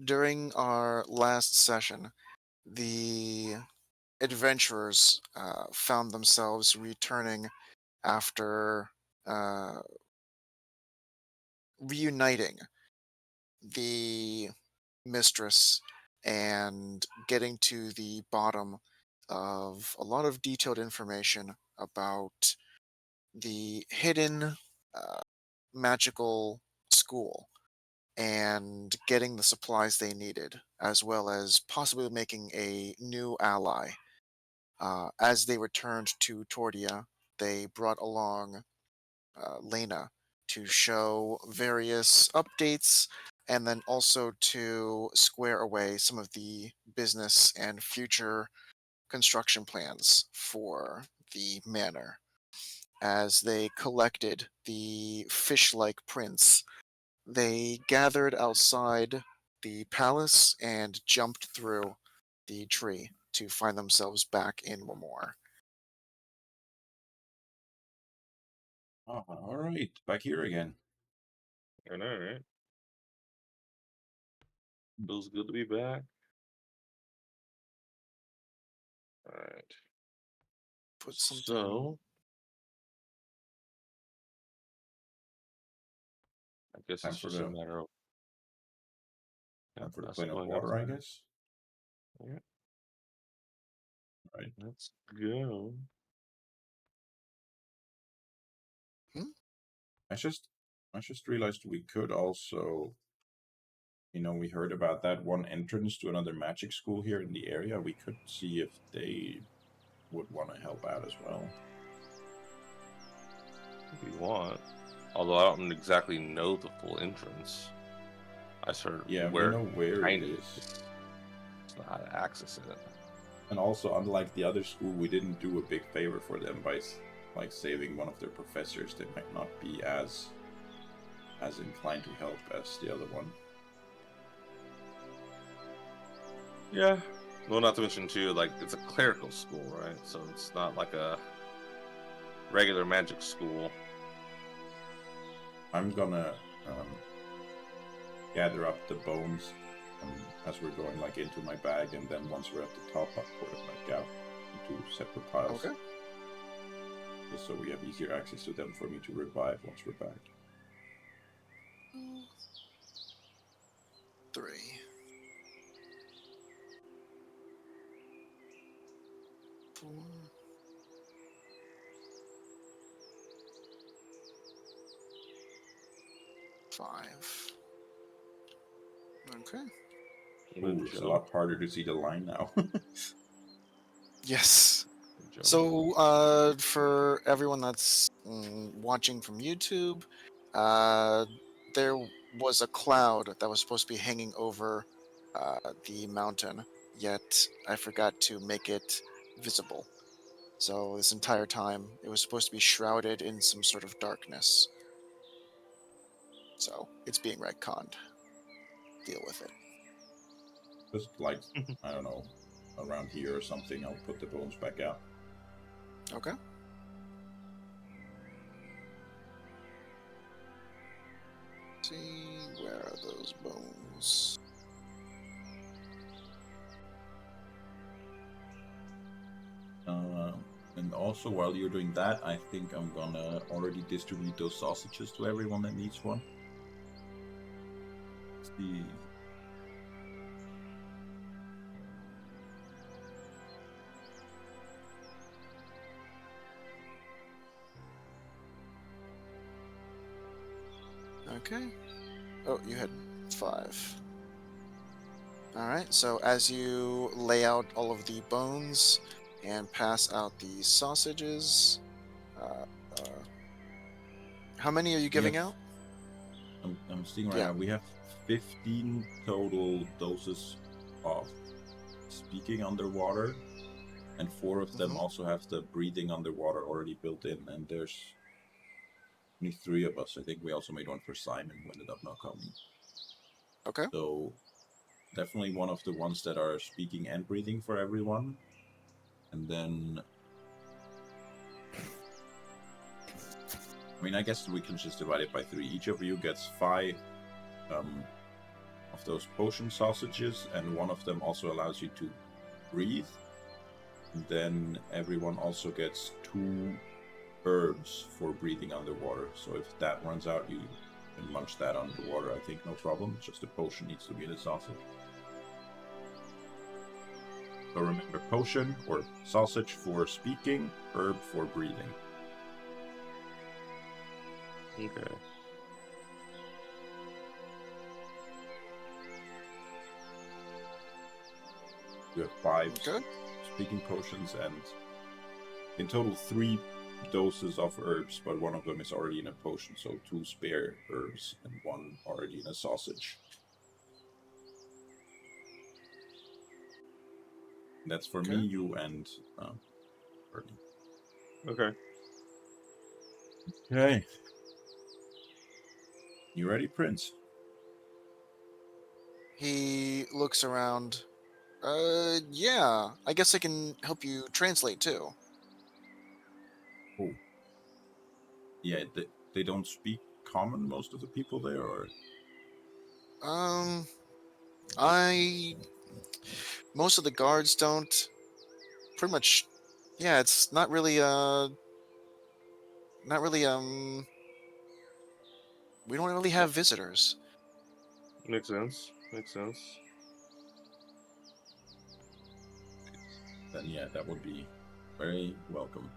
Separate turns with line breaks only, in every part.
during our last session, the adventurers found themselves returning after uh, reuniting the mistress and getting to the bottom of a lot of detailed information about the hidden uh, magical school and getting the supplies they needed, as well as possibly making a new ally. As they returned to Tordia, they brought along Lena to show various updates and then also to square away some of the business and future construction plans for the manor as they collected the fish like prince. They gathered outside the palace and jumped through the tree to find themselves back in Lamore.
Oh, all right, back here again.
I know, right? Feels good to be back. All right.
Put something.
So I guess
Time
it's
for
just a
the
matter of us
plane of
going
water, I
outside.
guess.
Yeah,
Right.
let's go.
Hmm?
I just realized we could also, we heard about that one entrance to another magic school here in the area. We could see if they would want to help out as well.
If you want. Although I don't exactly know the full entrance. I sort of
Yeah, we
where
know where it
behind it,
is.
just not how to access it.
And also, unlike the other school, we didn't do a big favor for them by like saving one of their professors. They might not be as inclined to help as the other one.
Yeah. Well, not to mention too, like it's a clerical school, right? So it's not like a regular magic school.
I'm gonna gather up the bones as we're going like into my bag, and then once we're at the top, I'll put it back out into separate piles,
Okay.
just so we have easier access to them for me to revive once we're back.
3, 4, 5. Okay.
Oh,
Good
it's a
job.
lot harder to see the line now.
Yes.
Good job.
So, for everyone that's watching from YouTube, uh, there was a cloud that was supposed to be hanging over the mountain, yet I forgot to make it visible. So, this entire time, it was supposed to be shrouded in some sort of darkness. So, it's being retconned. Deal with it.
Just like, I don't know, around here or something, I'll put the bones back out.
Okay. See, where are those bones?
And also, while you're doing that, I think I'm gonna already distribute those sausages to everyone that needs one. See.
Okay. Oh, you had 5. All right, so as you lay out all of the bones and pass out the sausages, uh, uh, how many are you
We have
giving out?
I'm seeing right
Yeah.
now we have 15 total doses of speaking underwater, and 4 of them
Hmm.
also have the breathing underwater already built in. And there's only 3 of us. I think we also made one for Simon, who ended up not coming.
Okay.
So definitely one of the ones that are speaking and breathing for everyone. And then, I mean, I guess we can just divide it by 3. Each of you gets 5 um, of those potion sausages, and one of them also allows you to breathe. And then everyone also gets 2 herbs for breathing underwater. So if that runs out, you can munch that underwater, I think, no problem. Just the potion needs to be in the sausage. So remember, potion or sausage for speaking, herb for breathing.
Okay.
You have 5
Okay.
speaking potions and in total 3 doses of herbs, but one of them is already in a potion, so 2 spare herbs and 1 already in a sausage. That's for me,
Okay.
you, and Bernie.
Okay.
Okay. You ready, Prince?
He looks around. Yeah. I guess I can help you translate too.
Oh. Yeah, they don't speak common, most of the people there, or?
Um, I most of the guards don't. Pretty much, yeah. It's not really not really we don't really have visitors.
Makes sense. Makes sense.
Then yeah, that would be very welcome.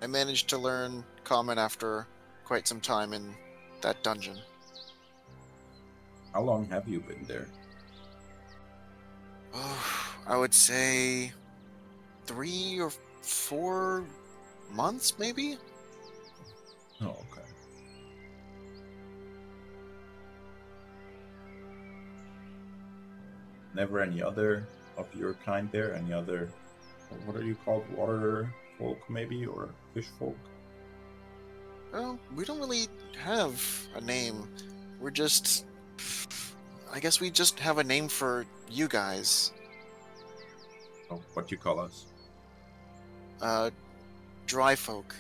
I managed to learn common after quite some time in that dungeon.
How long have you been there?
Oh, I would say 3 or 4 months, maybe.
Oh, okay. Never any other of your kind there? Any other, what are you called? Water folk, maybe? Or fish folk?
Well, we don't really have a name. We're just, I guess we just have a name for you guys.
Oh, what you call us?
Uh, Dry folk.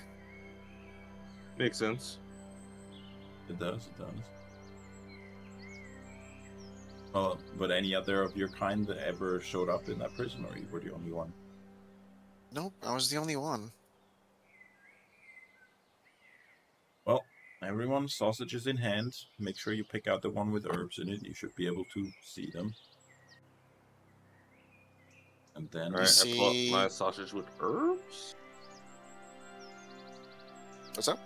Makes sense.
It does, it does. Well, but any other of your kind that ever showed up in that prison, or you were the only one?
Nope, I was the only one.
Well, everyone, sausages in hand. Make sure you pick out the one with herbs in it. You should be able to see them. And then
All right. I pull up my
see,
sausage with herbs.
what's up?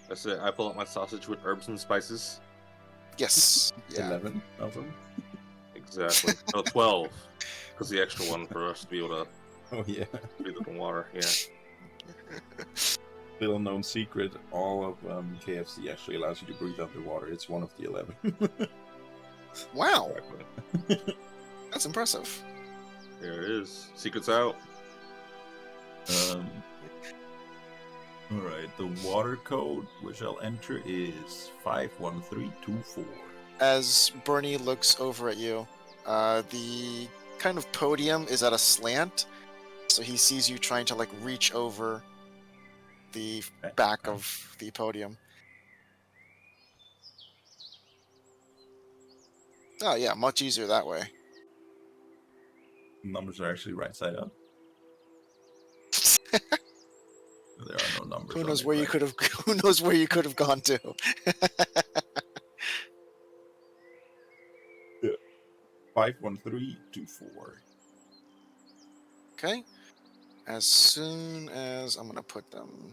I said I pull up my sausage with herbs and spices.
Yes. Yeah.
11 of them.
Exactly. No, 12. Because the extra one for us to be able to
Oh yeah.
breathe in the water. Yeah.
Little known secret: all of KFC actually allows you to breathe underwater. It's one of the 11.
Wow,
Exactly.
that's impressive.
There it is. Secret's out.
All right. The water code which I'll enter is 51324.
As Bernie looks over at you, the kind of podium is at a slant, so he sees you trying to like reach over the
Okay,
back
okay.
of the podium. Oh yeah, much easier that way.
Numbers are actually right side up. There are no numbers.
Who
on
knows
it,
where you
right?
could have? Who knows where you could have gone to?
51324.
Okay. As soon as I'm gonna put them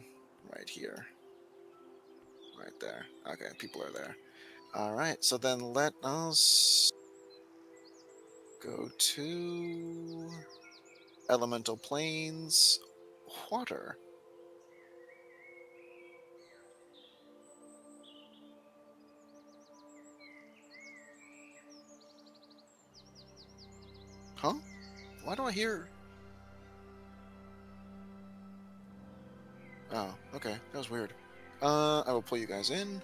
right here, right there. Okay, people are there. All right. So then let us go to elemental planes, water. Huh? Why do I hear? Oh, okay. That was weird. I will pull you guys in.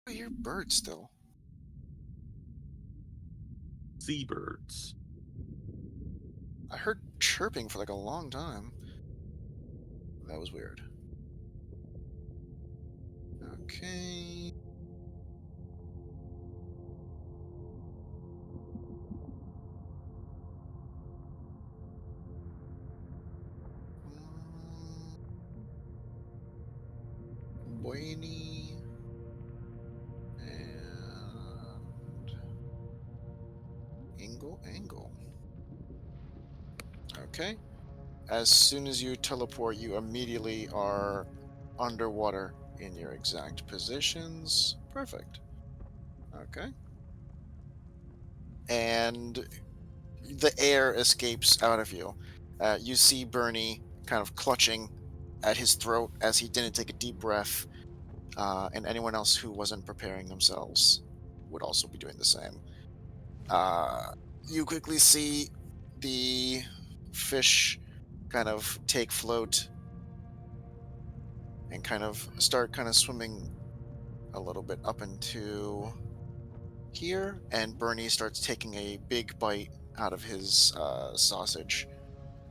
I hear birds still.
Seabirds.
I heard chirping for like a long time. That was weird. Okay. Bueni and Angle. Okay. As soon as you teleport, you immediately are underwater in your exact positions. Perfect. Okay. And the air escapes out of you. You see Bernie kind of clutching at his throat as he didn't take a deep breath, and anyone else who wasn't preparing themselves would also be doing the same. Uh, you quickly see the fish kind of take float and kind of start kind of swimming a little bit up into here, and Bernie starts taking a big bite out of his sausage,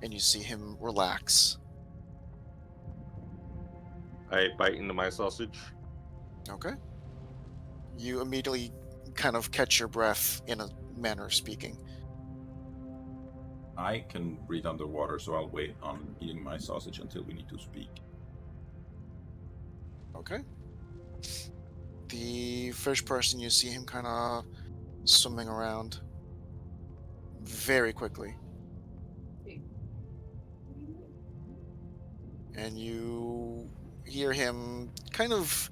and you see him relax.
I bite into my sausage.
Okay. You immediately kind of catch your breath in a manner of speaking.
I can breathe underwater, so I'll wait on eating my sausage until we need to speak.
Okay. The fish person, you see him kind of swimming around very quickly. And you hear him kind of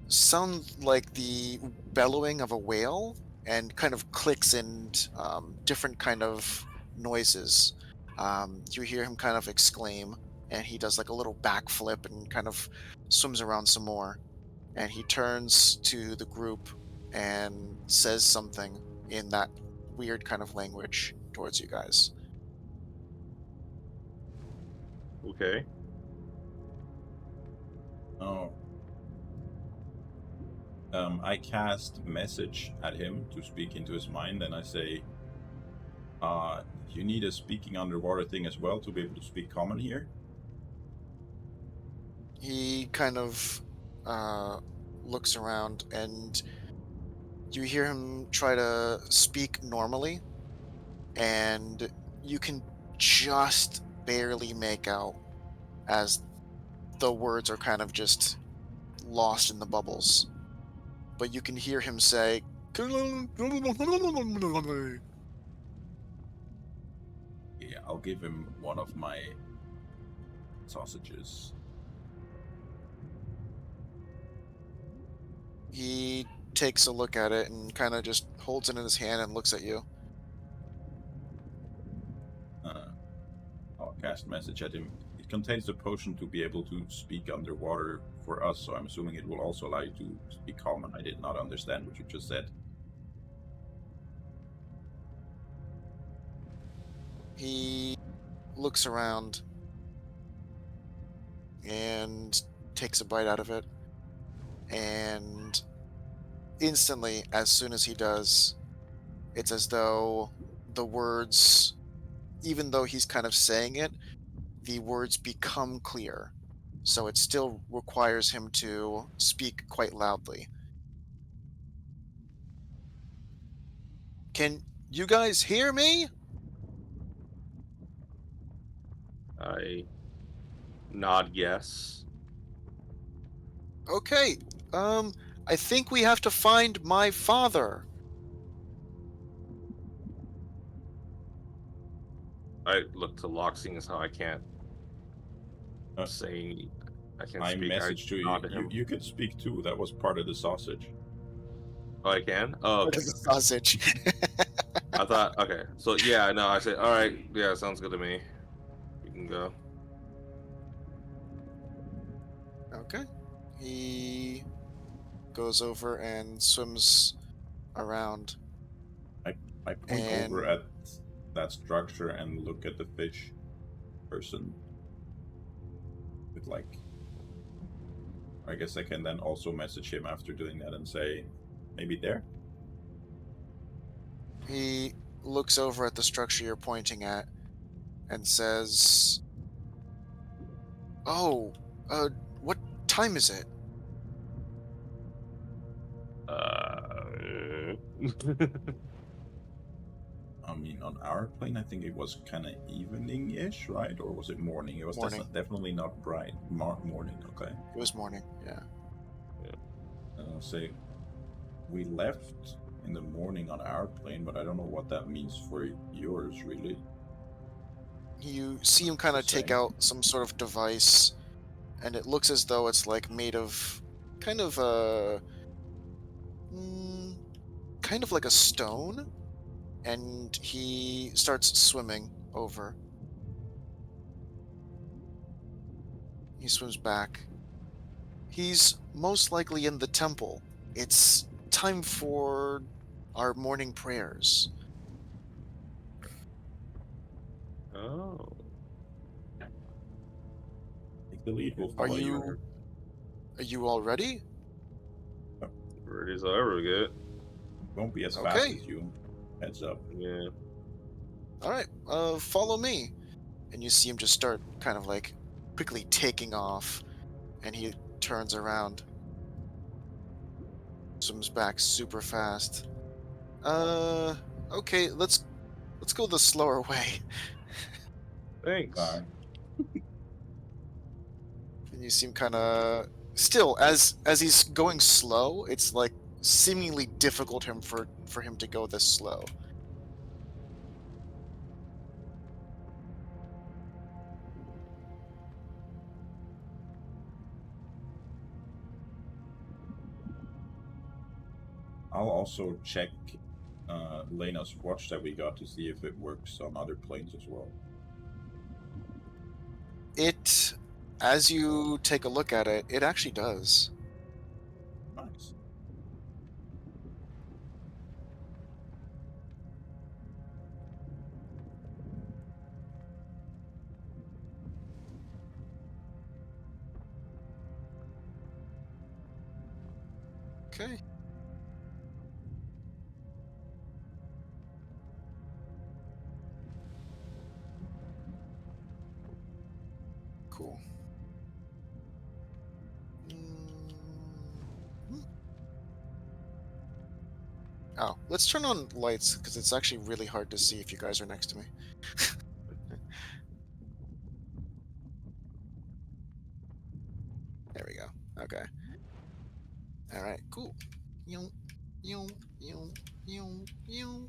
sound like the bellowing of a whale and kind of clicks and different kind of noises. You hear him kind of exclaim, and he does like a little backflip and kind of swims around some more. And he turns to the group and says something in that weird kind of language towards you guys.
Okay.
Oh. I cast message at him to speak into his mind, and I say, you need a speaking underwater thing as well to be able to speak common here.
He kind of uh, looks around, and you hear him try to speak normally, and you can just barely make out as the words are kind of just lost in the bubbles. But you can hear him say,
Yeah, I'll give him one of my sausages.
he takes a look at it and kind of just holds it in his hand and looks at you.
Uh, I'll cast message at him. It contains the potion to be able to speak underwater for us, so I'm assuming it will also allow you to speak common. I did not understand what you just said.
He looks around and takes a bite out of it. And instantly, as soon as he does, it's as though the words, even though he's kind of saying it, the words become clear. So it still requires him to speak quite loudly. Can you guys hear me?
I nod yes.
Okay. Um, I think we have to find my father.
I look to Locke, seeing as how I can't
Uh,
say, I can't
I
speak. I
messaged to you.
nod to
You
him.
you could speak too. That was part of the sausage.
Oh, I can. Oh,
What
okay.
is a sausage?
I thought. Okay. So yeah, no. I said, all right. Yeah, sounds good to me. You can go.
Okay. He goes over and swims around,
I point over
and
at that structure and look at the fish person with like, I guess I can then also message him after doing that and say, maybe there?
he looks over at the structure you're pointing at, and says, "Oh, what time is it?"
Uh,
I mean, on our plane, I think it was kind of evening-ish, right? Or was it morning? It was
Morning.
definitely not bright. Morning, okay.
It was morning. Yeah.
Say we left in the morning on our plane, but I don't know what that means for yours, really.
You see him kind
The
of take
same.
out some sort of device, and it looks as though it's like made of kind of a mm, kind of like a stone, and he starts swimming over. He swims back. He's most likely in the temple. It's time for our morning prayers.
oh,
Take the lead, we'll
Are
follow you.
you are you all ready?
ready as I'll ever get.
Won't be as fast
Okay.
as you. Heads up.
Yeah.
All right. Follow me. And you see him just start kind of like quickly taking off, and he turns around, swims back super fast. Uh, okay, let's go the slower way.
Thanks.
Bye.
And you seem kind of still as he's going slow. It's like seemingly difficult for him to go this slow.
I'll also check Lena's watch that we got to see if it works on other planes as well.
It, as you take a look at it, it actually does.
Nice.
Okay. Cool. Mm. Oh, let's turn on lights because it's actually really hard to see if you guys are next to me. There we go. Okay. All right. Cool. Yoom, yoom, yoom, yoom, yoom.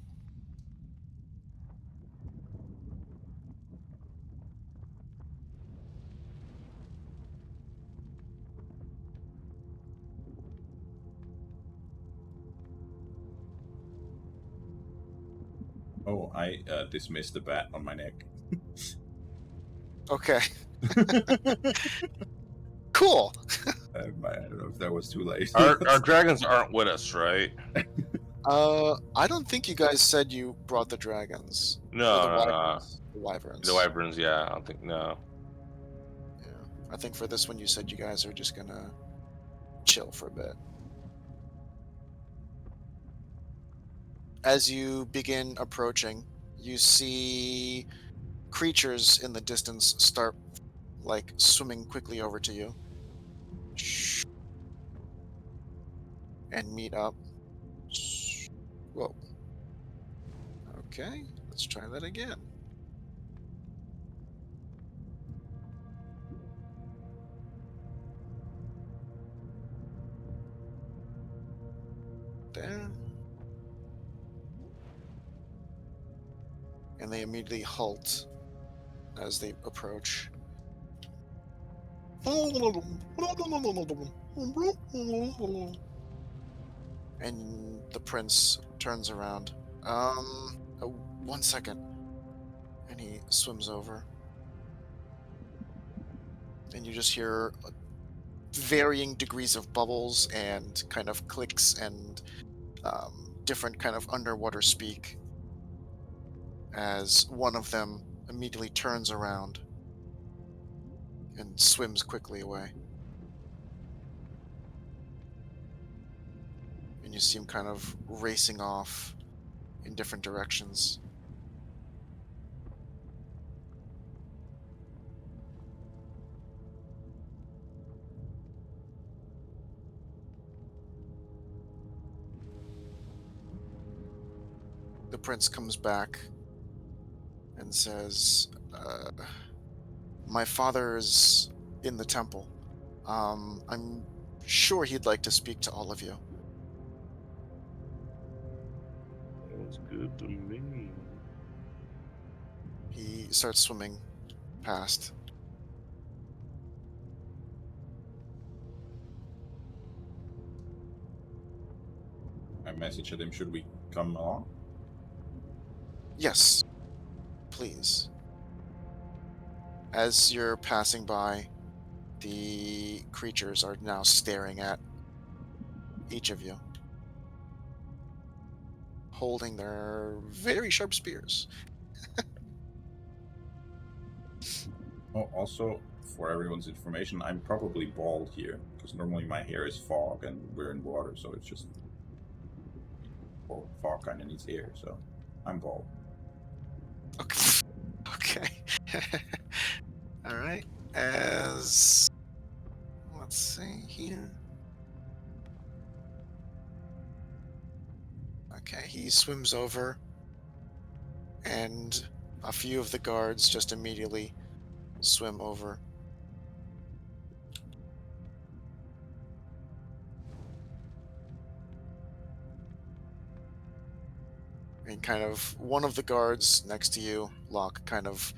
Oh, I dismissed the bat on my neck.
Okay. Cool.
I don't know if that was too late.
Our dragons aren't with us, right?
I don't think you guys said you brought the dragons or
No,
the
no, no.
wyverns. The wyverns.
The wyverns, yeah. I don't think no.
Yeah. I think for this one you said you guys are just gonna chill for a bit. As you begin approaching, you see creatures in the distance start like swimming quickly over to you and meet up. Whoa. Okay, let's try that again. There. And they immediately halt as they approach. And the prince turns around. Oh, 1 second. And he swims over. And you just hear varying degrees of bubbles and kind of clicks and different kind of underwater speak as one of them immediately turns around and swims quickly away. And you see him kind of racing off in different directions. prince comes back and says, my father is in the temple. I'm sure he'd like to speak to all of you.
Sounds good to me.
He starts swimming past.
I messaged him, should we come along?
Yes, please. As you're passing by, the creatures are now staring at each of you, holding their very sharp spears.
Oh, also, for everyone's information, I'm probably bald here, because normally my hair is fog and we're in water, so it's just... Well, fog kind of needs air, so I'm bald.
Okay. Okay. All right. As let's see here. Okay, he swims over, and a few of the guards just immediately swim over. And kind of one of the guards next to you, Locke, kind of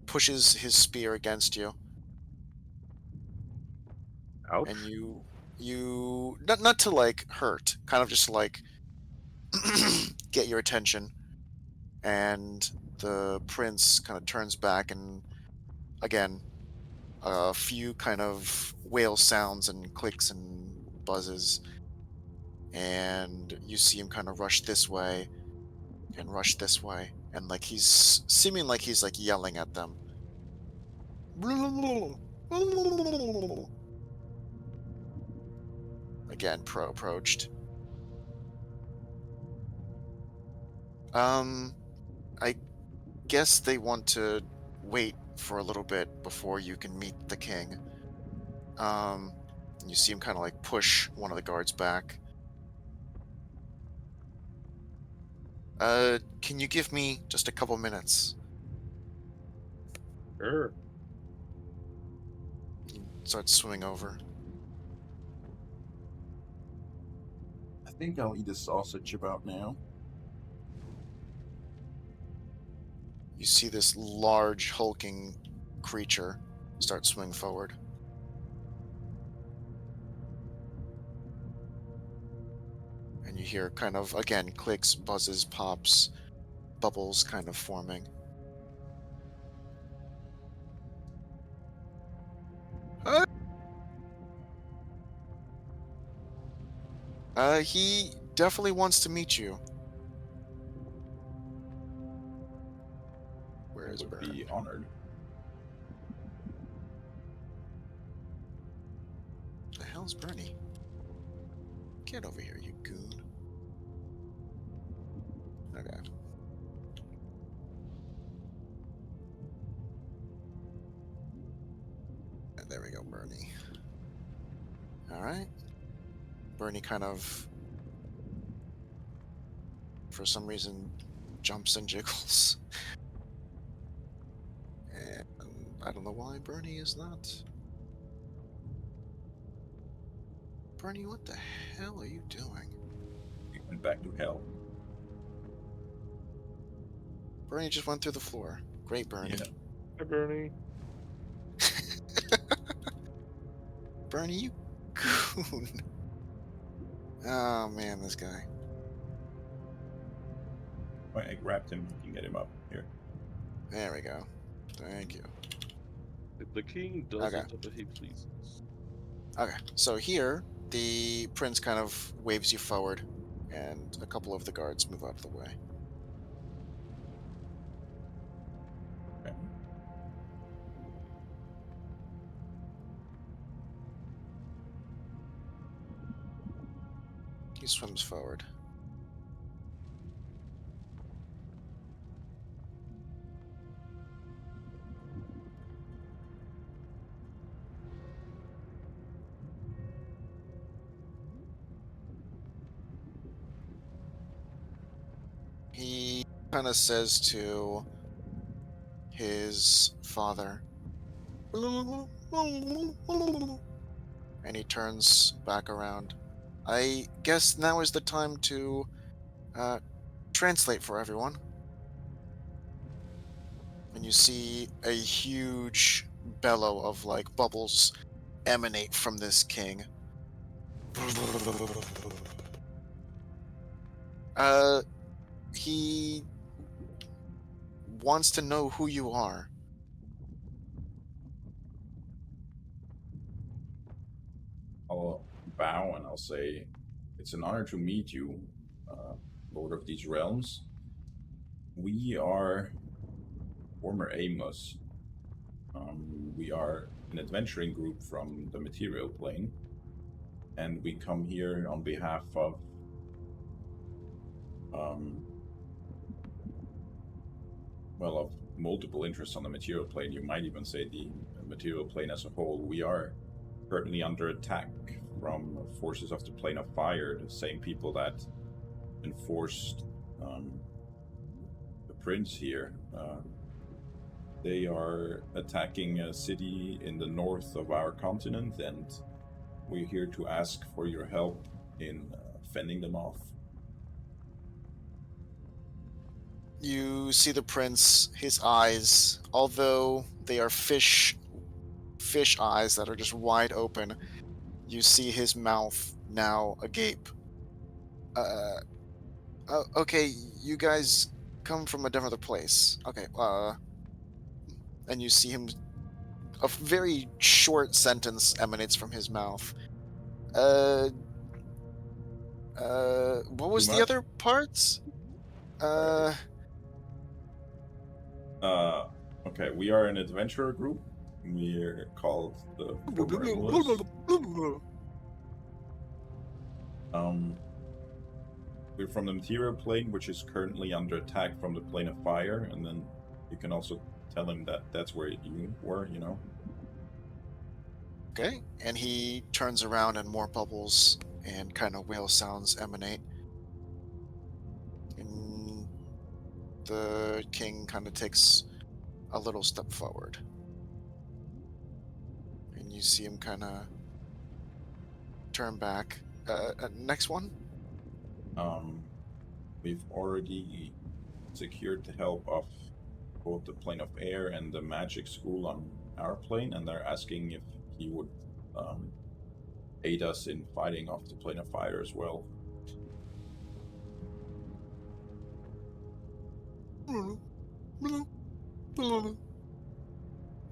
pushes his spear against you,
Ouch.
and you not to like hurt, kind of just to like get your attention. And the prince kind of turns back, and again, a few kind of whale sounds and clicks and buzzes, and you see him kind of rush this way and rush this way, and like he's seeming like he's like yelling at them. Again, approached. Um, I guess they want to wait for a little bit before you can meet the king. Um, you see him kind of like push one of the guards back. Can you give me just a couple minutes?
Sure.
He starts swimming over.
I think I'll eat a sausage about now.
You see this large, hulking creature start swimming forward. And you hear kind of, again, clicks, buzzes, pops, bubbles kind of forming. He definitely wants to meet you. Where
I
is
would
Bern?
be honored.
The hell's Bernie? Get over here, you goon. Okay. There we go, Bernie. Alright. Bernie kind of, for some reason, jumps and jiggles. And I don't know why Bernie is not. Bernie, what the hell are you doing?
We went back to hell.
Bernie just went through the floor. Great, Bernie.
Yeah.
Hi, Bernie.
Bernie, you goon. Oh man, this guy.
Wait, I grabbed him. You can get him up here.
There we go. Thank you.
The king does
Okay.
whatever he pleases.
Okay, so here, the prince kind of waves you forward, and a couple of the guards move out of the way.
Okay.
He swims forward. kind of says to his father, and he turns back around. I guess now is the time to uh, translate for everyone. And you see a huge bellow of like bubbles emanate from this king. Uh, he wants to know who you are.
I'll bow and I'll say, "It's an honor to meet you, uh, Lord of these realms. We are former Aimless. We are an adventuring group from the material plane, and we come here on behalf of um, well, of multiple interests on the material plane. You might even say the material plane as a whole. We are currently under attack from forces of the plane of fire, the same people that enforced the prince here. They are attacking a city in the north of our continent, and we're here to ask for your help in fending them off.
You see the prince, his eyes, although they are fish eyes that are just wide open, you see his mouth now agape. Uh, okay, you guys come from a different place. Okay, and you see him. A very short sentence emanates from his mouth. Uh, what
Too
was the
much?
other parts?
Right.
Uh,
Uh, okay, we are an adventurer group. We're called the former Aimless. Um, we're from the material plane, which is currently under attack from the plane of fire, and then you can also tell him that that's where you were, you know?
okay, and he turns around and more bubbles and kind of whale sounds emanate. And the king kind of takes a little step forward. And you see him kind of turn back. Next one?
Um, we've already secured the help of both the plane of air and the magic school on our plane, and they're asking if he would um, aid us in fighting off the plane of fire as well.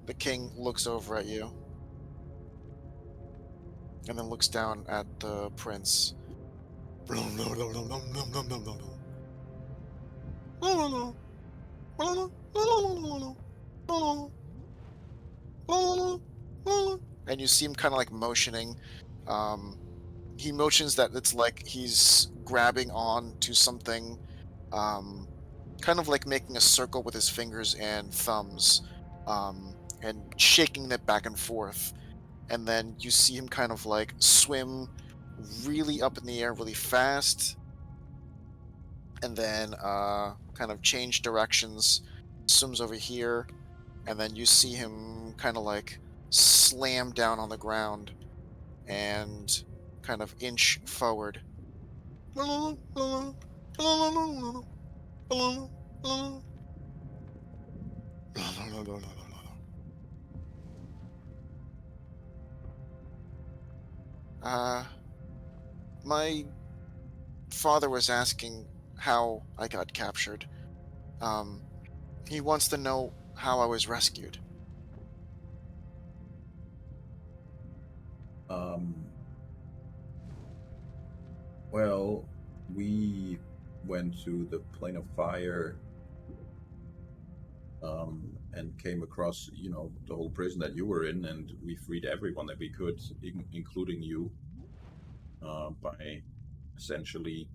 The king looks over at you and then looks down at the prince. And you see him kind of like motioning. Um, he motions that it's like he's grabbing on to something, um, kind of like making a circle with his fingers and thumbs, and shaking it back and forth. And then you see him kind of like swim really up in the air really fast, and then kind of change directions, swims over here, and then you see him kind of like slam down on the ground and kind of inch forward. Uh, my father was asking how I got captured. Um, he wants to know how I was rescued.
Um, well, we went to the plane of fire and came across, you know, the whole prison that you were in, and we freed everyone that we could, including you, by essentially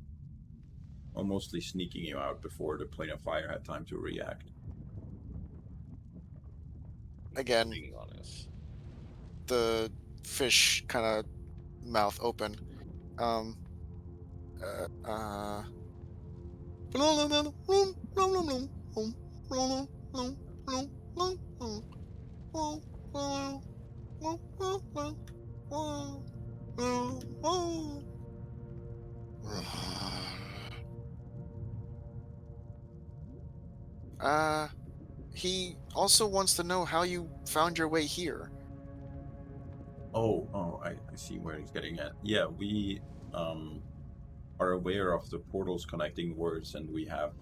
almostly sneaking you out before the plane of fire had time to react.
Again,
Being honest.
the fish kind of mouth open. Um, uh, uh, Uh, he also wants to know how you found your way here.
I see where he's getting at. Yeah, we um are aware of the portals connecting words, and we have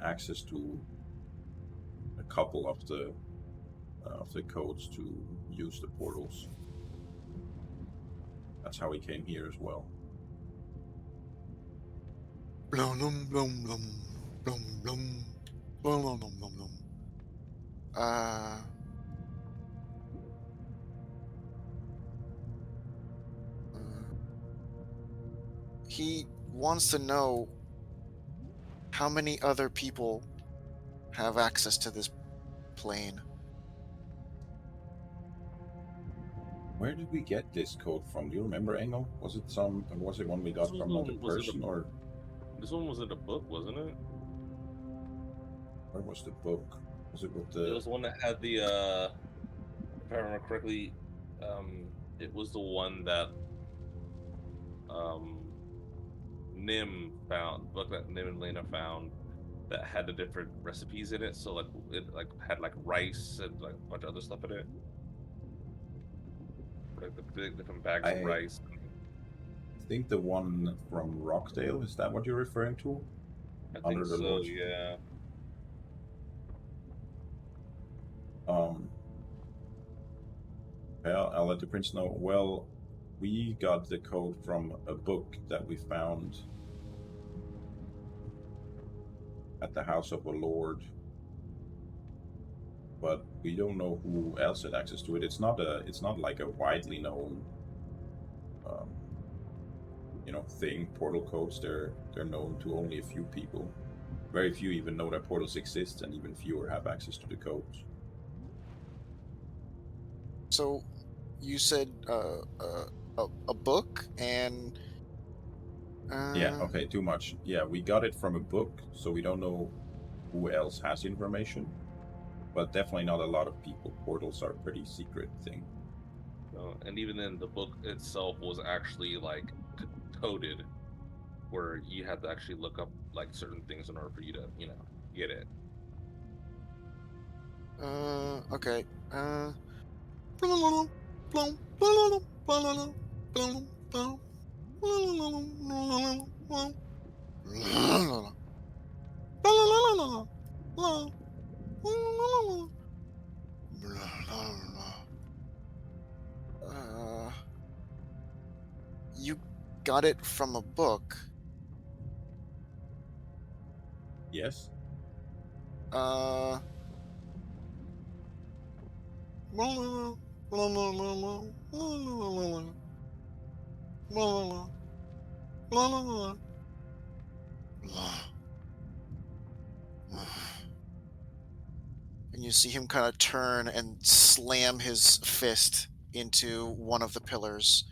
access to a couple of the codes to use the portals. That's how we came here as well.
Blum, blum, blum, blum, blum, blum, blum, blum, blum, blum, blum. Uh, uh, he wants to know how many other people have access to this plane.
Where did we get this code from? Do you remember, Engel? Was it one we
This
got
was
from another
one. Was it
person, or
this one was in a book, wasn't it?
where was the book? Was it with
It
the
was the one that had the if I remember correctly, it was the one that um Nim found, book that Nim and Lena found that had the different recipes in it. So like it like had like rice and like a bunch of other stuff in it. Like the big different bags of
I
rice.
think the one from Rockdale, is that what you're referring to?
I think
Under the
so,
Lord's.
yeah.
Um well, I'll let the prince know. Well, we got the code from a book that we found at the house of a lord, but we don't know who else had access to it. It's not like a widely known um, thing. Portal codes, they're known to only a few people. Very few even know that portals exist, and even fewer have access to the codes.
So, you said a book and
Yeah, okay, too much. Yeah, we got it from a book, so we don't know who else has information, but definitely not a lot of people. Portals are a pretty secret thing.
And even then, the book itself was actually like coded, where you had to actually look up like certain things in order for you to, get it.
okay. Uh, you got it from a book.
Yes?
Uh, and you see him kind of turn and slam his fist into one of the pillars.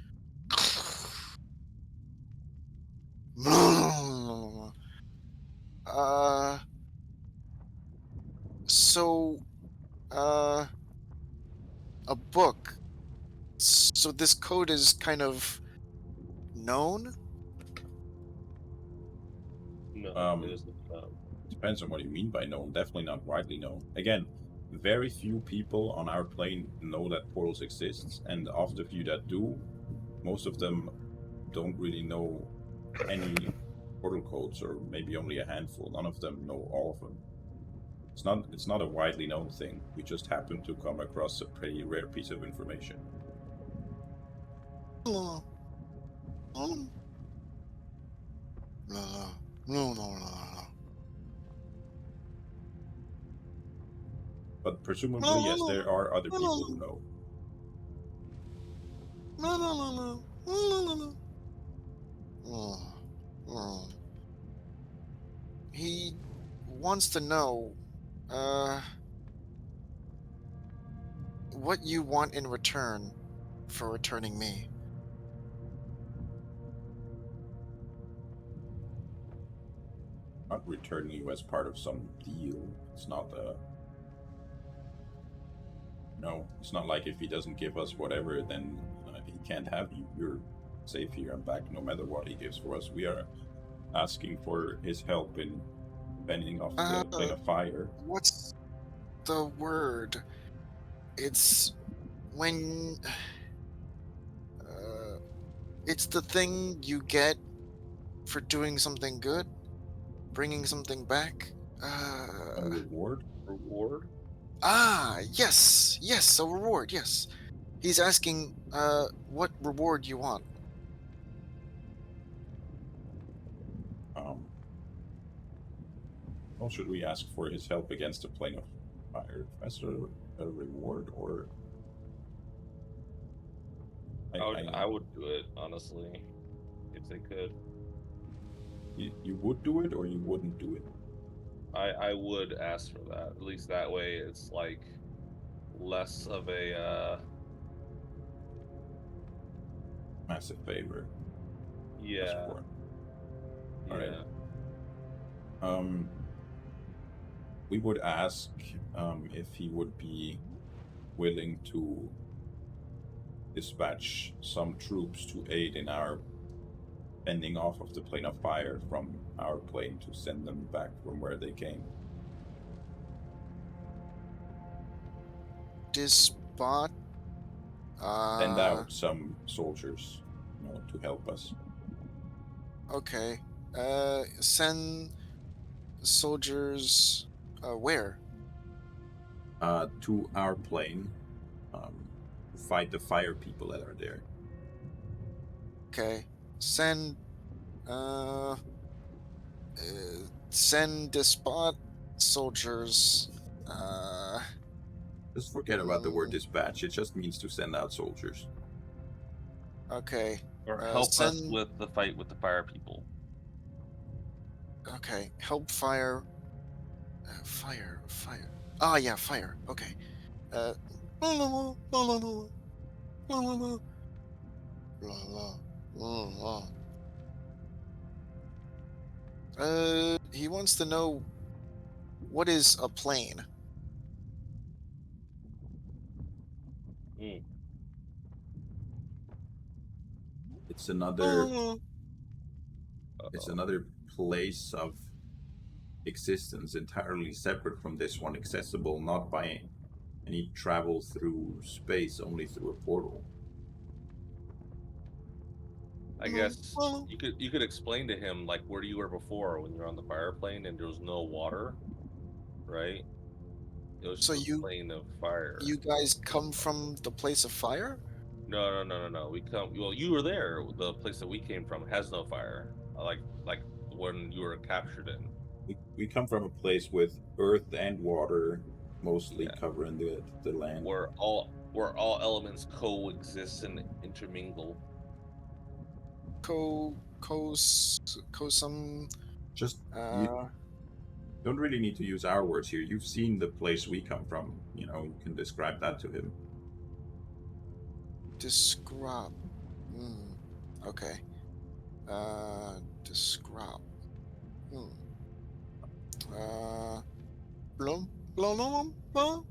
uh, so, uh, a book. So this code is kind of known?
No, it
Um,
was
Depends on what you mean by known. Definitely not widely known. Again, very few people on our plane know that portals exist, and of the few that do, most of them don't really know any portal codes, or maybe only a handful. None of them know all of them. It's not a widely known thing. We just happen to come across a pretty rare piece of information. But presumably, yes, there are other people who know.
He wants to know uh, what you want in return for returning me.
return you as part of some deal. It's not no, it's not like if he doesn't give us whatever, then he can't have you. You're safe here and back no matter what he gives for us. We are asking for his help in fending off the plane of fire.
What's the word? It's when uh, it's the thing you get for doing something good, bringing something back.
A reward?
Reward?
Yes, yes, a reward. Yes, he's asking, what reward you want.
Um, well, should we ask for his help against the plane of fire as a reward, or
I would do it honestly if they could.
you would do it or you wouldn't do it?
I would ask for that. At least that way, it's like less of a
Massive favor. Ask
yeah,
for. All right.
yeah.
We would ask if he would be willing to dispatch some troops to aid in our fending off of the plane of fire from our plane to send them back from where they came.
Dispot.
Send out some soldiers, to help us.
Okay. Send soldiers. Where?
To our plane, to fight the fire people that are there.
Okay. Send. Uh. Send dispatch soldiers. Uh.
Just forget about the word
mm,
dispatch. It just means to send out soldiers.
okay.
Or help us
Send.
with the fight with the fire people.
Okay. Help fire. Fire. Fire. Ah, yeah, fire. Okay. Uh. La, la, la, la, la, la, la, la, la, la, la. He wants to know, what is a plane?
Mm.
It's another
Uh,
it's
Uh-oh.
another place of existence entirely separate from this one, accessible not by any travel through space, only through a portal.
I guess you could explain to him like where you were before when you were on the fire plane and there was no water, right? It was
So
just a plane of fire.
you guys come from the place of fire?
No, no, no, no, no. We come. Well, you were there. The place that we came from has no fire. Like when you were captured in.
We come from a place with earth and water mostly
Yeah,
covering the land.
where all elements coexist and intermingle.
Co co co some
Just you
uh
don't really need to use our words here. You've seen the place we come from. You can describe that to him.
describe. Hmm. Okay. Describe. Hmm. Uh. Blum blum blum blum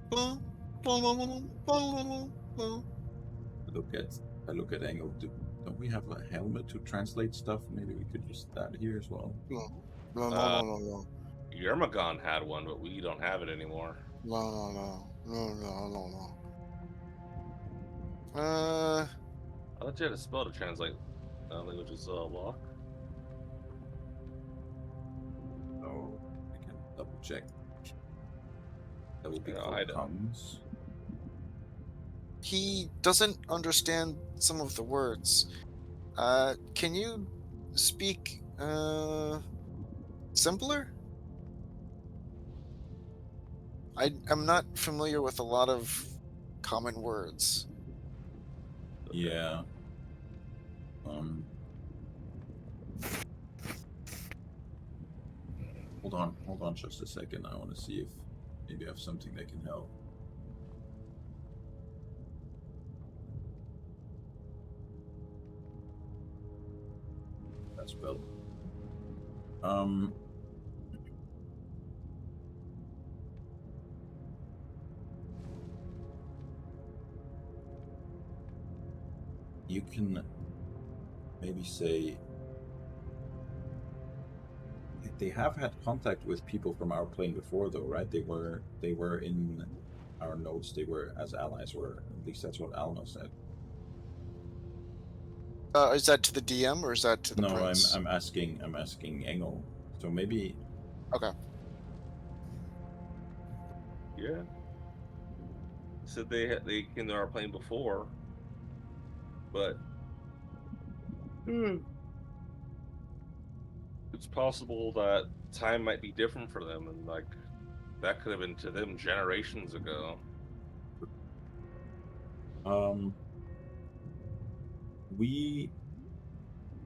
blum blum blum blum blum blum.
I look at Engel. Don't we have a helmet to translate stuff? Maybe we could use that here as well.
Blum blum blum
Uh,
blum blum.
Yermagon had one, but we don't have it anymore.
No, no, no, no, no, no, no. Uh,
I thought you had a spell to translate languages lock.
So I can double check. That will be
Yeah,
called
I don't.
comms.
he doesn't understand some of the words. Can you speak simpler? I'm not familiar with a lot of common words.
Okay.
Yeah. Um. Hold on, just a second. I want to see if maybe I have something that can help. That spell. Um, you can maybe say they have had contact with people from our plane before, though, right? They were in our notes. They were as allies, or at least that's what Alma said.
Is that to the DM or is that to the
No, I'm
prince?
I'm asking I'm asking Engel. So maybe
Okay.
Yeah. Said they came to our plane before, but it's possible that time might be different for them, and like that could have been to them generations ago.
um we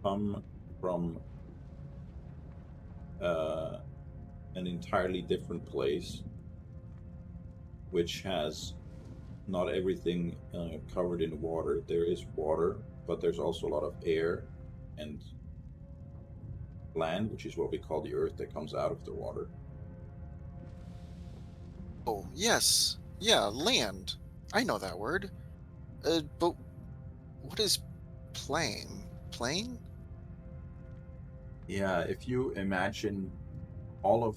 come from uh an entirely different place, which has not everything covered in water. There is water, but there's also a lot of air and land, which is what we call the earth that comes out of the water.
Oh, yes. Yeah, land. I know that word. But what is plane? Plane?
Yeah, if you imagine all of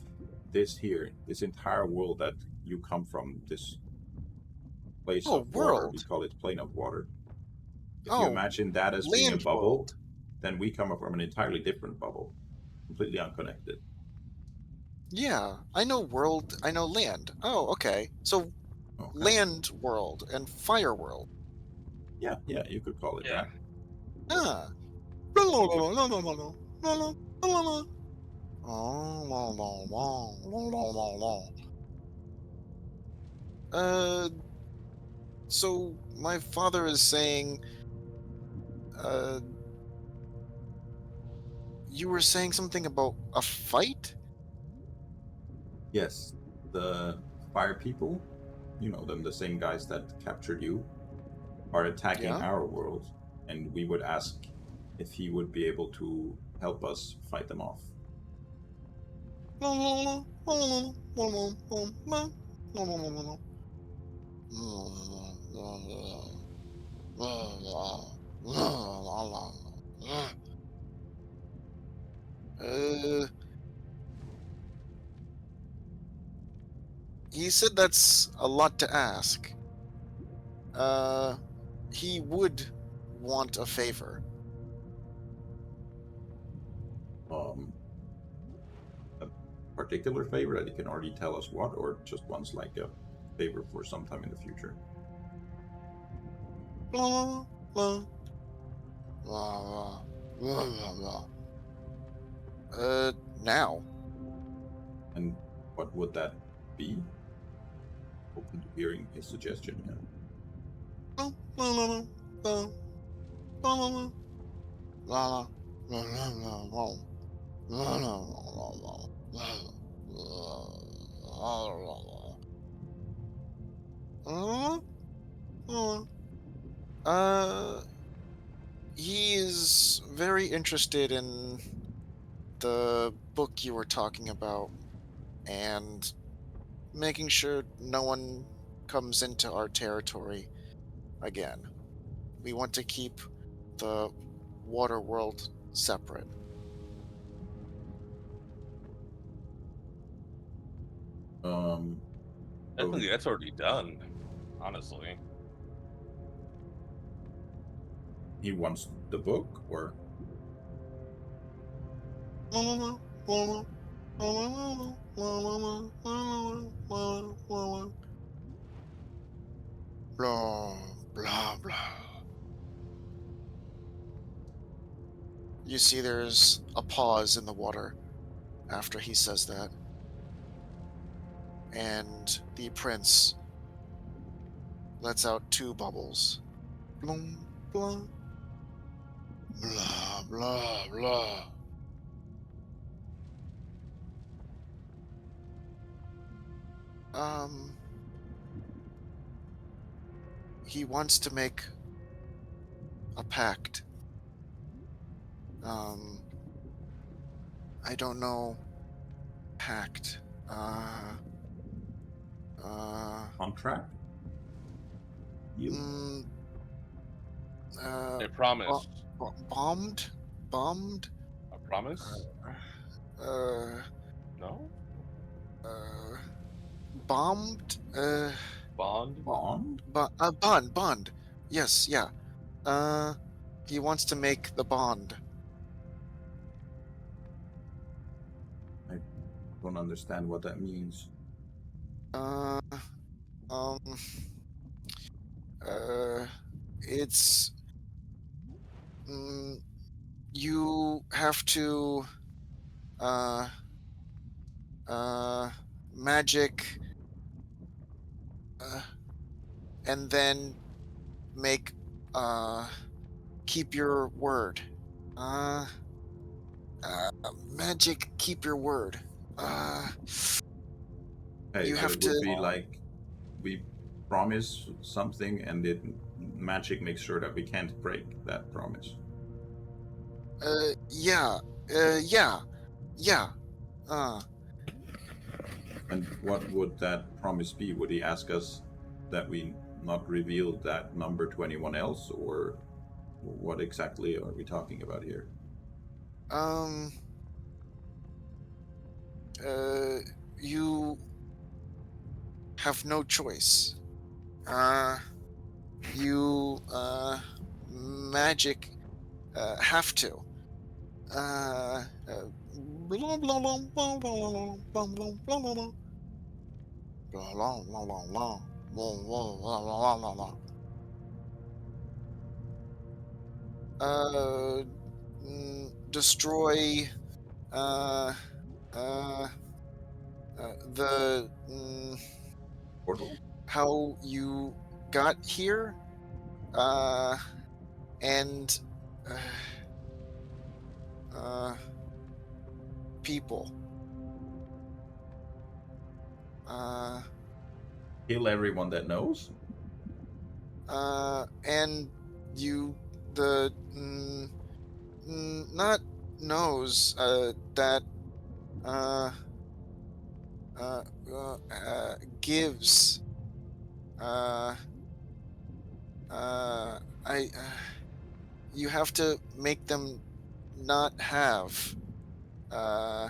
this here, this entire world that you come from, this place
Oh,
of water, we
world.
call it plane of water. If you
Oh,
imagine that as being a
land
bubble,
world.
then we come from an entirely different bubble, completely unconnected.
Yeah, I know world. I know land. Oh, okay. So
Okay.
land world and fire world.
Yeah, yeah, you could call it
Yeah.
that.
Ah. Uh, so my father is saying, uh, you were saying something about a fight?
Yes, the fire people, you know them, the same guys that captured you, are attacking
Yeah?
our world, and we would ask if he would be able to help us fight them off.
Uh, he said that's a lot to ask. Uh, he would want a favor.
Um, a particular favor that he can already tell us what, or just wants like a favor for sometime in the future.
Now.
And what would that be? Open to hearing his suggestion. Yeah.
Uh, he is very interested in the book you were talking about and making sure no one comes into our territory again. We want to keep the water world separate.
Um.
I
So
think that's already done, honestly.
he wants the book, or
Blah, blah, blah. You see, there's a pause in the water after he says that, and the prince lets out two bubbles. Bloom, blah, blah, blah, blah. Um, he wants to make a pact. Um, I don't know. Pact. Uh,
Contract? Deal?
mm, uh,
A
bo-
promise.
bombed? Bombed?
A promise?
Uh,
No?
uh, bombed?
Bond?
Bond?
Bond. Yes, yeah. Uh, he wants to make the bond.
I don't understand what that means.
Uh, um, uh, it's, mm, you have to, uh, uh, magic, uh, and then make, uh, keep your word. Uh, Magic, keep your word. Uh,
Okay,
you
so
have
it would
to,
be like we promise something and it magic makes sure that we can't break that promise.
yeah, yeah, yeah, uh,
And what would that promise be? Would he ask us that we not reveal that number to anyone else, or what exactly are we talking about here?
um, uh, you have no choice. Uh, you, magic, have to. Blah, blah, blah, blah, blah, blah, blah, blah, blah, blah, blah. Blah, blah, blah, blah, blah. Blah, blah, blah, blah, blah, blah. Uh, Destroy, uh, uh, the,
Portal?
how you got here, uh, and, uh, uh, people. Uh,
Kill everyone that knows?
and you, the, not knows, that, uh, uh, gives, uh, I, you have to make them not have, uh,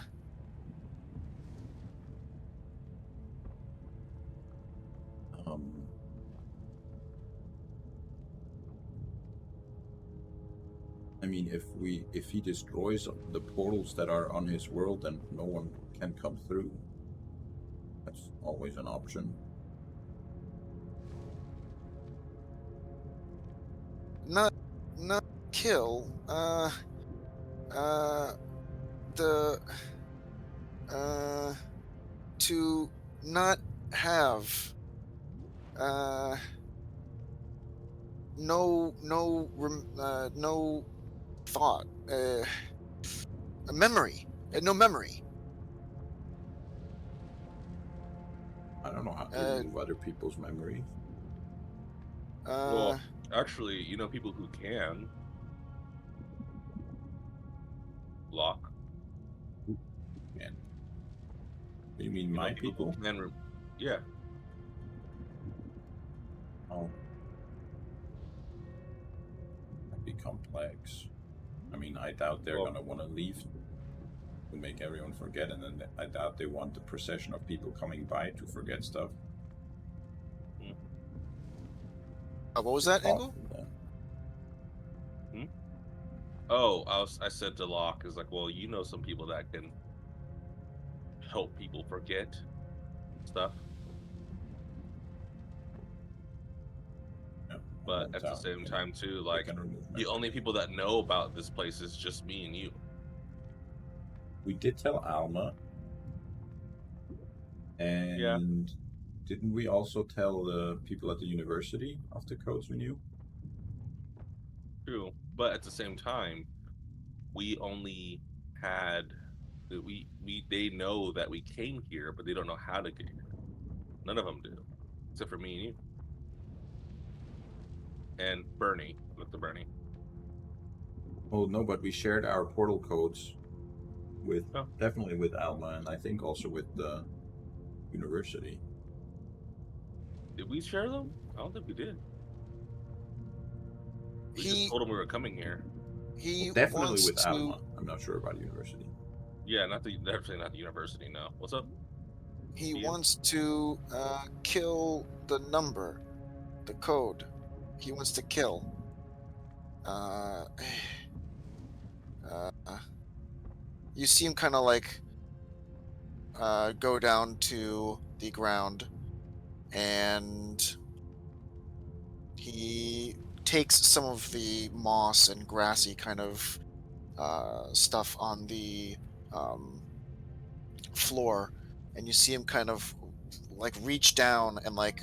Um, I mean, if he destroys the portals that are on his world, then no one can come through. That's always an option.
not, not kill, uh, the, uh, to not have, uh, no thought, a memory, no memory,
I don't know how to
uh,
remove other people's memory.
uh,
Well, actually, you know people who can lock.
Who can? You mean
You know
my
people who
people?
can. Yeah.
Oh, that'd be complex. I mean, I doubt they're
Well,
gonna want to leave to make everyone forget, and then I doubt they want the procession of people coming by to forget stuff.
mm,
what was
It's
that, Angle?
possible, though.
hmm? Oh, I said to lock is like, well, you know some people that can help people forget stuff,
Yeah, I
but
don't
at the
doubt
same time too,
they
like
can remove
the only
memories.
people that know about this place is just me and you.
We did tell Alma,
Yeah,
and didn't we also tell the people at the university of the codes we knew?
true. But at the same time, we only had we they know that we came here, but they don't know how to get here. None of them do, except for me and you and Bernie. Look, the Bernie.
Oh no, but we shared our portal codes with
Oh.
definitely with Alma, and I think also with the university.
Did we share them? I don't think we did. We just
He
told them we were coming here.
Well,
he
definitely
wants
with
to
Alma. I'm not sure about university.
Yeah, definitely not the university. No. What's up?
he
DM?
wants to kill the number, the code. He wants to kill. Uh, uh, you see him kind of like go down to the ground, and he takes some of the moss and grassy kind of stuff on the um, floor, and you see him kind of like reach down and like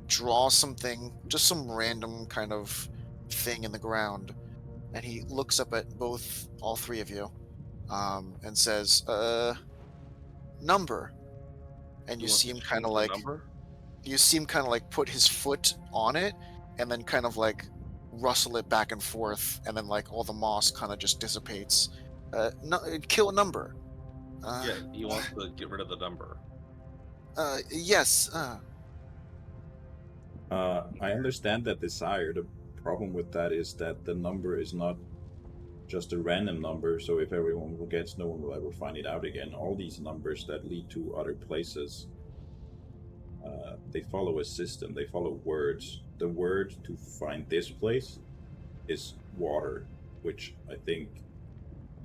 draw something, just some random kind of thing in the ground, and he looks up at all three of you, and says, number. And
He wants to change the number?
you see him kind of like put his foot on it, and then kind of like rustle it back and forth, and then like all the moss kind of just dissipates. No, kill a number. Uh,
Yeah, he wants to get rid of the number.
yes.
I understand that desire. The problem with that is that the number is not just a random number, so if everyone forgets, no one will ever find it out again. All these numbers that lead to other places, they follow a system, they follow words. The word to find this place is water, which I think,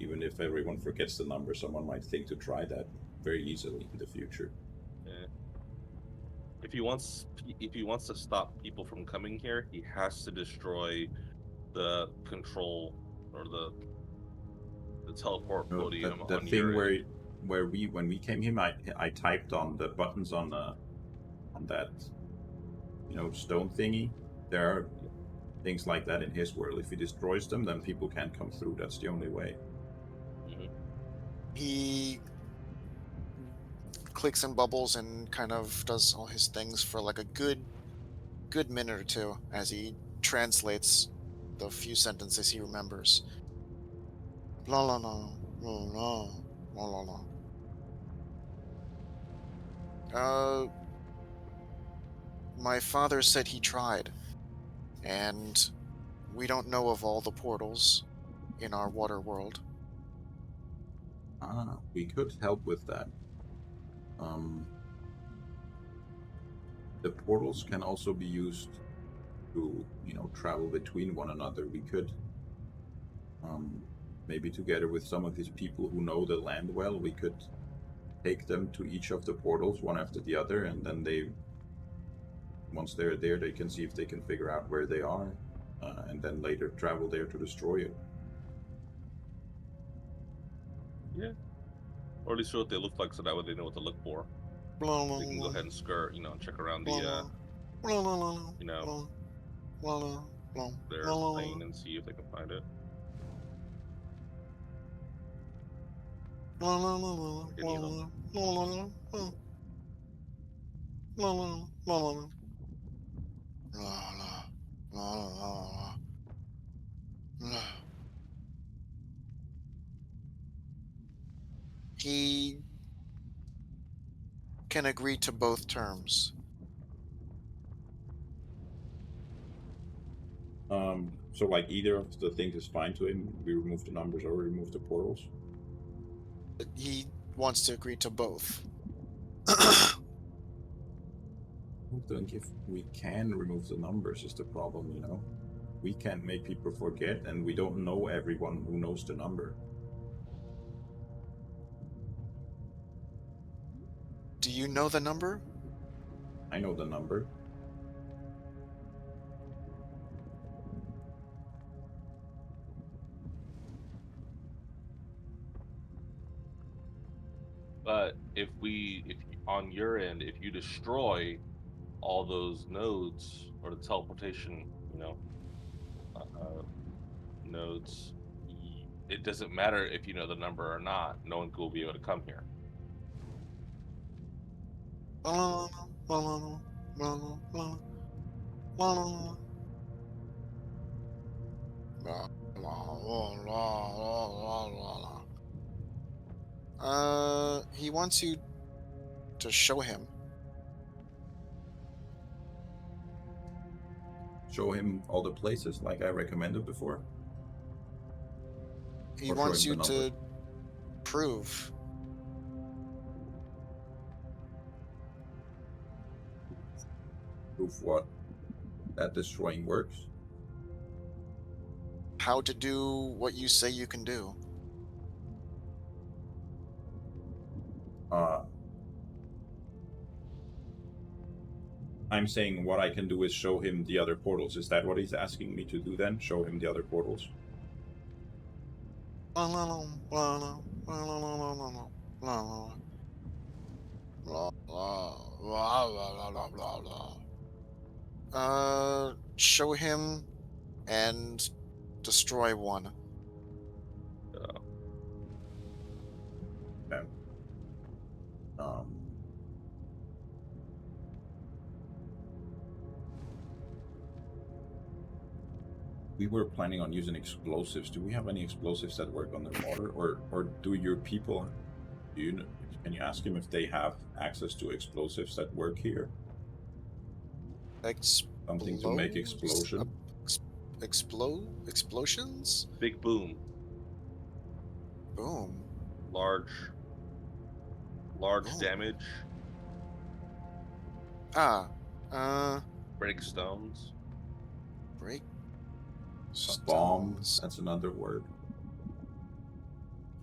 even if everyone forgets the number, someone might think to try that very easily in the future.
Yeah. If he wants to stop people from coming here, he has to destroy the control or the teleport
You know,
podium
that
on
thing
your end.
where we when we came here, I typed on the buttons on that stone thingy. There are things like that in his world. If he destroys them, then people can't come through. That's the only way.
Hmm.
He clicks and bubbles and kind of does all his things for like a good minute or two as he translates the few sentences he remembers. La la la la la la la la. My father said he tried, and we don't know of all the portals in our water world.
We could help with that. Um, the portals can also be used to, travel between one another. We could, um, maybe together with some of these people who know the land well, we could take them to each of the portals one after the other, and then once they're there, they can see if they can figure out where they are, and then later travel there to destroy it.
Yeah. Or at least show what they look like so that way they know what to look for.
La la
They can go
la
ahead and skirt, check around
la
the
la la la la
you know,
la la la la
their
la
lane and see if they can find it.
la la la la
Like
la
any of them.
la la la la la la la la la la la la. He can agree to both terms.
So like either of the things is fine to him. We remove the numbers or remove the portals.
He wants to agree to both.
I think if we can remove the numbers is the problem, We can't make people forget, and we don't know everyone who knows the number.
Do you know the number?
I know the number.
But if on your end, if you destroy all those nodes or the teleportation, uh, nodes, it doesn't matter if you know the number or not. No one will be able to come here.
La la la la la la la la la la la la la la. He wants you to show him.
Show him all the places like I recommended before,
He
or show
wants
him the
you
number.
to prove
Proof what? That destroying works.
how to do what you say you can do.
Uh, I'm saying what I can do is show him the other portals. Is that what he's asking me to do then? Show him the other portals?
Show him and destroy one.
Uh,
Okay. Um, we were planning on using explosives. Do we have any explosives that work underwater, or do your people? Can you ask him if they have access to explosives that work here? Something to make explosion.
Explosions?
big boom,
Boom.
large
Boom.
damage,
Ah. Uh.
break stones.
Break
A bomb.
stones.
That's another word.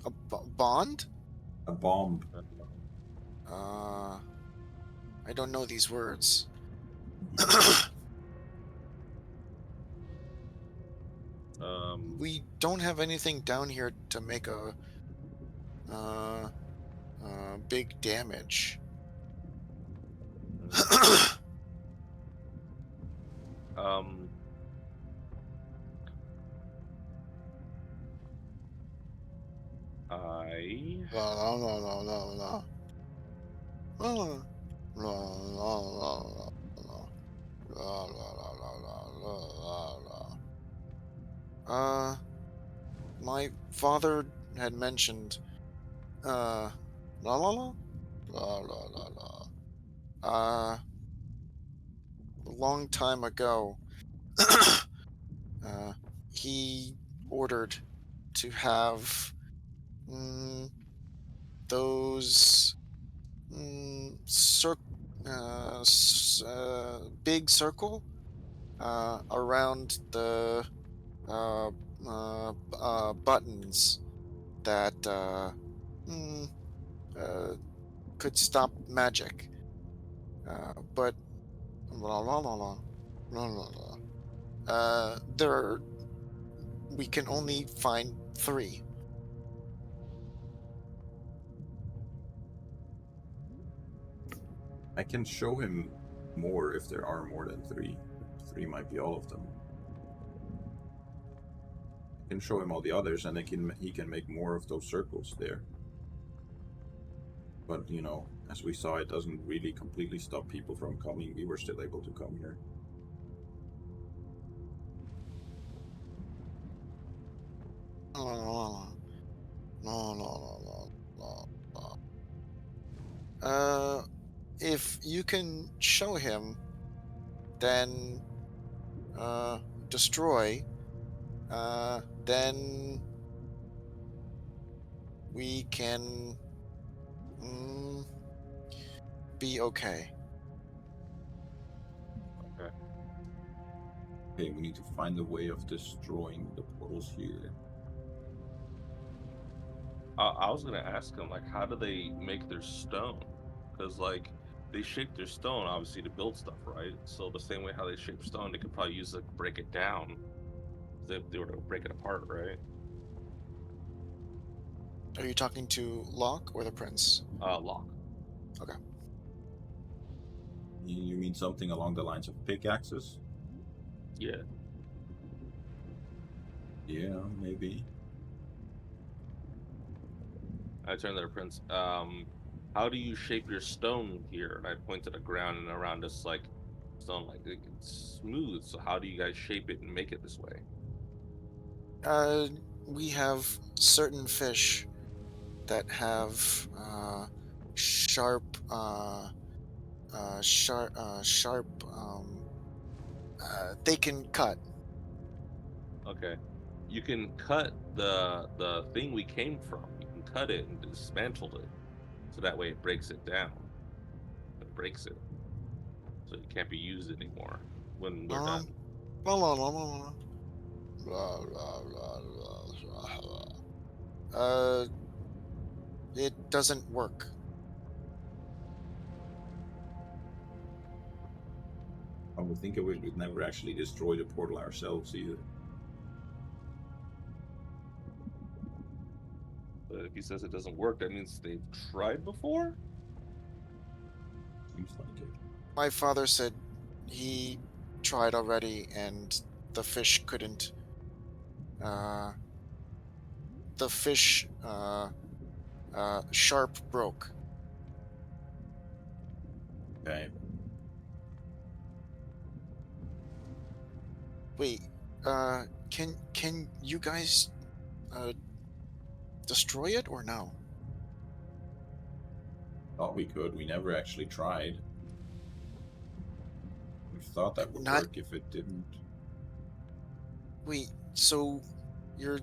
A bond?
A bomb.
Uh. I don't know these words. We don't have anything down here to make a uh, big damage.
um, I
La la la la la la. La la la la la la la la la. My father had mentioned la la la la la la la. A long time ago, uh, he ordered to have mm, those big circle around the uh, buttons that mm, uh, could stop magic. But la la la la la la la. There we can only find three.
I can show him more if there are more than three. Three might be all of them. I can show him all the others, and he can make more of those circles there. But as we saw, it doesn't really completely stop people from coming. We were still able to come here.
La la la la la la la. If you can show him, then destroy. Then we can mm, be okay.
okay.
Okay, we need to find a way of destroying the portals here.
I was gonna ask him like, how do they make their stone? Because like they shape their stone obviously to build stuff, right? So the same way how they shape stone, they could probably use it to break it down. If they were to break it apart, right?
Are you talking to Locke or the prince?
Lock.
Okay.
You mean something along the lines of pickaxes?
Yeah.
Yeah, maybe.
I turned to the prince. How do you shape your stone here? And I point to the ground and around us like stone, like it's smooth. So how do you guys shape it and make it this way?
Uh, we have certain fish that have sharp, sharp. They can cut.
Okay. You can cut the thing we came from. You can cut it and dismantle it, so that way it breaks it down. It breaks it, so it can't be used anymore when we're
Um,
done.
blah, blah, blah, blah, blah. Blah, blah, blah, blah, blah. It doesn't work.
I would think we'd never actually destroy the portal ourselves either.
But if he says it doesn't work, that means they've tried before.
Seems like it.
My father said he tried already, and the fish couldn't. Uh, the fish sharp broke.
Okay.
Wait, can you guys uh destroy it or no?
Thought we could. We never actually tried. We thought that would
Not
work if it didn't.
wait. So you're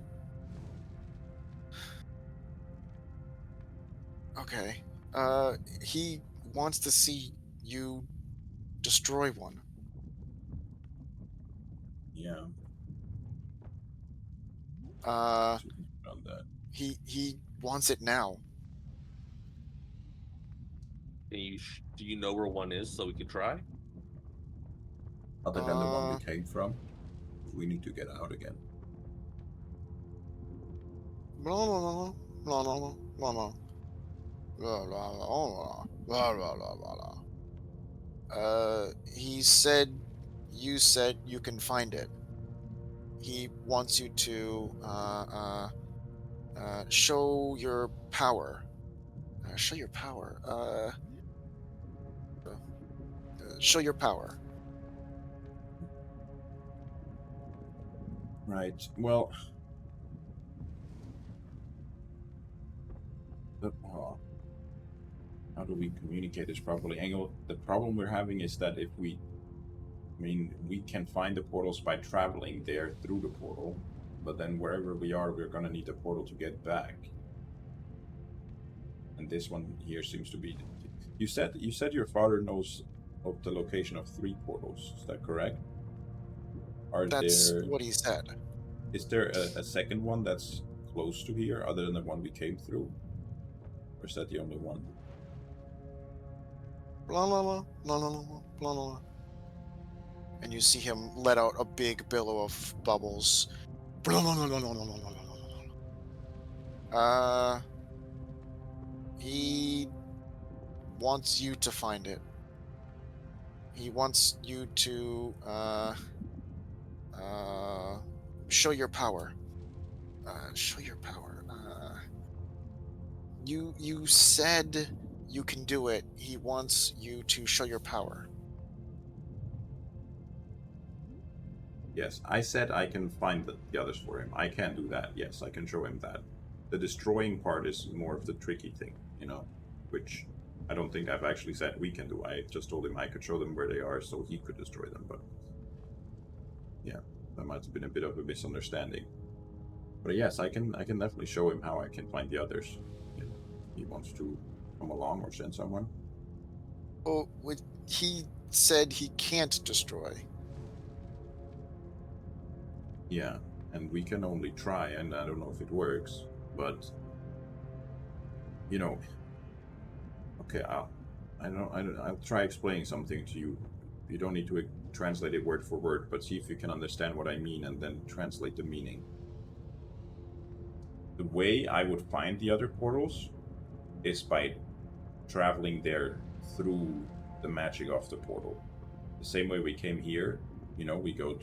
okay. He wants to see you destroy one.
Yeah.
Uh,
Shouldn't have done that.
he wants it now.
Do you know where one is so we could try?
Other than the one we
Uh,
came from, we need to get out again.
blah blah blah blah blah blah blah blah blah blah blah blah blah blah. He said you said you can find it. He wants you to show your power. Show your power. Show your power.
Right. Well, how do we communicate this properly? Engel, the problem we're having is that if we, I mean, we can find the portals by traveling there through the portal, but then wherever we are, we're gonna need the portal to get back. And this one here seems to be. You said your father knows of the location of 3 portals. Is that correct?
That's what he said.
Is there a second one that's close to here other than the one we came through? Or is that the only one?
Blah blah blah blah blah blah blah blah. And you see him let out a big billow of bubbles. Blah blah blah blah blah blah blah blah blah. He wants you to find it. He wants you to show your power. Show your power. You said you can do it. He wants you to show your power.
Yes, I said I can find the others for him. I can do that. Yes, I can show him that. The destroying part is more of the tricky thing, which I don't think I've actually said we can do. I just told him I could show them where they are so he could destroy them, but yeah, that might have been a bit of a misunderstanding. But yes, I can definitely show him how I can find the others. If he wants to come along or send someone.
Oh, he said he can't destroy.
Yeah, and we can only try, and I don't know if it works, but okay, I'll try explaining something to you. You don't need to translate it word for word, but see if you can understand what I mean and then translate the meaning. The way I would find the other portals is by traveling there through the magic of the portal. The same way we came here, we go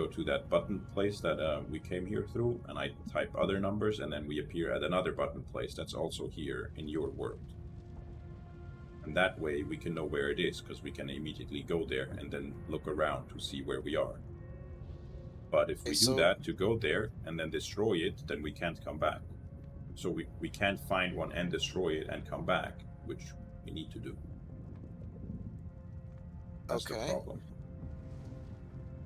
to that button place that we came here through, and I type other numbers, and then we appear at another button place that's also here in your world. And that way we can know where it is, because we can immediately go there and then look around to see where we are. But if we do that to go there and then destroy it, then we can't come back. So we can't find one and destroy it and come back, which we need to do. That's the
Okay.
problem.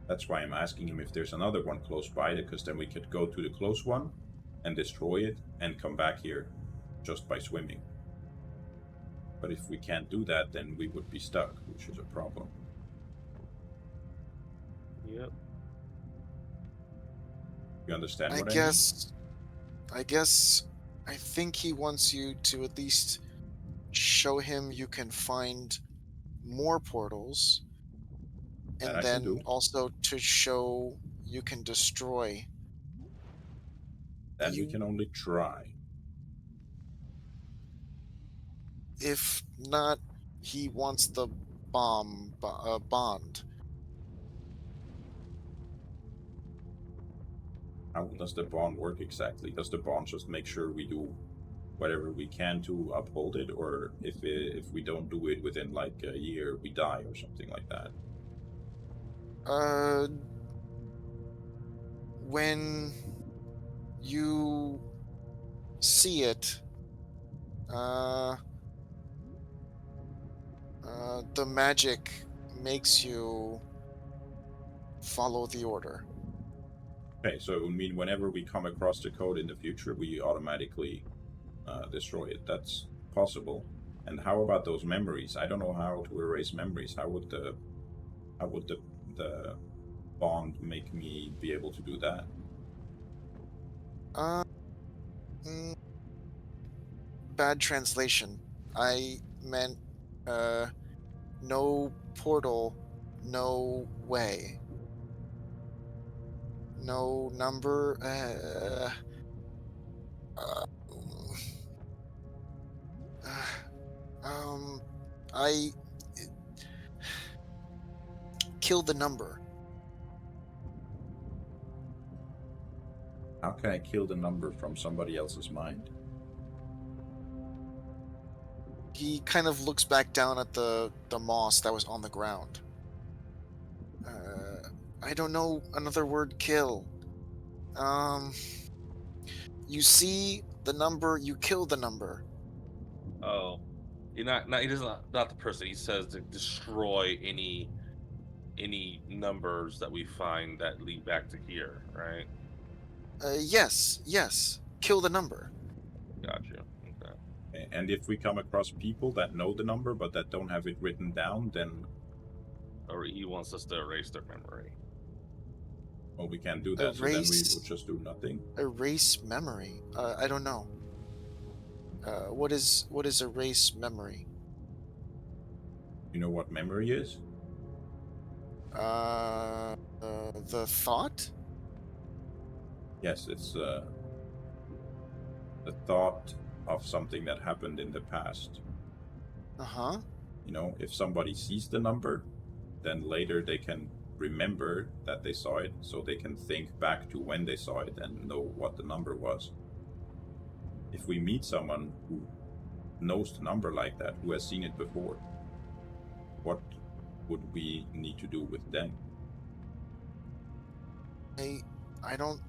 That's why I'm asking him if there's another one close by, because then we could go to the close one and destroy it and come back here just by swimming. But if we can't do that, then we would be stuck, which is a problem.
Yep.
You understand
I
what I mean?
guess. I guess. I think he wants you to at least show him you can find more portals,
That
and
I can
then
do.
also to show you can destroy.
That we
You,
can only try.
if not, he wants the bond.
How does the bond work exactly? Does the bond just make sure we do whatever we can to uphold it, or if we don't do it within like a year, we die or something like that?
Uh, when you see it, uh, the magic makes you follow the order.
Okay, so it would mean whenever we come across the code in the future, we automatically destroy it. That's possible. And how about those memories? I don't know how to erase memories. How would the bond make me be able to do that?
Uh, mm, Bad translation. I meant, uh, no portal, no way. No number. Uh, uh, um, I kill the number.
How can I kill the number from somebody else's mind?
He kind of looks back down at the moss that was on the ground. I don't know another word. Kill. Um, you see the number, you kill the number.
Oh, you're not he doesn't not the person. He says to destroy any numbers that we find that lead back to here, right?
Yes, yes. Kill the number.
Got you. Okay.
And if we come across people that know the number but that don't have it written down, then
Or he wants us to erase their memory.
well, we can't do that. So then we would
Erase,
just do nothing.
erase memory. I don't know. What is erase memory?
You know what memory is?
The thought.
Yes, it's the thought of something that happened in the past.
Uh-huh.
You know, if somebody sees the number, then later they can remember that they saw it, so they can think back to when they saw it and know what the number was. If we meet someone who knows the number like that, who has seen it before, what would we need to do with them?
I don't.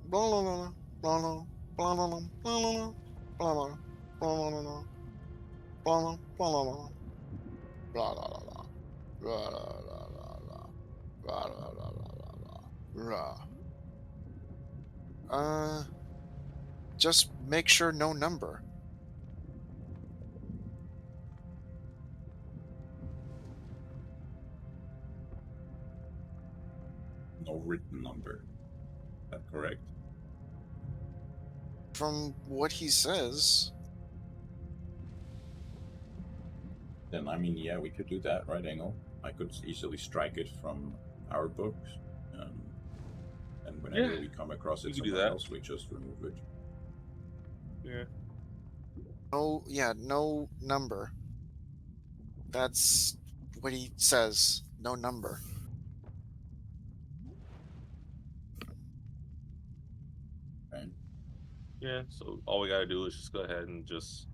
Blah blah blah blah blah blah blah blah blah blah blah blah blah blah blah. Just make sure no number.
No written number. Is that correct?
From what he says,
Then I mean, yeah, we could do that, right, Engel? I could easily strike it from our books, um, and whenever
Yeah,
we come across
we
it
can do
somewhere
that.
else, we just remove it.
Yeah.
no, yeah, no number. That's what he says. No number.
Right?
Yeah. So all we gotta do is just go ahead and just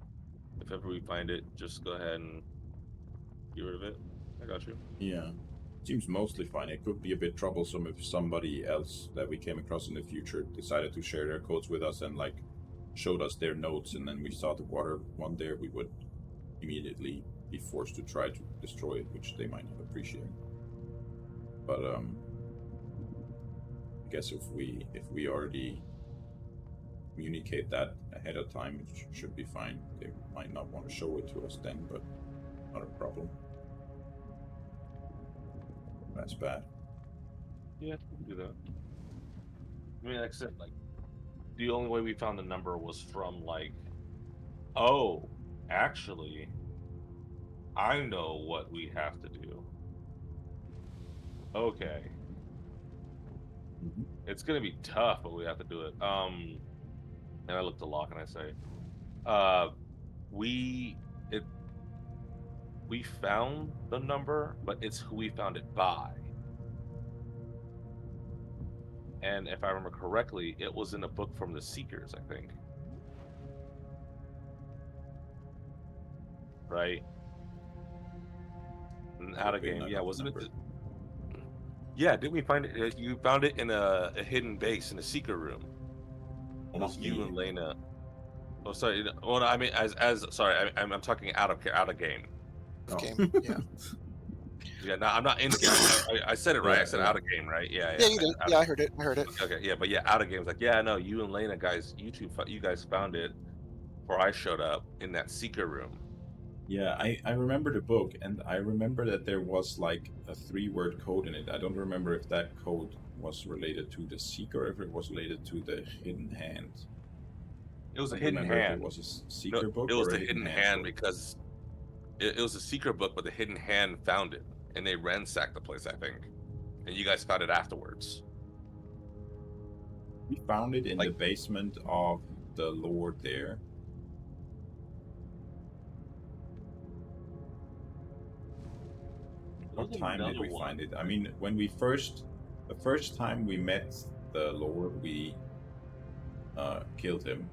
if ever we find it, just go ahead and get rid of it. I got you.
Yeah. Seems mostly fine. It could be a bit troublesome if somebody else that we came across in the future decided to share their codes with us and like showed us their notes, and then we saw the water one there, we would immediately be forced to try to destroy it, which they might not appreciate. But I guess if we already communicate that ahead of time, it should be fine. They might not want to show it to us then, but not a problem. That's bad.
Yeah, we can do that. I mean, like I said, like the only way we found the number was from like, oh, actually, I know what we have to do. Okay,
Mm-hmm.
it's gonna be tough, but we have to do it. And I looked at Locke and I say, we it we found the number, but it's who we found it by. And if I remember correctly, it was in a book from the Seekers, I think. Right?
Might
Out
have
of
been,
game.
I
Yeah,
don't
wasn't it?
remember.
Yeah, didn't we find it? You found it in a hidden base in a secret room. It
Not
was you
me.
and Lena. Oh, sorry. Well, no, I mean, as sorry, I'm talking out of game.
Of
Oh.
game. Yeah.
Yeah, no, I'm not in the game. I said it right. I
Yeah,
said
yeah.
out of game, right? Yeah,
Yeah,
yeah.
you did. Yeah, I heard it. I heard it.
Okay, yeah, but yeah, out of game. It's like, yeah, no, you and Lena guys, you guys found it before I showed up in that secret room.
Yeah, I remember the book, and I remember that there was like a 3-word code in it. I don't remember if that code was related to the Seeker or if it was related to the Hidden Hand.
It was
I
a
don't
hidden
remember if it
hand.
was a
No,
Seeker book
it was
or a
the
Hidden
hidden
Hand
hand
book.
because it was a secret book, but the hidden hand found it and they ransacked the place, I think. And you guys found it afterwards.
We found it in the
Like,
basement of the Lord there.
there
What
was
time did
another
we
one.
find it? I mean, the first time we met the Lord, we killed him.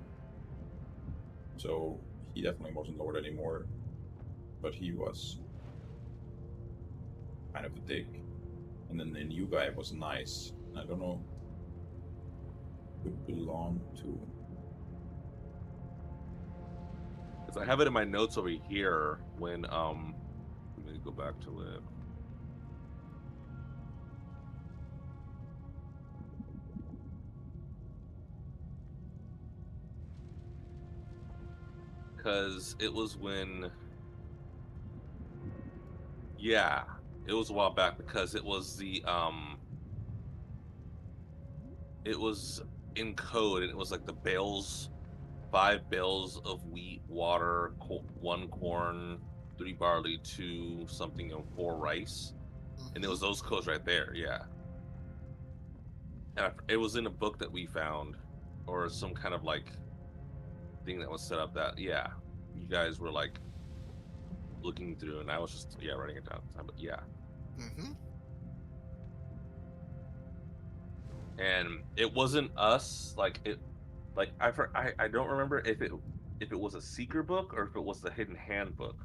So he definitely wasn't Lord anymore, but he was kind of a dick. And then the new guy was nice. I don't know who it belonged to.
Because I have it in my notes over here when let me go back to it. Because it was when, yeah, it was a while back because it was in code and it was like the bales, 5 bales of wheat, water, 1 corn, 3 barley, 2 something, and 4 rice. And it
Hmm.
was those codes right there. Yeah. And it was in a book that we found or some kind of like thing that was set up that, yeah, you guys were like looking through and I was just, yeah, writing it down at the time. But yeah.
Hmm.
And it wasn't us like it like I don't remember if it was a seeker book or if it was the hidden hand book,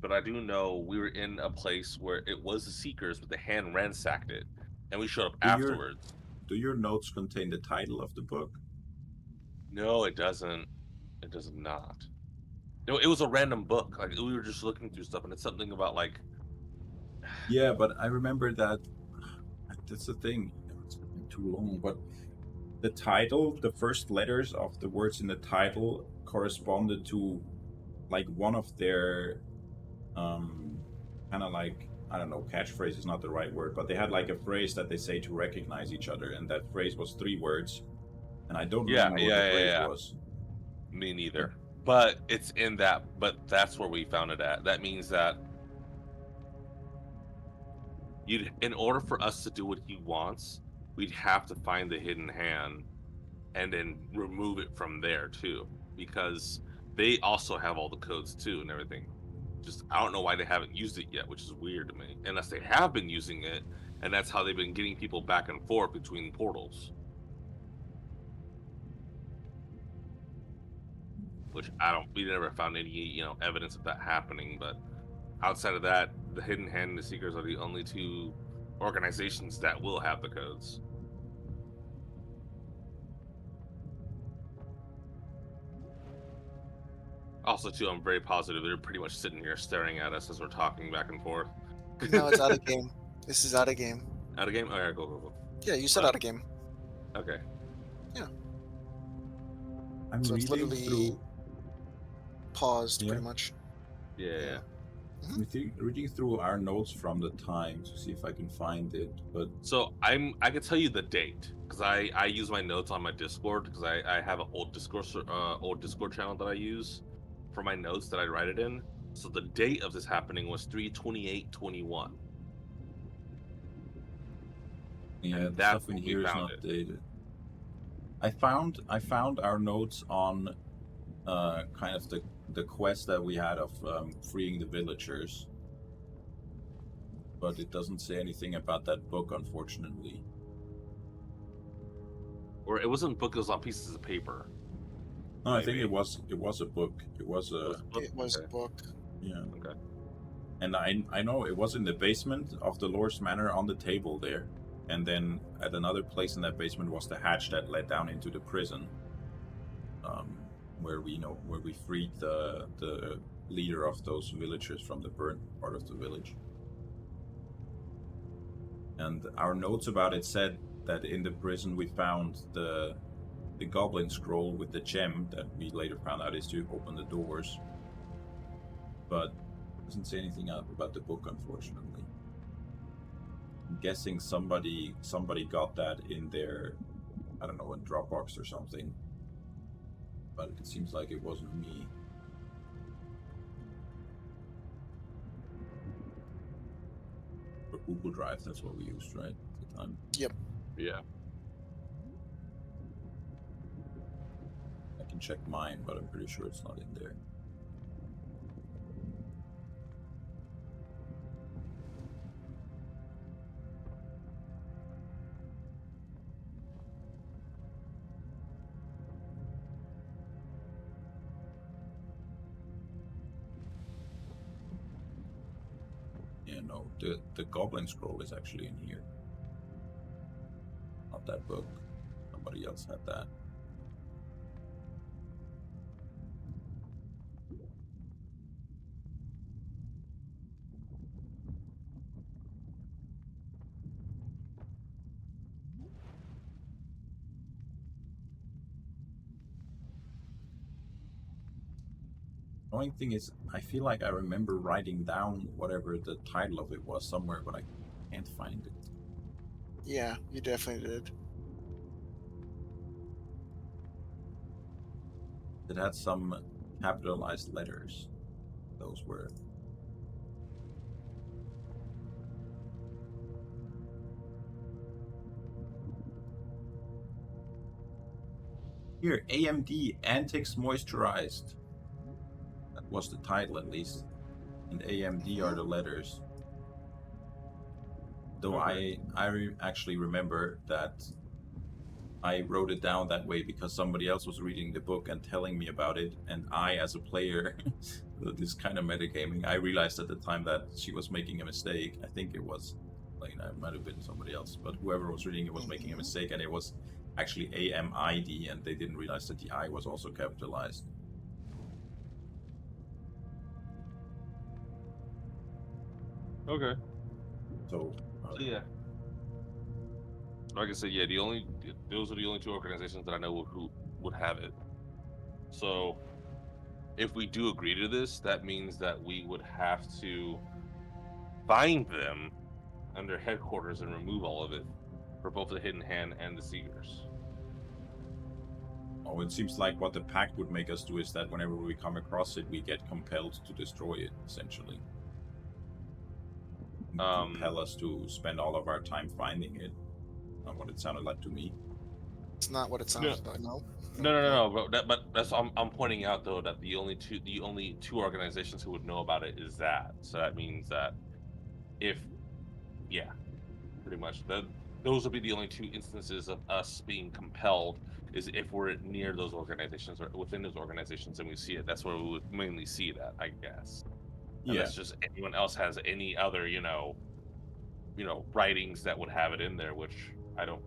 but I do know we were in a place where it was the seekers but the hand ransacked it and we showed up
Do your
afterwards.
do your notes contain the title of the book?
No, it does not. No, it was a random book, like we were just looking through stuff and it's something about like,
Yeah, but I remember that. That's the thing. It's been too long, but the title, the first letters of the words in the title corresponded to like one of their kind of like, I don't know, catchphrase is not the right word, but they had like a phrase that they say to recognize each other, and that phrase was 3 words, and I don't
yeah,
remember what the
yeah, yeah,
phrase
yeah.
was.
Me
But
neither. But it's in that, but that's where we found it at. That means that you'd, in order for us to do what he wants, we'd have to find the hidden hand and then remove it from there too, because they also have all the codes too and everything. Just I don't know why they haven't used it yet, which is weird to me. Unless they have been using it, and that's how they've been getting people back and forth between portals. Which I don't. We never found any evidence of that happening. But outside of that, the hidden hand and the seekers are the only two organizations that will have the codes. Also, too, I'm very positive they're pretty much sitting here staring at us as we're talking back and forth.
No, it's out of game. This is out of game.
Out of game? All right, go.
Yeah, you said
But
out of game.
okay,
Yeah.
I'm
So it's
reading
literally
through.
paused,
Yeah,
pretty much.
yeah.
Mhm.
reading through our notes from the time to see if I can find it, but
So I can tell you the date because I use my notes on my Discord because I have an old Discord channel that I use for my notes that I write it in. So the date of this happening was 3/28/21,
yeah,
and
the
that's
stuff in
when we
here is
found
not
it.
dated. I found our notes on kind of the quest that we had of freeing the villagers, but it doesn't say anything about that book, unfortunately.
Or it wasn't book; it was on pieces of paper.
No, I think
Maybe
it was a book. It was
it was
a
a book.
It was
Okay,
yeah,
okay.
and I know it was in the basement of the Lord's Manor on the table there, and then at another place in that basement was the hatch that led down into the prison, where we freed the leader of those villagers from the burnt part of the village. And our notes about it said that in the prison we found the goblin scroll with the gem that we later found out is to open the doors, but it doesn't say anything about the book, unfortunately. I'm guessing somebody got that in their, I don't know, in Dropbox or something, but it seems like it wasn't me. For Google Drive, that's what we used, right, at the time.
Yep.
Yeah.
I can check mine, but I'm pretty sure it's not in there. Yeah, no, the goblin scroll is actually in here. Not that book. Somebody else had that. Only thing is, I feel like I remember writing down whatever the title of it was somewhere, but I can't find it.
Yeah, you definitely did.
It had some capitalized letters. Those were. Here, AMD Antics Moisturized. That was the title, at least. And AMD are the letters. Though
Okay.
I actually remember that I wrote it down that way because somebody else was reading the book and telling me about it, and I, as a player, this kind of metagaming, I realized at the time that she was making a mistake. I think it was, like, it might have been somebody else, but whoever was reading it was making a mistake, and it was actually AMID, and they didn't realize that the I was also capitalized.
Okay.
So,
So yeah. Like I said, yeah, those are the only two organizations that I know who would have it. So if we do agree to this, that means that we would have to find them under headquarters and remove all of it for both the Hidden Hand and the Seekers.
it seems like what the pact would make us do is that whenever we come across it, we get compelled to destroy it, essentially. Compel us to spend all of our time finding it. Not what it sounded like to me.
It's not what it
No,
sounds like. No.
no. But that's I'm pointing out though that the only two organizations who would know about it is that. So that means that if yeah, pretty much those would be the only two instances of us being compelled is if we're near those organizations or within those organizations and we see it. That's where we would mainly see that, I guess.
Yeah.
Unless just anyone else has any other, writings that would have it in there, which I don't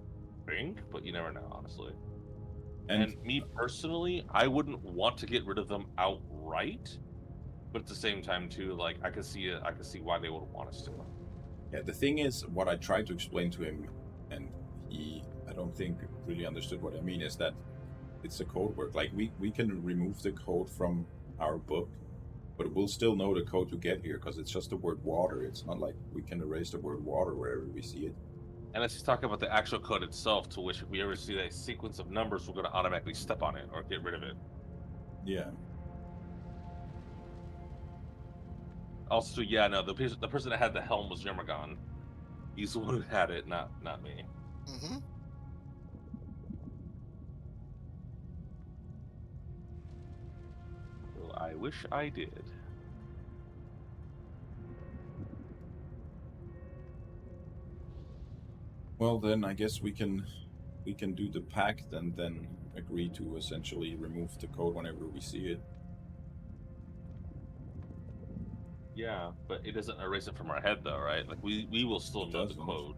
think, but you never know, honestly.
And
And me personally, I wouldn't want to get rid of them outright, but at the same time too, like I could see it, I could see why they would want us to.
yeah, the thing is, what I tried to explain to him, and I don't think really understood what I mean, is that it's a code word. Like we can remove the code from our book, but we'll still know the code to get here because it's just the word water. It's not like we can erase the word water wherever we see it.
And let's just talk about the actual code itself, to which if we ever see that sequence of numbers, we're going to automatically step on it or get rid of it.
Yeah.
Also, yeah, no, the person that had the helm was Yermagon. He's the one who had it, not me.
Mm-hmm.
So I wish I did.
Well, then I guess we can do the pact and then agree to essentially remove the code whenever we see it.
Yeah, but it doesn't erase it from our head, though, right? Like we will still
It
know the
doesn't.
code.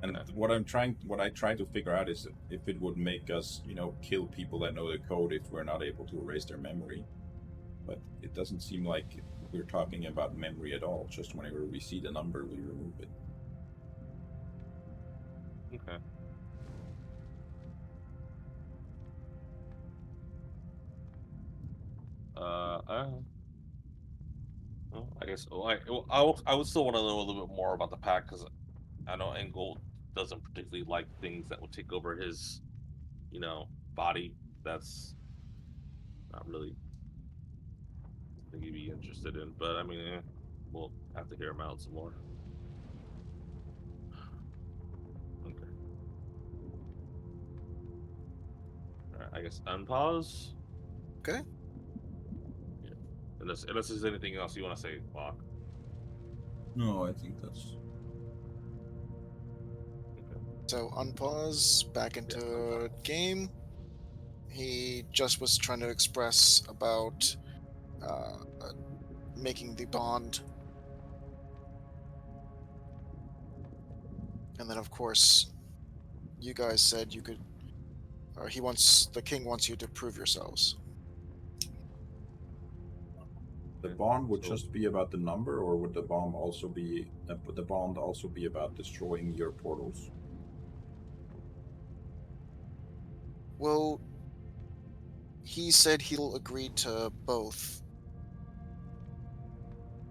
And
Okay.
what I try to figure out is if it would make us, kill people that know the code if we're not able to erase their memory. But it doesn't seem like we're talking about memory at all. Just whenever we see the number, we remove it.
Okay. Uh, uh well, I guess. I would still want to know a little bit more about the pack because I know Engel doesn't particularly like things that will take over his, body. That's not really something he'd be interested in. But I mean, we'll have to hear him out some more. Okay. All right. I guess unpause.
Okay.
Yeah. Unless there's anything else you want to say, Locke.
No, I think that's
Okay.
So unpause, back
yes.
into game. He just was trying to express about uh, uh, making the bond, and then of course you guys said you could, or the king wants you to prove yourselves.
The
Okay.
bond would
So
just be about the number, or would the bond also be about destroying your portals?
Well, he said he'll agree to both,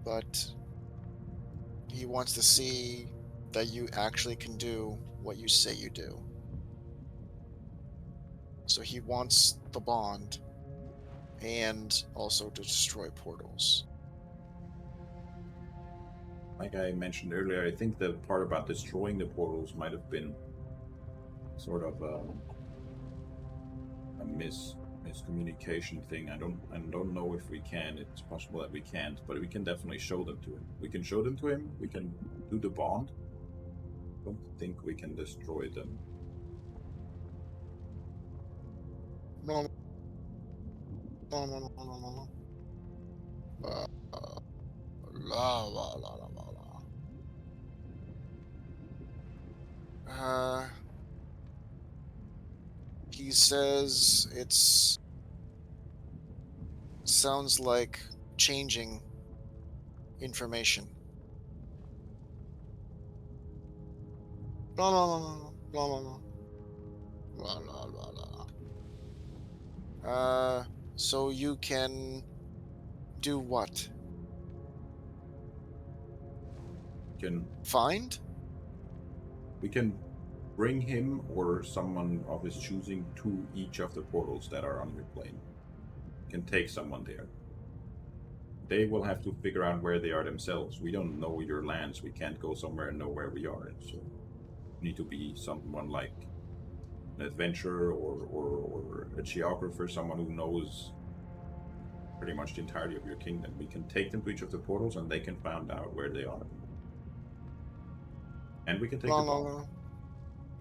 but he wants to see that you actually can do what you say you do. So he wants the bond and also to destroy portals.
Like I mentioned earlier, I think the part about destroying the portals might have been sort of a miscommunication thing. I don't know if we can. It's possible that we can't, but we can definitely show them to him. We can show them to him. We can do the bond. I don't think we can destroy them.
No, no, no, no, no, no, no. Uh, la, la, la, la, la, la. He says it's sounds like changing information. La, la, la, la, la, la, la, la, la, la, la. So you can do what?
Can
Find?
we can bring him or someone of his choosing to each of the portals that are on your plane. Can take someone there. They will have to figure out where they are themselves. We don't know your lands. We can't go somewhere and know where we are. So need to be someone like an adventurer or a geographer, someone who knows pretty much the entirety of your kingdom. We can take them to each of the portals and they can find out where they are. And we can take
Blah,
the
blah,
bomb.
blah.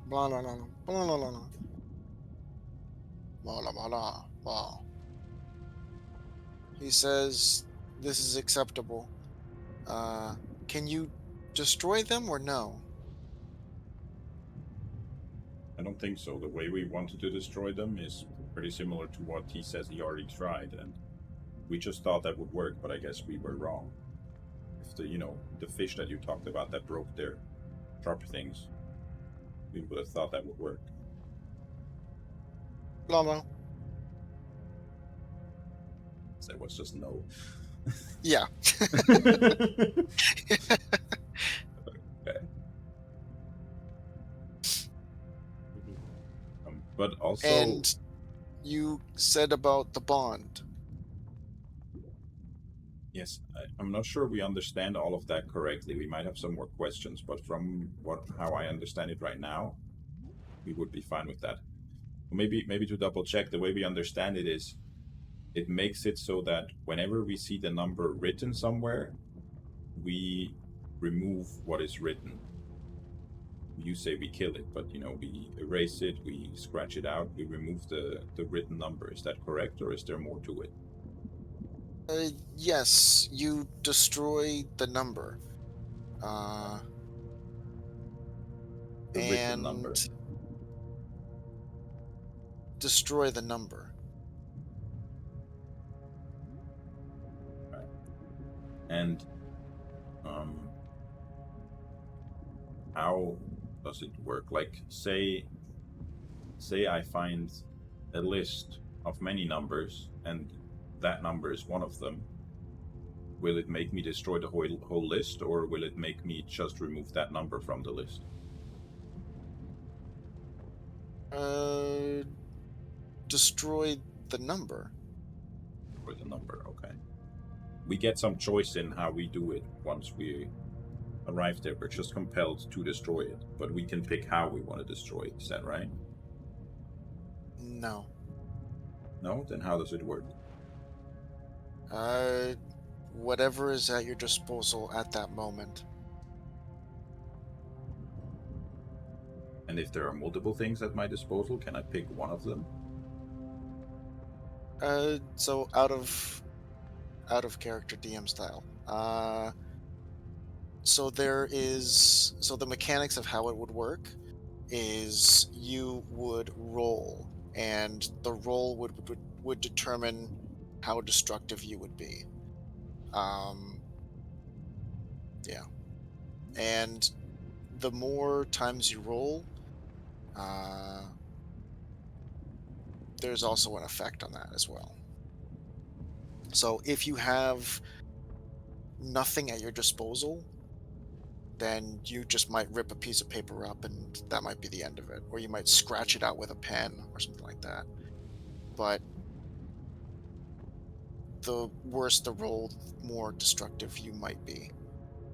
Blah, blah, blah, blah, blah, blah, blah. Blah, blah, blah, blah. He says this is acceptable. Uh, can you Destroy them or no?
I don't think so. The way we wanted to destroy them is pretty similar to what he says he already tried, and we just thought that would work, but I guess we were wrong. If the fish that you talked about that broke their trap things, we would have thought that would work.
Lomo.
So it was just no.
Yeah.
Okay.
Mhm.
But also,
And you said about the bond.
yes, I'm not sure we understand all of that correctly. We might have some more questions, but from how I understand it right now, we would be fine with that. Maybe to double check, the way we understand it is it makes it so that whenever we see the number written somewhere, we remove what is written. You say we kill it, but we erase it, we scratch it out, we remove the written number. Is that correct, or is there more to it?
Yes, you destroy the number. Uh,
The written
and
number.
destroy the number.
Right. And um how does it work? Like, say I find a list of many numbers, and that number is one of them. Will it make me destroy the whole list, or will it make me just remove that number from the list?
Uh, destroy the number.
For the number, okay. We get some choice in how we do it once we arrive there. We're just compelled to destroy it, but we can pick how we want to destroy it. Is that right?
No.
No? Then how does it work?
Uh, whatever is at your disposal at that moment.
And if there are multiple things at my disposal, can I pick one of them?
So out of character DM style. So the mechanics of how it would work is you would roll, and the roll would determine how destructive you would be. Um, yeah, and the more times you roll, uh, there's also an effect on that as well. So if you have nothing at your disposal, then you just might rip a piece of paper up and that might be the end of it. Or you might scratch it out with a pen or something like that. But the worse the roll, the more destructive you might be.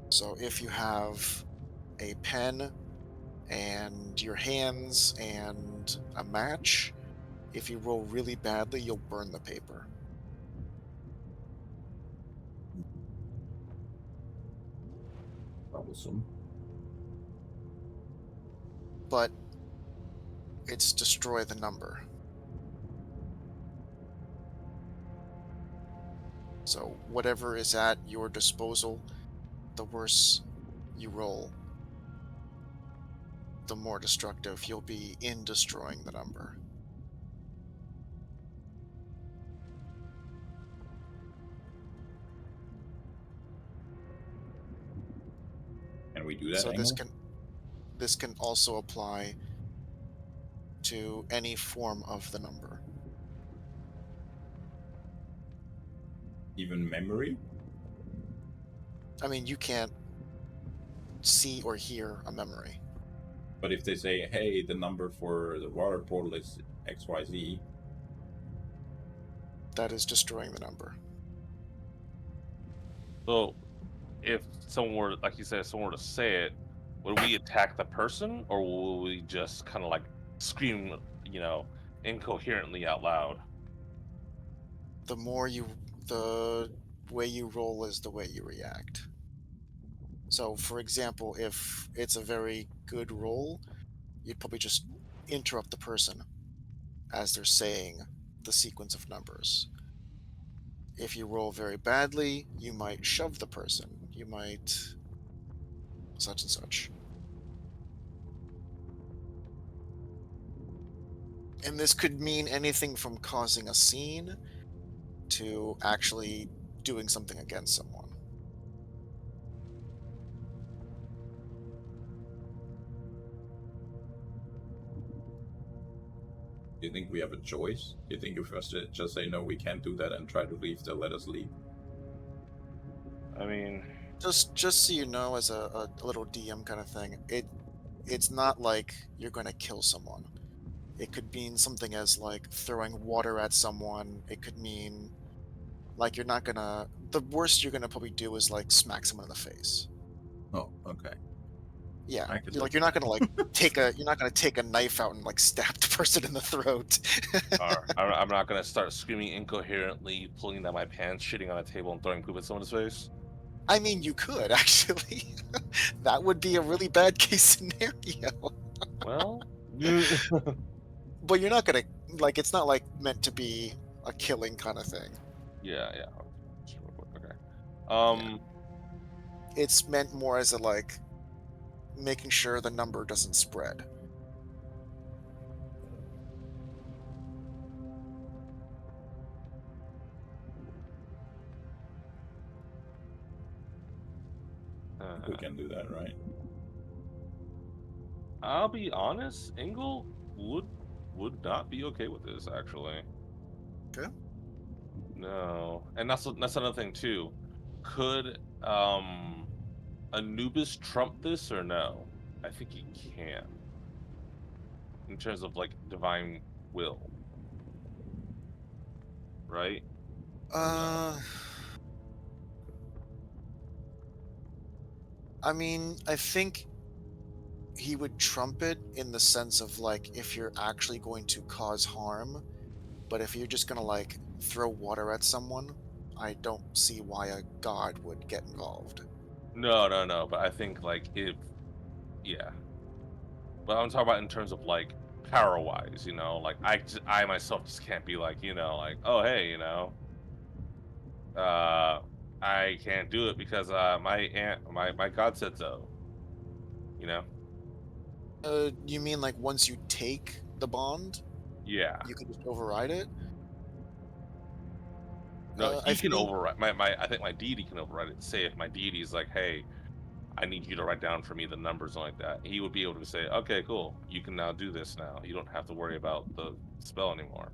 So if you have a pen and your hands and a match, if you roll really badly, you'll burn the paper.
Troublesome.
But it's destroy the number. So whatever is at your disposal, the worse you roll, the more destructive you'll be in destroying the number.
Can we do that
So
angle?
this can also apply to any form of the number.
Even memory?
I mean, you can't see or hear a memory.
But if they say, hey, the number for the water portal is XYZ,
That is destroying the number.
So if someone were, like you said, if someone were to say it, would we attack the person, or will we just kind of like scream, incoherently out loud?
The more you, the way you roll is the way you react. So, for example, if it's a very good roll, you'd probably just interrupt the person as they're saying the sequence of numbers. If you roll very badly, you might shove the person. You might such and such. And this could mean anything from causing a scene to actually doing something against someone.
Do you think we have a choice? Do you think if us to just say no, we can't do that and try to leave, they'll let us leave?
I mean,
Just so you know, as a little DM kind of thing, it's not like you're going to kill someone. It could mean something as like throwing water at someone. It could mean like you're not gonna. The worst you're gonna probably do is like smack someone in the face.
Oh, okay.
Yeah,
I could
you're
live
like you're
with
not
that.
gonna like take a you're not gonna take a knife out and like stab the person in the throat.
or I'm not gonna start screaming incoherently, pulling down my pants, shitting on a table, and throwing poop at someone's face.
I mean, you could actually. That would be a really bad case scenario.
Well, yeah,
But you're not gonna like. It's not like meant to be a killing kind of thing.
yeah. Sure, okay.
Yeah, it's meant more as a like making sure the number doesn't spread.
We
Uh,
can do that, right?
I'll be honest, Engel would not be okay with this actually.
Okay.
No, and that's another thing too. Could Anubis trump this or no? I think he can in terms of like divine will, right? Or no?
Uh, I mean, I think he would trump it in the sense of like if you're actually going to cause harm, but if you're just gonna like throw water at someone, I don't see why a god would get involved.
No. But I think like if yeah, but I'm talking about in terms of like power wise, like I myself just can't be like like oh hey uh I can't do it because my god said so. You know?
You mean like once you take the bond,
Yeah.
you can just override it?
No,
I
he can
think,
override my I think my deity can override it. Say if my deity is like, hey, I need you to write down for me the numbers like that. He would be able to say, okay, cool. You can now do this now. You don't have to worry about the spell anymore.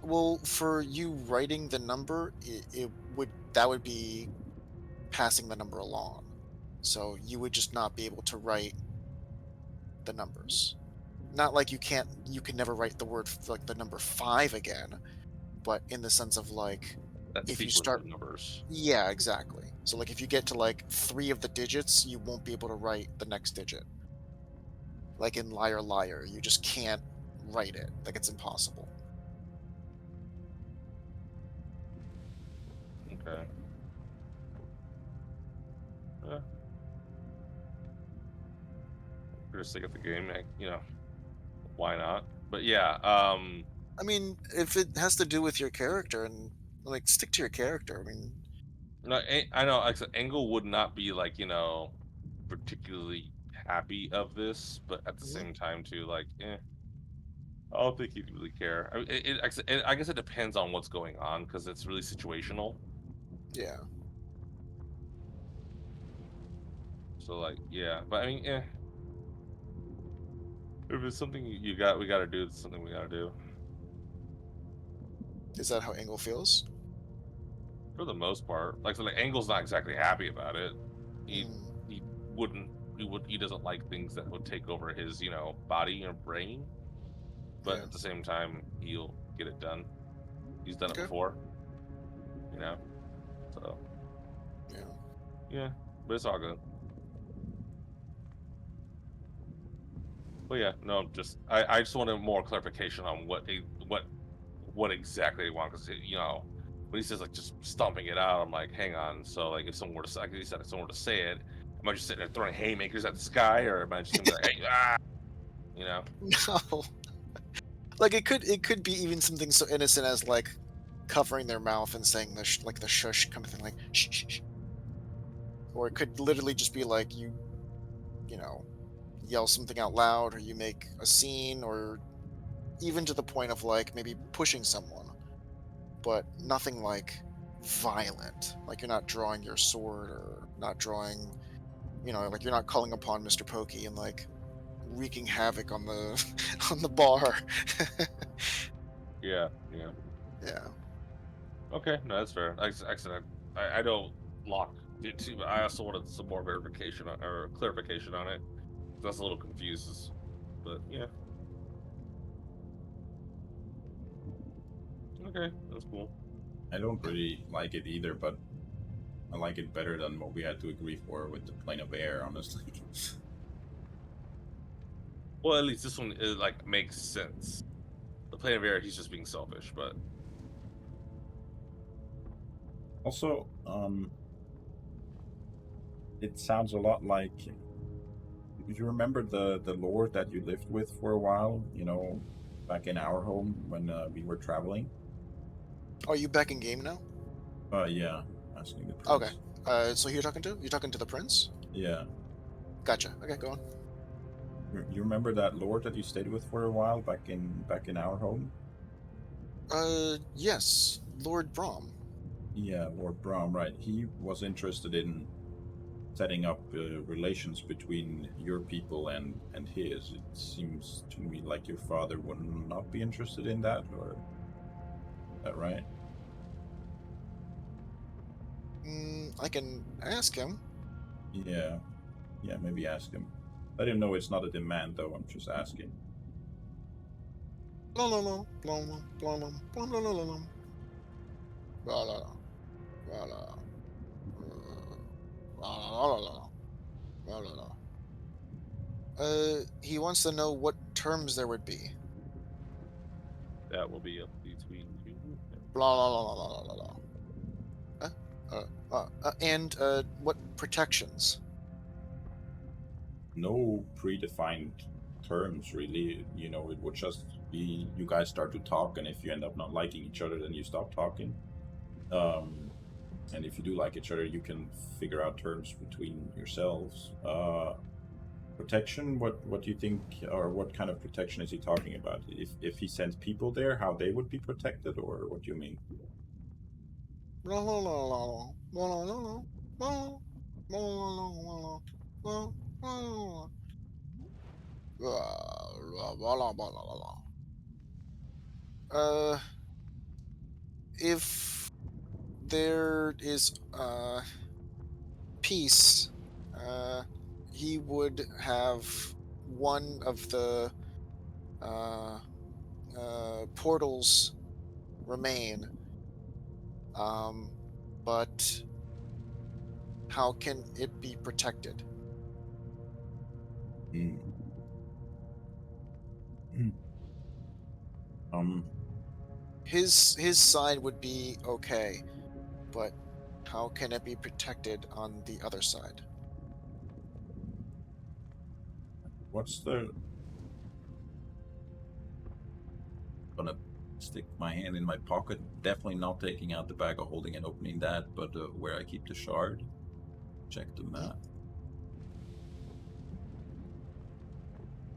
well, for you writing the number, it would that would be passing the number along. So you would just not be able to write the numbers. Not like you can never write the word like the number 5 again, but in the sense of like
That
if you
sequence
start
of numbers.
yeah, exactly. So like if you get to like 3 of the digits, you won't be able to write the next digit. Like in liar liar, you just can't write it. Like it's impossible.
Okay. Yeah, for the sake of the game, why not? But yeah,
I mean, if it has to do with your character and like stick to your character. I mean,
no, I know. Like I said, Engel would not be like particularly happy of this, but at the
mhm,
same time, too, like, I don't think he'd really care. I mean, I guess it depends on what's going on because it's really situational.
yeah.
So, like, yeah, but I mean, if it's something we got to do. It's something we got to do
Is that how Engel feels?
for the most part. Like, so, like, Engel's not exactly happy about it. He
Mm,
he wouldn't. He doesn't like things that would take over his body and brain. But
yeah.
at the same time, he'll get it done. He's done it
Okay.
before, you know. So
Yeah.
yeah, but it's all good. But yeah, no, just I just wanted more clarification on what exactly they want because when he says like just stomping it out, I'm like, hang on. So like if someone were to say, like he said, if someone were to say it, am I just sitting there throwing haymakers at the sky, or am I just gonna be like, hey, ah, you know?
No. Like it could be even something so innocent as like covering their mouth and saying the like the shush kind of thing, like shh, shh, shh. Or it could literally just be like you know, yell something out loud, or you make a scene, or even to the point of like maybe pushing someone, but nothing like violent. Like you're not drawing your sword, or not drawing, like you're not calling upon Mr. Pokey and like wreaking havoc on the on the bar.
Yeah, yeah.
Yeah.
Okay, no, that's fair. I said I don't lock it too, but I also wanted some more verification or clarification on it. That's a little confused, but yeah, okay, that's cool.
I don't really like it either, but I like it better than what we had to agree for with the plane of air, honestly.
Well, at least this one is like makes sense. The plane of air, he's just being selfish, but
Also, it sounds a lot like, if you remember the lord that you lived with for a while, back in our home when we were traveling.
Are you back in game now?
Yeah, asking the
Okay.
prince.
So who you're talking to the prince?
Yeah,
Gotcha. Okay, go on.
you remember that lord that you stayed with for a while back in our home?
Yes, Lord Brom.
Yeah, Lord Brom, right? He was interested in setting up relations between your people and his. It seems to me like your father would not be interested in that, or is that right?
I can ask him.
Yeah, yeah, maybe ask him. Let him know it's not a demand, though. I'm just asking.
Blah, blah, blah, blah, blah, blah, blah, blah, blah, blah, blah, blah, blah, blah, blah, blah, blah, blah, blah. He wants to know what terms there would be.
that will be up between you.
Blah, blah, blah, blah, blah, blah, blah. And what protections?
No predefined terms, really. It would just be you guys start to talk, and if you end up not liking each other, then you stop talking. And if you do like each other, you can figure out terms between yourselves. Protection, what do you think, or what kind of protection is he talking about? If he sends people there, how they would be protected, or what do you mean?
Blah, blah, blah, blah, blah, blah, blah, blah, blah, blah, blah, blah, blah, blah. Uh, if there is peace, uh, he would have one of the uh, portals remain. Um, but how can it be protected?
Hmm. Hmm. Um,
His side would be okay, but how can it be protected on the other side?
what's the gonna stick my hand in my pocket? Definitely not taking out the bag of holding and opening that, but where I keep the shard. Check the
Hmm?
map.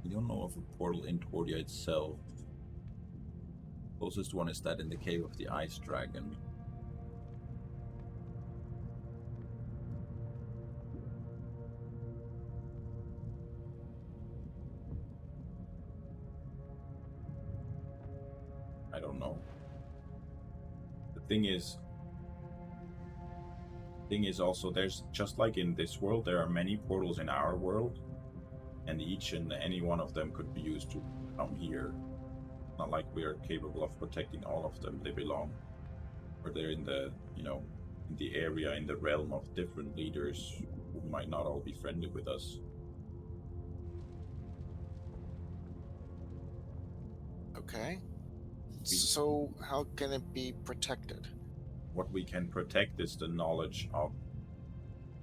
You don't know of a portal in Tordia itself. Closest one is that in the cave of the ice dragon. I don't know. The thing is also, there's, just like in this world, there are many portals in our world, and each and any one of them could be used to come here. Not like we are capable of protecting all of them. They belong, or they're in the area, in the realm of different leaders who might not all be friendly with us.
Okay.
We,
So how can it be protected?
what we can protect is the knowledge of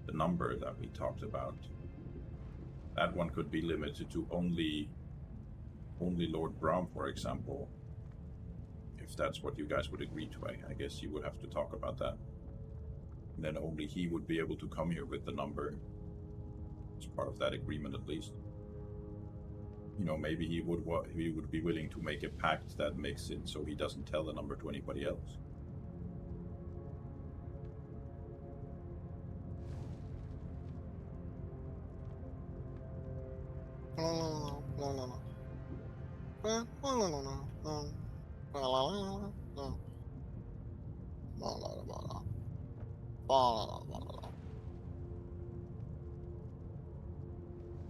the number that we talked about. That one could be limited to only Lord Braum, for example. If that's what you guys would agree to, I guess you would have to talk about that. then only he would be able to come here with the number as part of that agreement, at least. Maybe he would be willing to make a pact that makes it so he doesn't tell the number to anybody else.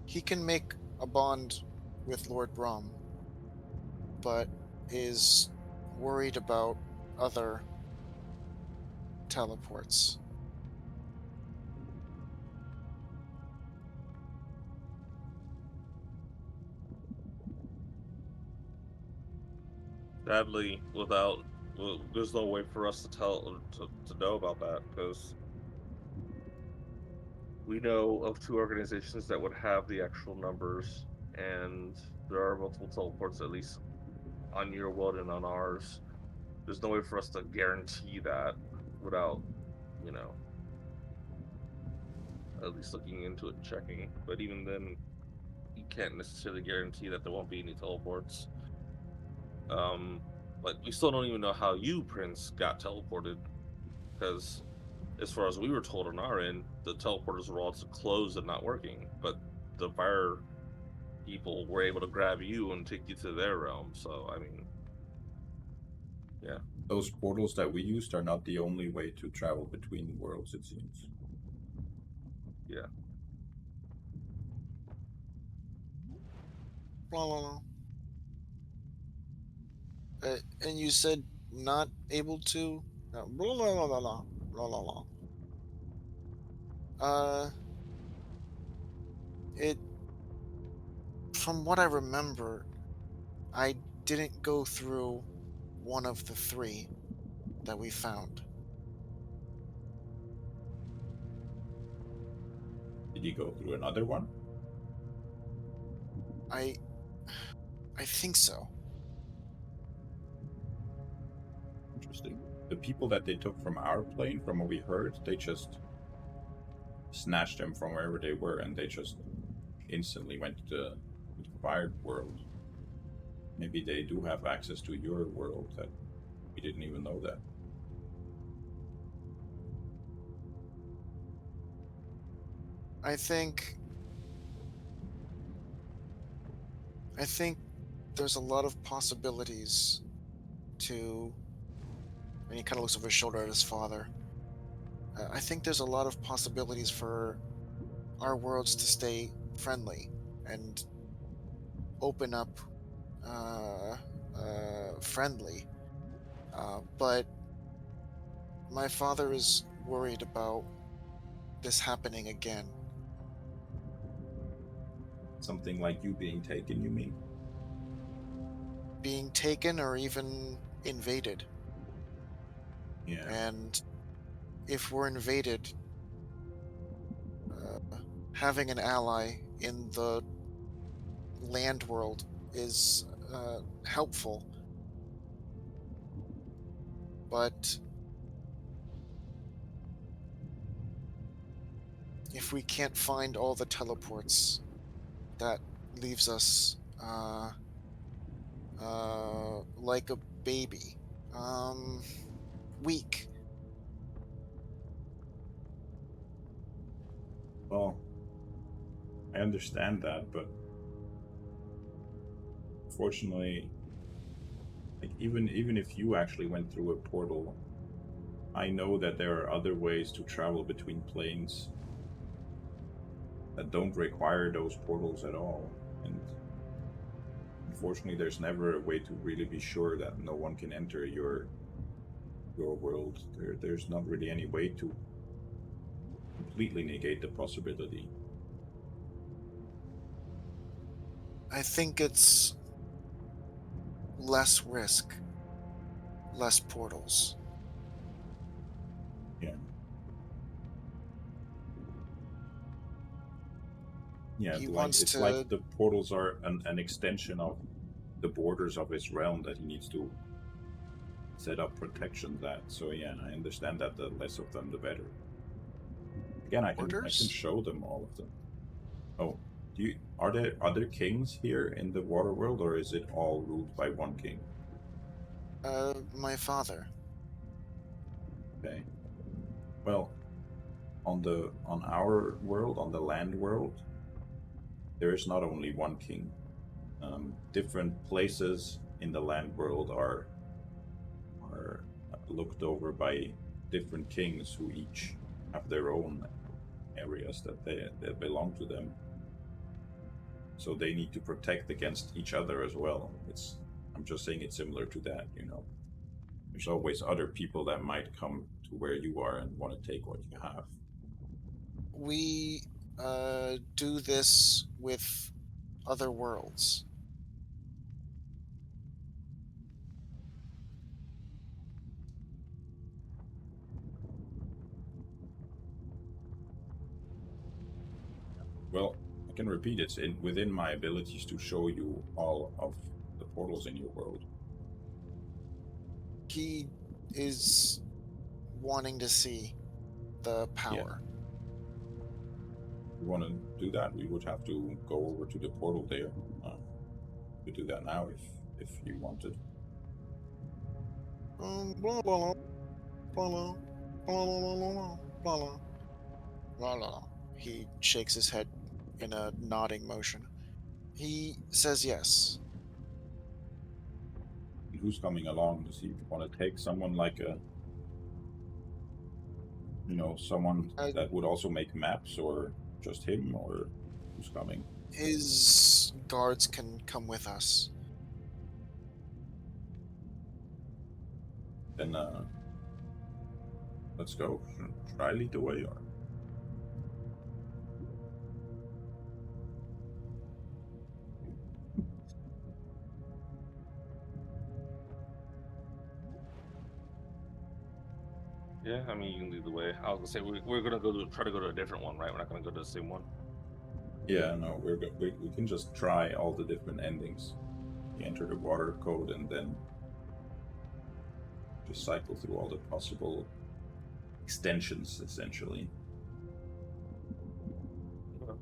He can make a bond with Lord Brom, but is worried about other teleports.
Sadly, there's no way for us to know about that, because we know of two organizations that would have the actual numbers, and there are multiple teleports, at least on your world and on ours. There's no way for us to guarantee that without, you know, at least looking into it and checking. But even then, you can't necessarily guarantee that there won't be any teleports. Like, we still don't even know how you, Prince, got teleported, because as far as we were told on our end, the teleporters were all closed and not working, but the fire people were able to grab you and take you to their realm. So, I mean, yeah.
Those portals that we used are not the only way to travel between worlds, it seems.
Yeah.
Blah, blah, blah. And you said not able to? Blah, blah, blah, blah, blah, blah, blah, blah. It, from what I remember, I didn't go through one of the three that we found.
Did he go through another one?
I think so.
Interesting. The people that they took from our plane, from what we heard, they just snatched them from wherever they were, and they just instantly went to the fire world. Maybe they do have access to your world that we didn't even know that.
I think there's a lot of possibilities to. And he kind of looks over his shoulder at his father. I think there's a lot of possibilities for our worlds to stay friendly and open up friendly. But my father is worried about this happening again.
Something like you being taken, you mean?
Being taken or even invaded.
Yeah.
And if we're invaded, having an ally in the land world is helpful. But if we can't find all the teleports, that leaves us like a baby, weak.
Well, I understand that, but fortunately, like even if you actually went through a portal, I know that there are other ways to travel between planes that don't require those portals at all. And unfortunately, there's never a way to really be sure that no one can enter your world. There's not really any way to completely negate the possibility.
I think it's less risk, less portals.
Yeah. Yeah,
He
like
wants
it's
to.
like the portals are an extension of the borders of his realm that he needs to set up protection that. So yeah, I understand that the less of them the better. Again, I can
Orders?
show them all of them. Oh, are there other kings here in the water world, or is it all ruled by one king?
My father.
Okay. Well, on our world, on the land world, there is not only one king. Different places in the land world are looked over by different kings who each have their own areas that belong to them. So they need to protect against each other as well. I'm just saying it's similar to that, you know. There's always other people that might come to where you are and want to take what you have.
We do this with other worlds.
Well, I can repeat it's within my abilities to show you all of the portals in your world.
He is wanting to see the
Yeah,
power.
if you want to do that, we would have to go over to the portal there. We could do that now if you wanted.
Blah, blah, blah, blah, blah, blah, blah, blah, blah, blah, blah. He shakes his head in a nodding motion. He says yes.
And who's coming along? Does he want to take someone like someone
Uh,
that would also make maps, or just him, or who's coming?
his guards can come with us.
Then let's go. Should I lead the way, or?
Yeah, I mean, you can lead the way. I was gonna say we're gonna try to go to a different one, right? We're not gonna go to the same one.
Yeah, no, we can just try all the different endings. You enter the water code and then just cycle through all the possible extensions, essentially.
Okay.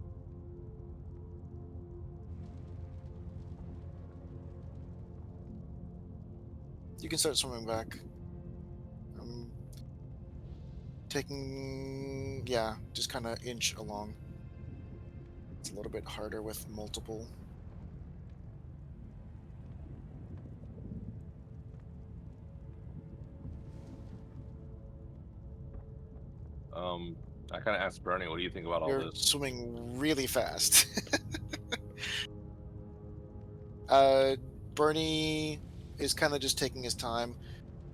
You can start swimming back. I'm taking, yeah, just kind of inch along. It's a little bit harder with multiple.
Um, I kind of asked Bernie, what do you think about all
You're
this?
swimming really fast. uh, Bernie is kind of just taking his time,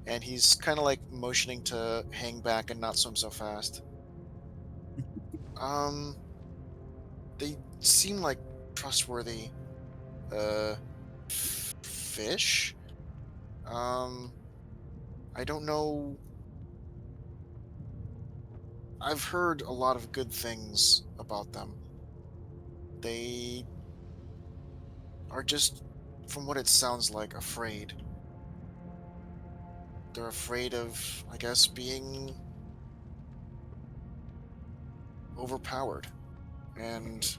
and he's kind of like motioning to hang back and not swim so fast. Um, they seem like trustworthy uh fish. Um, I don't know. I've heard a lot of good things about them. They are just, from what it sounds like, afraid. They're afraid of, I guess, being overpowered. And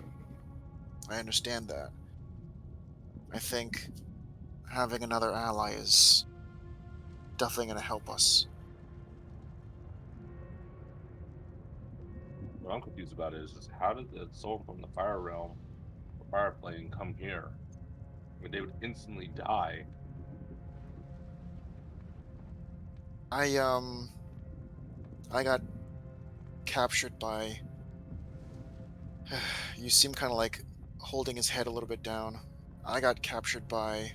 I understand that. I think having another ally is definitely going to help us.
What I'm confused about is how did the soul from the fire realm, the fire plane, come here? I mean, they would instantly die.
I I got captured by you seem kind of like holding his head a little bit down. I got captured by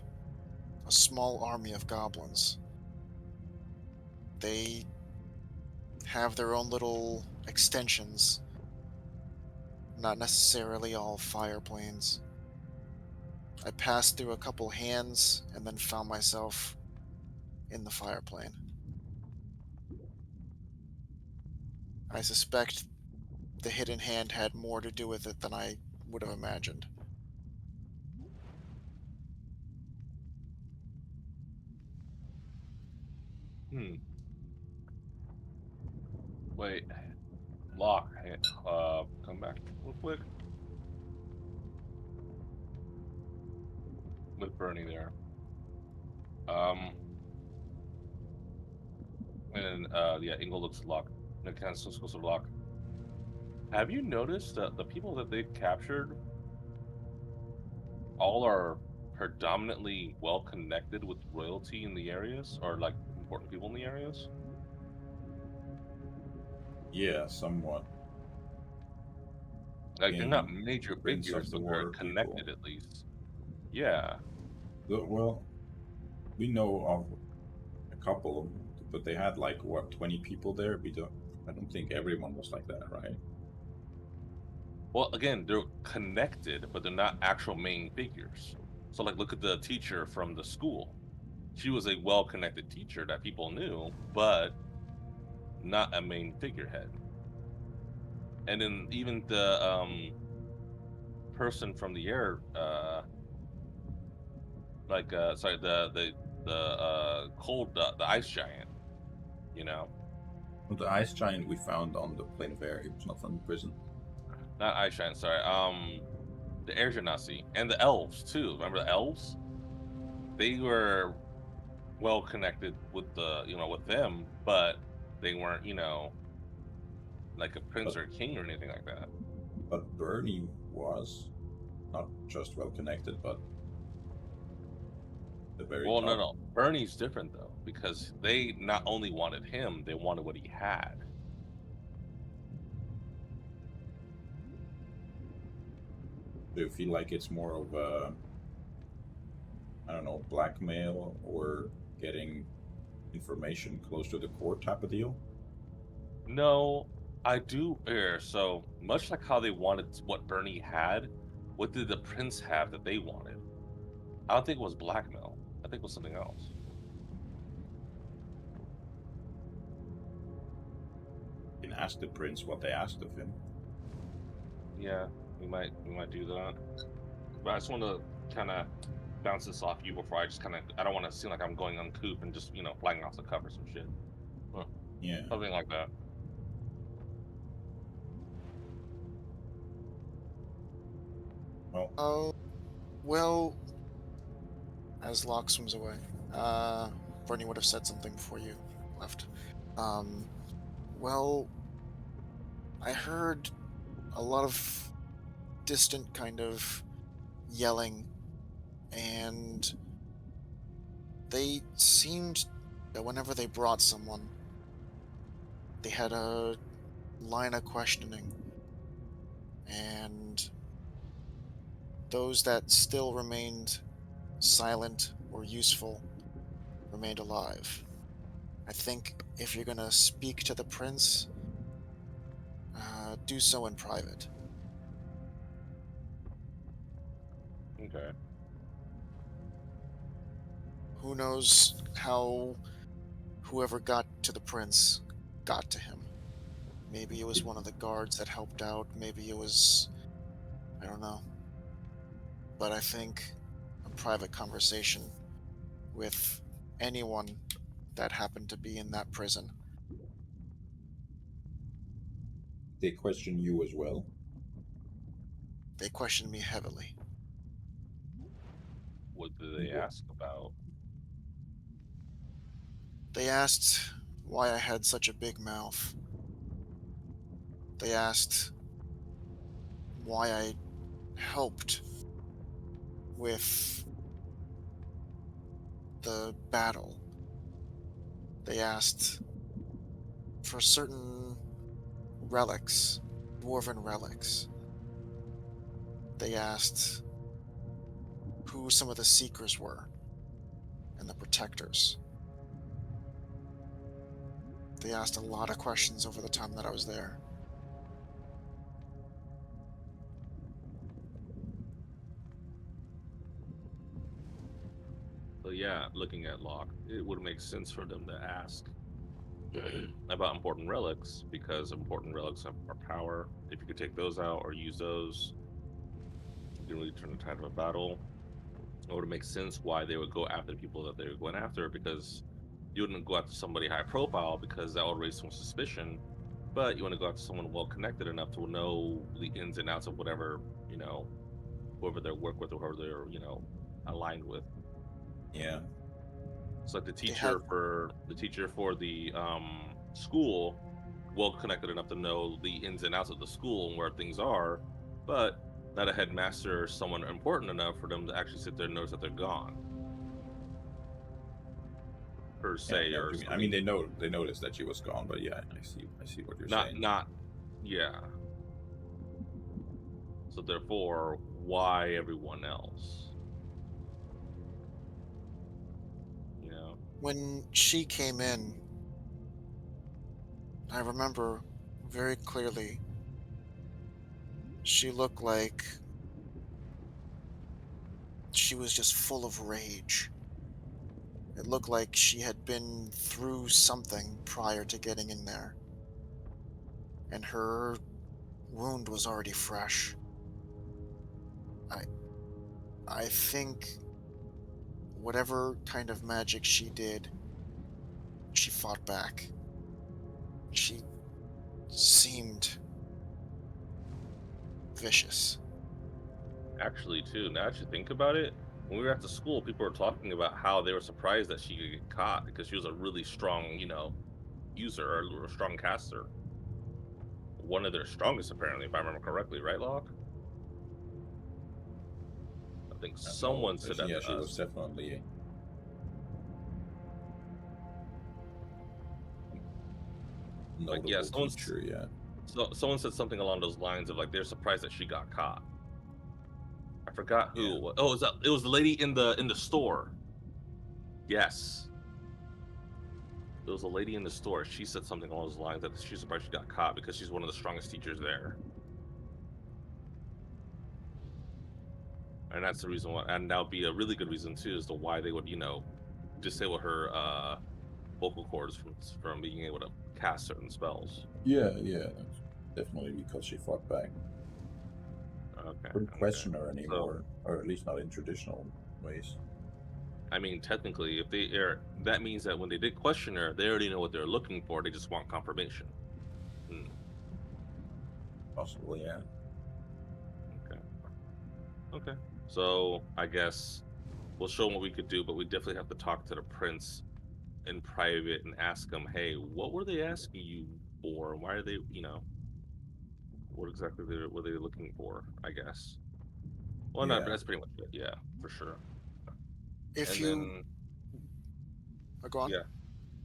a small army of goblins. They have their own little extensions, not necessarily all fire planes. I passed through a couple hands and then found myself in the fire plane. I suspect the hidden hand had more to do with it than I would have imagined.
Hmm. Wait. Lock, come back real quick with Bernie there. And yeah, Ingle looks locked. And kind of goes to lock. Have you noticed that the people that they've captured all are predominantly well connected with royalty in the areas, or like important people in the areas?
Yeah, somewhat.
Like they're not
Being
major
Prince
figures,
of the
but they're
Water people.
connected at least. Yeah.
Well, we know of a couple, but they had like what 20 people there. We don't. I don't think everyone was like that, right?
Well, again, they're connected, but they're not actual main figures. So, like, look at the teacher from the school. She was a well-connected teacher that people knew, but not a main figurehead. And then even the person from the air, sorry, the ice giant, you know,
Well, the ice giant we found on the plane of air. He was not from the prison.
not ice giant, sorry, the air genasi and the elves too. Remember the elves? They were well connected with with them, but they weren't, like a prince
But
or a king or anything like that.
Bernie was not just well connected, but the very
Well, no,
top.
no. Bernie's different though, because they not only wanted him, they wanted what he had.
Do you feel like it's more of a, I don't know, blackmail or getting information close to the core type of deal?
No, I do err. So much like how they wanted what Bernie had, what did the prince have that they wanted? I don't think it was blackmail. I think it was something else.
You can ask the prince what they asked of him.
Yeah, we might do that. But I just want to kind of bounce this off you before I just kind of I don't want to seem like I'm going uncouth and just flying off the cuff or some shit. Huh,
Yeah.
something like that.
Well,
Oh, well, as Locke swims away, uh, Bernie would have said something before you left. Um, well, I heard a lot of distant kind of yelling, and they seemed that whenever they brought someone, they had a line of questioning, and those that still remained silent or useful remained alive. I think if you're gonna speak to the prince, do so in private.
Okay.
Who knows how whoever got to the prince got to him? Maybe it was
it,
one of the guards that helped out. Maybe it was, I don't know. But I think a private conversation with anyone that happened to be in that prison,
they question you as well.
they questioned me heavily.
What did they
What?
ask about?
They asked why I had such a big mouth. They asked why I helped with the battle. They asked for certain relics, dwarven relics. They asked who some of the seekers were and the protectors. They asked a lot of questions over the time that I was there.
So yeah, looking at Locke, it would make sense for them to ask about important relics because important relics are power. If you could take those out or use those, you can really turn the tide of a battle. It would make sense why they would go after the people that they were going after because you wouldn't go after somebody high profile because that would raise some suspicion. but you want to go after someone well connected enough to know the ins and outs of whatever, whoever they work with or whoever they're, aligned with.
Yeah.
It's like
They had
the teacher for the school, well connected enough to know the ins and outs of the school and where things are, but not a headmaster or someone important enough for them to actually sit there and notice that they're gone, per
Yeah, I
se,
know what
or
you mean. I mean,
something.
they noticed that she was gone, but yeah, I see what you're
Not
saying.
not yeah. So therefore, why everyone else? You know?
when she came in, I remember very clearly she looked like she was just full of rage. It looked like she had been through something prior to getting in there, and her wound was already fresh. I I think whatever kind of magic she did, she fought back. She seemed vicious.
Actually, too, now that you think about it, when we were at the school, people were talking about how they were surprised that she could get caught because she was a really strong, user or a strong caster. One of their strongest, apparently, if I remember correctly, right, Locke? I think
No,
someone said that
yeah,
to
she was
us.
definitely a
Like, yeah,
notable teacher. Yeah,
someone said something along those lines of like they're surprised that she got caught. I forgot who
yeah,
it was. Oh, it was the lady in the store. Yes. There was a lady in the store. She said something along those lines that she's surprised she got caught because she's one of the strongest teachers there. And that's the reason why, and that would be a really good reason too, as to why they would, disable her vocal cords from being able to cast certain spells.
yeah. That's definitely because she fought back.
Okay,
Couldn't
okay.
question her
So,
anymore, or at least not in traditional ways.
I mean, technically, if they are, that means that when they did question her, they already know what they're looking for. They just want confirmation. Hmm,
Possibly, yeah.
okay, okay. So I guess we'll show them what we could do, but we definitely have to talk to the prince in private and ask him, hey, what were they asking you for? And why are they, what exactly were they looking for? I guess. Well, no,
Yeah.
that's pretty much it. Yeah, for sure.
If
And
you
then,
go on,
yeah,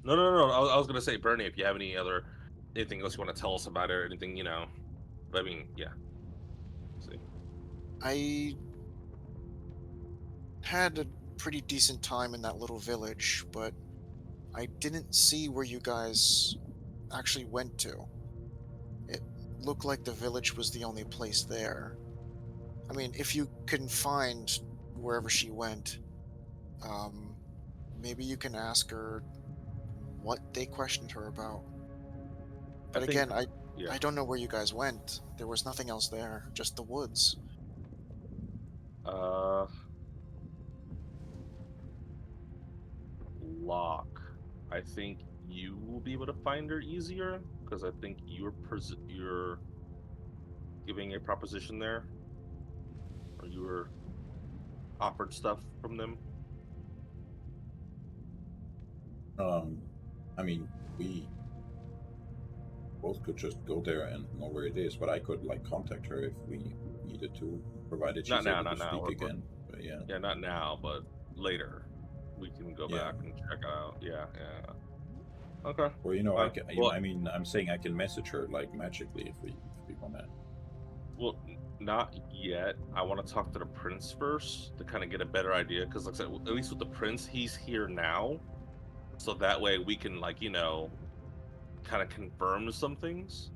no. I was gonna say, Bernie, if you have anything else you want to tell us about it, or anything, But I mean, yeah. See,
I had a pretty decent time in that little village, but I didn't see where you guys actually went to. It looked like the village was the only place there. I mean, if you can find wherever she went, um, maybe you can ask her what they questioned her about.
I
But
think,
again, I
yeah.
I don't know where you guys went. There was nothing else there, just the woods.
Uh, Lock. I think you will be able to find her easier because I think you're giving a proposition there, or you were offered stuff from them.
Um, I mean, we both could just go there and know where it is, but I could like contact her if we needed to, provided
Not
she's
now,
able to
not now.
speak again. But yeah,
Yeah, not now, but later. We can go
yeah.
back and check it out. Yeah, yeah. Okay,
Or you know,
fine. Well,
I mean, I'm saying I can message her like magically if we wanna.
not yet. I want to talk to the prince first to kind of get a better idea, because like I said, at least with the prince, he's here now, so that way we can kind of confirm some things.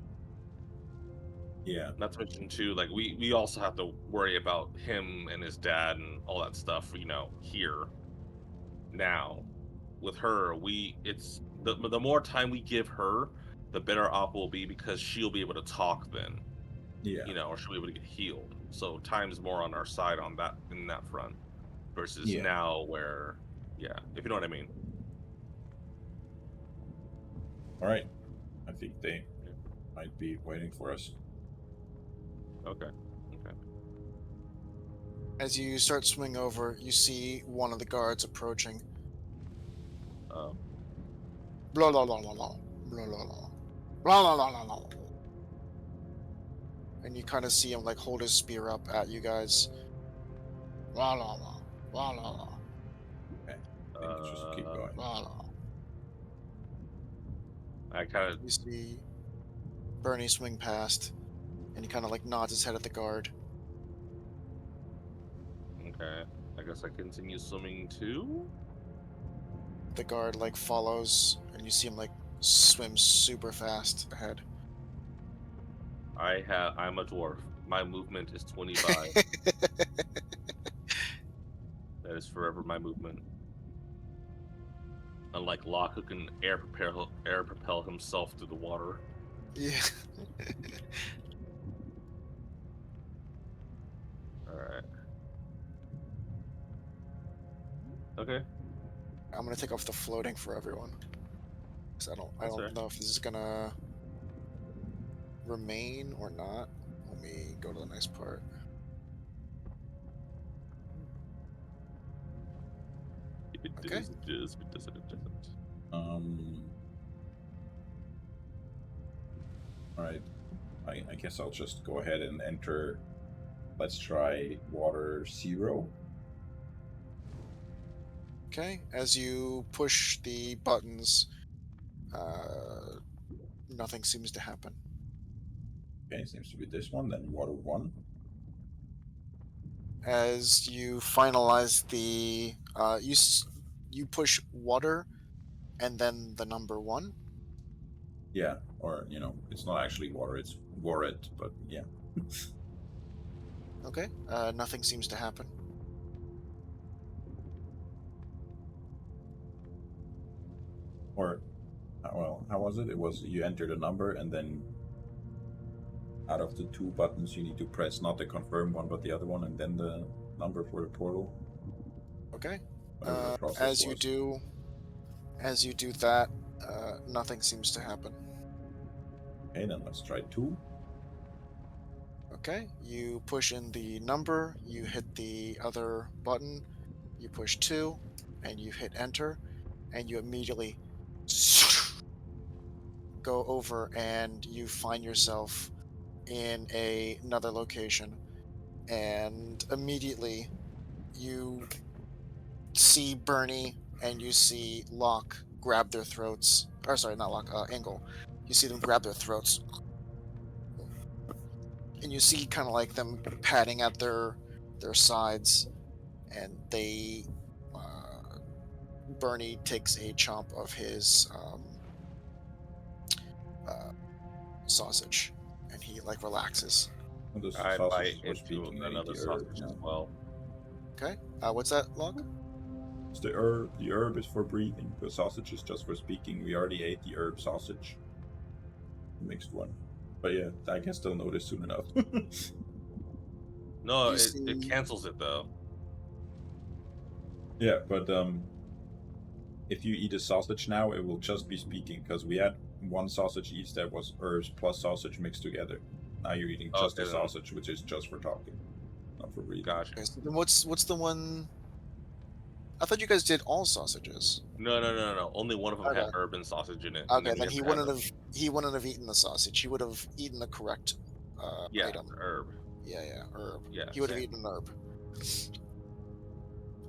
Yeah,
Not to mention too, like we also have to worry about him and his dad and all that stuff, here now. With her, it's the more time we give her, the better off we'll be because she'll be able to talk then,
yeah,
or she'll be able to get healed. So time's more on our side on that in that front versus
yeah.
now where, yeah, if you know what I mean.
'Kay. All right. I think they.
Yeah.
Yeah. might be waiting for us.
Okay. Okay.
As you start swimming over, you see one of the guards approaching.
Oh.
Blah blah blah blah blah blah blah blah blah blah blah blah. And you kind of see him like hold his spear up at you guys. Blah blah blah blah blah blah
Okay. I think just keep going.
blah blah.
I kind of
You see Bernie swing past, and he kind of like nods his head at the guard.
okay. I guess I continue swimming too.
The guard like follows, and you see him like swim super fast ahead.
I'm a dwarf. My movement is 25. That is forever my movement. Unlike Locke, who can air propel himself through the water.
Yeah.
All right. Okay.
I'm gonna take off the floating for everyone, because I
That's
don't
fair.
know if this is gonna remain or not. Let me go to the next part.
If it
Okay.
does, it does. If it doesn't, it doesn't.
All right. I guess I'll just go ahead and enter. Let's try water 0.
Okay. As you push the buttons, nothing seems to happen.
Okay, seems to be this one. Then water 1.
As you finalize the, you push water, and then the number 1.
Yeah, or it's not actually water; it's warret. But yeah.
Okay. Nothing seems to happen.
Or, well, how was it? It was you enter the number, and then out of the 2 buttons, you need to press not the confirm one, but the other one, and then the number for the portal.
Okay.
Whatever the process
As
was.
you do that, nothing seems to happen.
Okay, then let's try 2.
Okay. You push in the number. You hit the other button. You push 2, and you hit enter, and you immediately go over, and you find yourself in another location, and immediately you see Bernie and you see Locke grab their throats. Or sorry, not Locke, Angle. You see them grab their throats, and you see kind of like them patting at their sides, and they Bernie takes a chomp of his uh, sausage, and he like relaxes.
And the
I bite
sausages were
into
speaking. They need
another
the herb.
sausage
Yeah.
as well.
Okay, what's that, Locke?
It's the herb. The herb is for breathing. The sausage is just for speaking. We already ate the herb sausage. The mixed one. But yeah, I guess they'll notice soon enough.
No,
You
it
see,
cancels it though.
Yeah, but if you eat a sausage now, it will just be speaking, because we had one sausage each that was herbs plus sausage mixed together. Now you're eating just
Okay,
a
then.
sausage, which is just for talking, not for breathing.
Gotcha.
okay, so then what's the one? I thought you guys did all sausages.
No. Only one of them had
Okay.
herb and sausage in it. And
Okay,
we
then
have to have them.
he wouldn't have eaten the sausage. He would have eaten the correct
Yeah,
item.
herb.
Yeah, herb.
Yeah,
He would have
same.
eaten an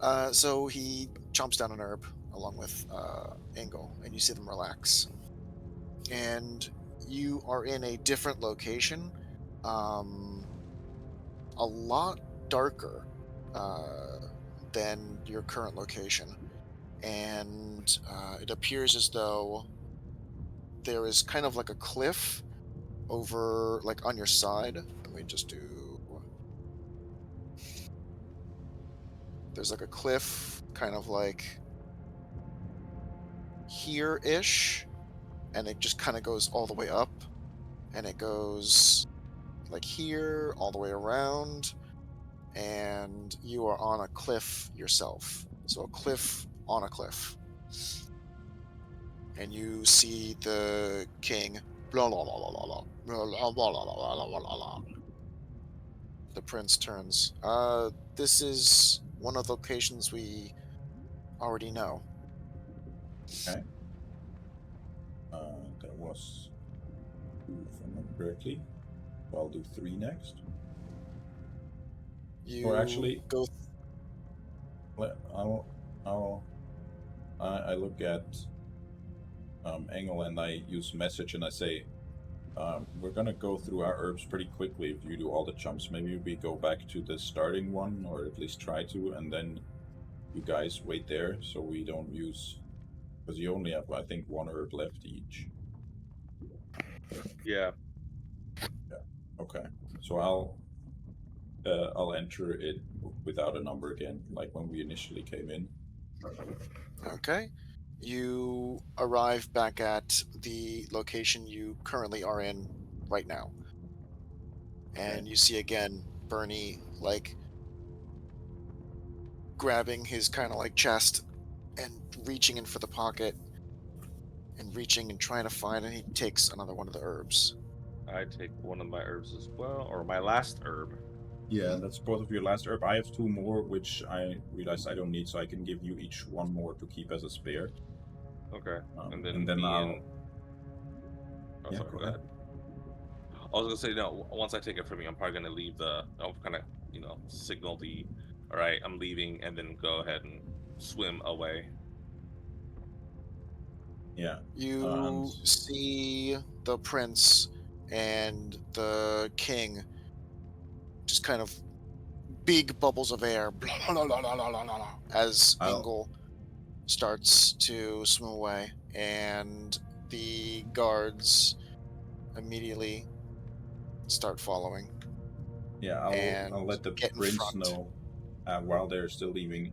herb. So he chomps down an herb along with Engel, and you see them relax. And you are in a different location, a lot darker than your current location. And it appears as though there is kind of like a cliff over, like, on your side. Let me just do. There's like a cliff, kind of like here-ish, and it just kind of goes all the way up, and it goes like here, all the way around, and you are on a cliff yourself. So a cliff on a cliff. And you see the king, blah, blah, blah, blah, blah, blah. The prince turns. This is one of the locations we already know.
Okay. That was two, if I remember correctly. So I'll do three next. Or
You
actually,
go.
I'll I look at Engel and I use message and I say, we're gonna go through our herbs pretty quickly if you do all the jumps. Maybe we go back to the starting one, or at least try to, and then you guys wait there so we don't use, because you only have, I think, one herb left each.
Yeah.
Yeah. Okay. So I'll enter it without a number again, like when we initially came in.
Okay. You arrive back at the location you currently are in right now.
Okay.
And you see again Bernie like grabbing his kind of like chest and reaching in for the pocket and reaching and trying to find, and he takes another one of the herbs.
I take one of my herbs as well, or my last herb.
Yeah,
Hmm.
that's both of your last herb. I have two more, which I realized I don't need, so I can give you each one more to keep as a spare.
Okay. And
And
then
then
me
I'll.
and oh,
Yeah,
sorry,
go
go
ahead.
ahead. I was gonna say no. Once I take it from you, I'm probably gonna leave the. I'll kind of signal the. All right, I'm leaving, and then go ahead and swim away.
Yeah. And
You see the prince and the king just kind of big bubbles of air as
I'll.
Ingle starts to swim away, and the guards immediately start following
Yeah, I'll
and
let the
get in
prince
front.
know while they're still leaving.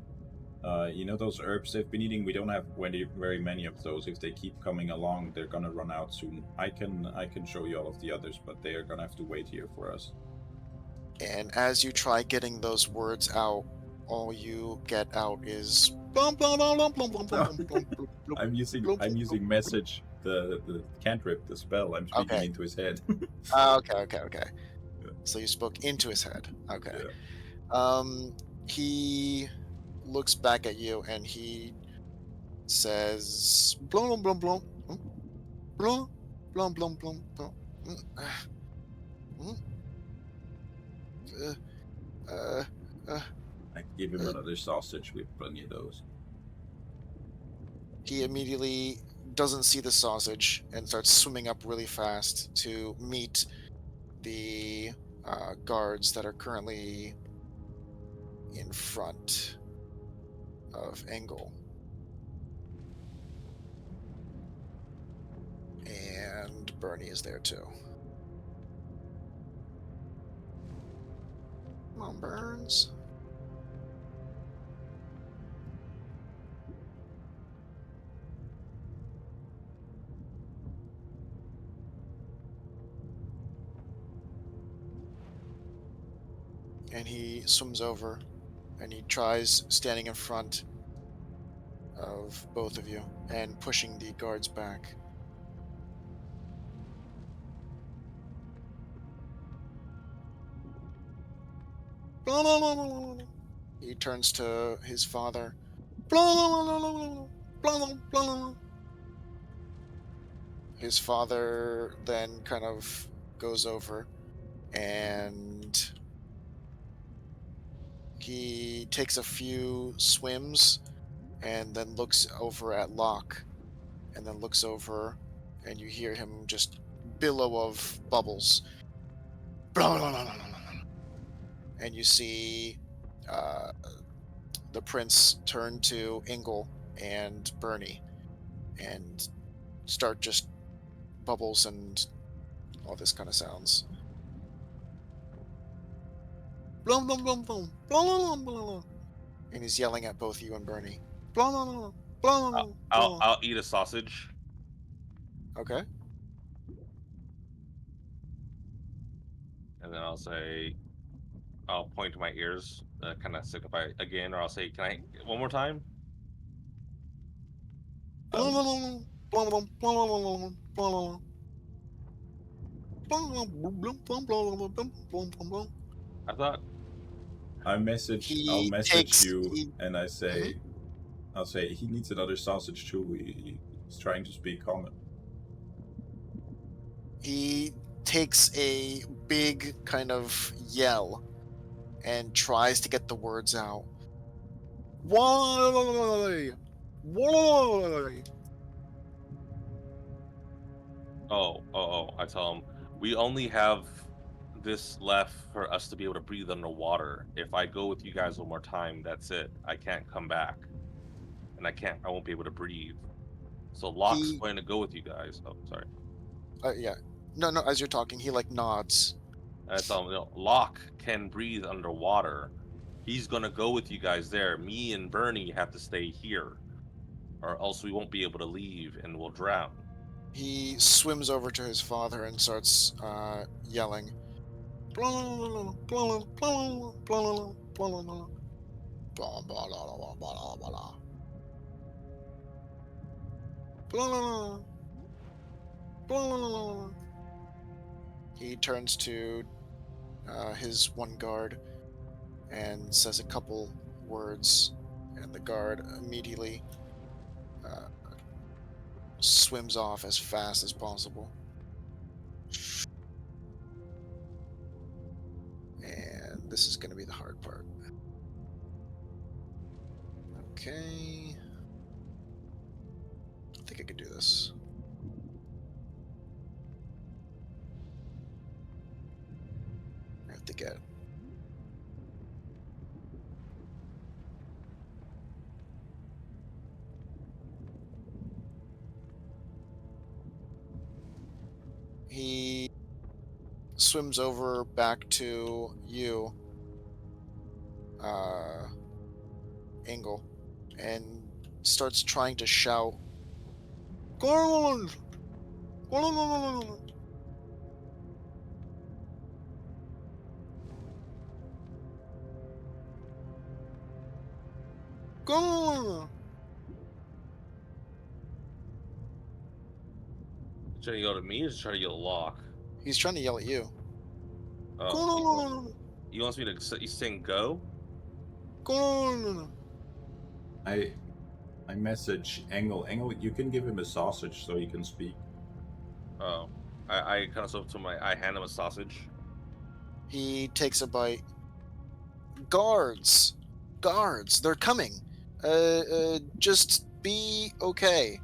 You know those herbs they've been eating. We don't have very many of those. If they keep coming along, they're gonna run out soon. I can show you all of the others, but they are gonna have to wait here for us.
And as you try getting those words out, all you get out is blum, blum, blum, blum, blum, blum, blum,
No,
blum, blum, blum, blum,
I'm
blum, blum,
using
blum.
message the cantrip, the spell. I'm speaking
Okay.
into his head.
Okay. Okay. Okay. So you spoke into his head. Okay.
Yeah.
Um, he looks back at you and he says, "Blum blum blum blum blum blum blum blum blum." Mm, mm, uh, uh, uh.
I give him
uh."
another sausage. We have plenty of those.
He immediately doesn't see the sausage and starts swimming up really fast to meet the guards that are currently in front of Engel. And Bernie is there too. Come on, Burns. And he swims over and he tries standing in front of both of you and pushing the guards back. He turns to his father. His father then kind of goes over and he takes a few swims and then looks over at Locke and then looks over and you hear him just billow of bubbles. And you see uh, the prince turn to Ingle and Bernie and start just bubbles and all this kind of sounds. Blum, blum, blum, blum, blum, blum, blum, blum. And he's yelling at both you and Bernie. Blum, blum, blum,
I'll
blum,
I'll,
blum.
I'll eat a sausage,
Okay.
and then I'll point to my ears, kind of signify again, or I'll say, "Can I one more time?"
Blum,
Um,
blum, blum, blum, blum, blum, blum, blum, blum.
I thought
I'll
He
message
takes
you,
he,
and
mhm.
I'll say he needs another sausage too. He's trying to speak common.
He takes a big kind of yell and tries to get the words out. Why? Why?
I tell him we only have this left for us to be able to breathe underwater. If I go with you guys one more time, that's it. I can't come back, and I won't be able to breathe. So Locke's
He,
going to go with you guys. Oh, sorry.
yeah. No, no, as you're talking, he like nods.
And I tell him, Locke can breathe underwater. He's gonna go with you guys there. Me and Bernie have to stay here, or else we won't be able to leave and we'll drown.
He swims over to his father and starts yelling. He turns to his one guard and says a couple words, and the guard immediately uh, swims off as fast as possible. And this is going to be the hard part. Okay. I think I could do this. I have to get. He swims over back to you, uh, Engel, and starts trying to shout, "Go on! Go on!"
He's trying to yell at me, or is he trying to yell at Locke?
He's trying to yell at you. Go
Oh,
on!
he wants me to. He's saying go.
Go on!
I I message Engel. Engel, you can give him a sausage so he can speak.
Oh, I kind of so to my. I hand him a sausage.
He takes a bite. Guards! Guards! They're coming! Just be okay.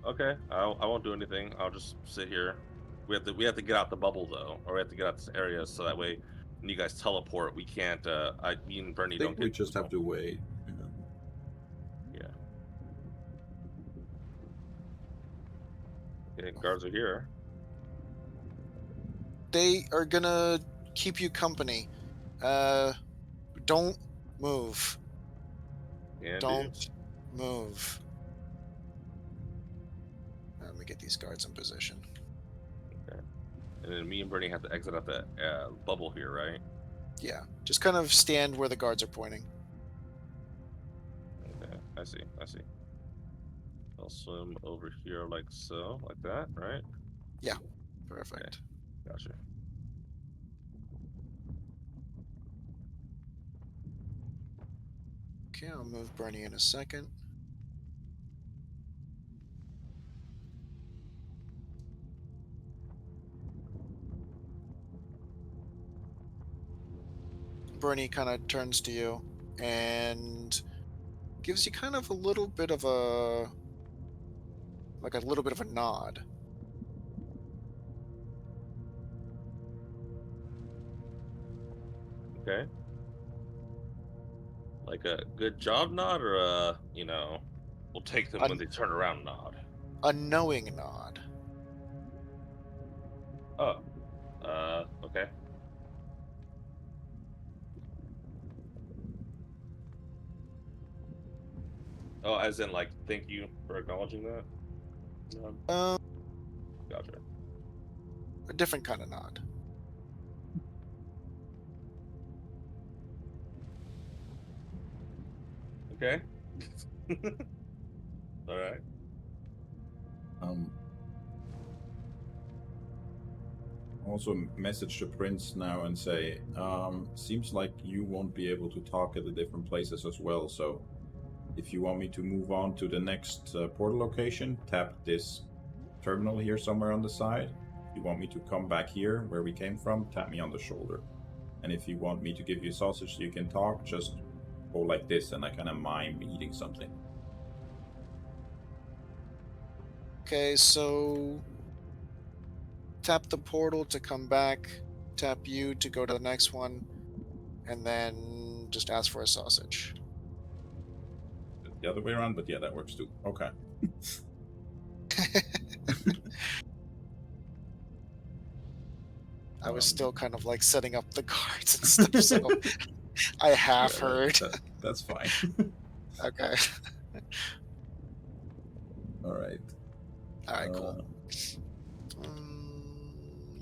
Okay, I won't do anything. I'll just sit here. We have to get out the bubble though, or we have to get out this area so that way when you guys teleport, we can't. Me and
I
Bernie
think
don't
we
get.
just have to wait.
Yeah. Okay, guards are here.
They are gonna keep you company. Uh, don't move.
Can do.
Don't move. Let me get these guards in position.
Okay. And then me and Bernie have to exit out the bubble here, right?
Yeah, just kind of stand where the guards are pointing.
Okay, I see. I see. I'll swim over here like so, like that, right?
Yeah,
Okay,
perfect.
gotcha.
Okay, I'll move Bernie in a second. Bernie kind of turns to you and gives you kind of a little bit of a nod.
Okay, like a good job nod, or we'll take them
A,
when they turn around nod.
a knowing nod.
Oh, okay. Oh, as in like, thank you for acknowledging that. Nod.
Um,
Gotcha.
a different kind of nod.
Okay. All right.
Um, also message the prince now and say, seems like you won't be able to talk at the different places as well, so if you want me to move on to the next portal location, tap this terminal here somewhere on the side. If you want me to come back here where we came from, tap me on the shoulder. And if you want me to give you a sausage so you can talk, just go like this and I kind of mime eating something.
Okay, so tap the portal to come back, tap you to go to the next one, and then just ask for a sausage.
The other way around, but yeah, that works too. Okay.
I was still kind of like setting up the cards and stuff, so I half heard.
That's fine.
Okay.
All right.
All right, cool.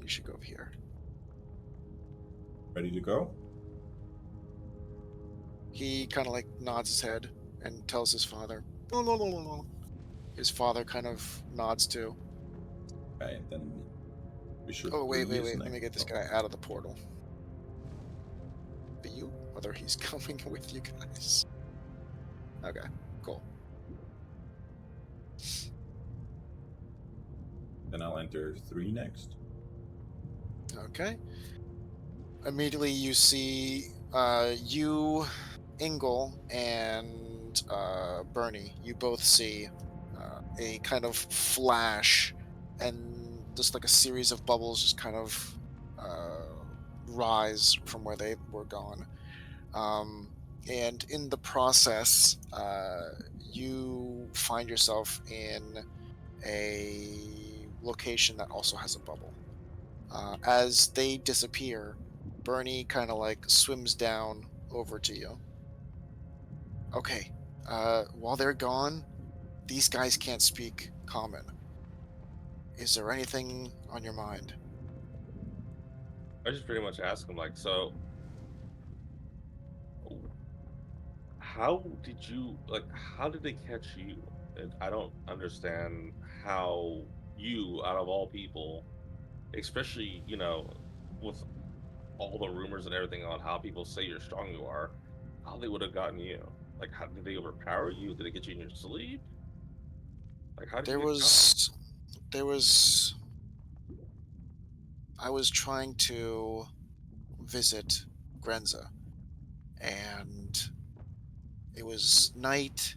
You should go over here.
Ready to go?
He kind of like nods his head and tells his father, no, no, no, no, no. His father kind of nods too.
Okay, then we should.
Oh, wait. Let me get this guy out of the portal. But you? Whether he's coming with you guys. Okay, cool.
Then I'll enter 3 next.
Okay. Immediately you see you, Ingle, and Bernie. You both see a kind of flash and just like a series of bubbles just kind of rise from where they were gone. And in the process, you find yourself in a location that also has a bubble. As they disappear, Bernie kind of like swims down over to you. Okay, while they're gone, these guys can't speak common. Is there anything on your mind?
I just pretty much ask him like, so how did you like? How did they catch you? And I don't understand how you, out of all people, especially with all the rumors and everything on how people say you're strong you are, how they would have gotten you. Like, how did they overpower you? Did they get you in your sleep? Like, how did you
There
get caught?
was, there was. I was trying to visit Grenza, and it was night,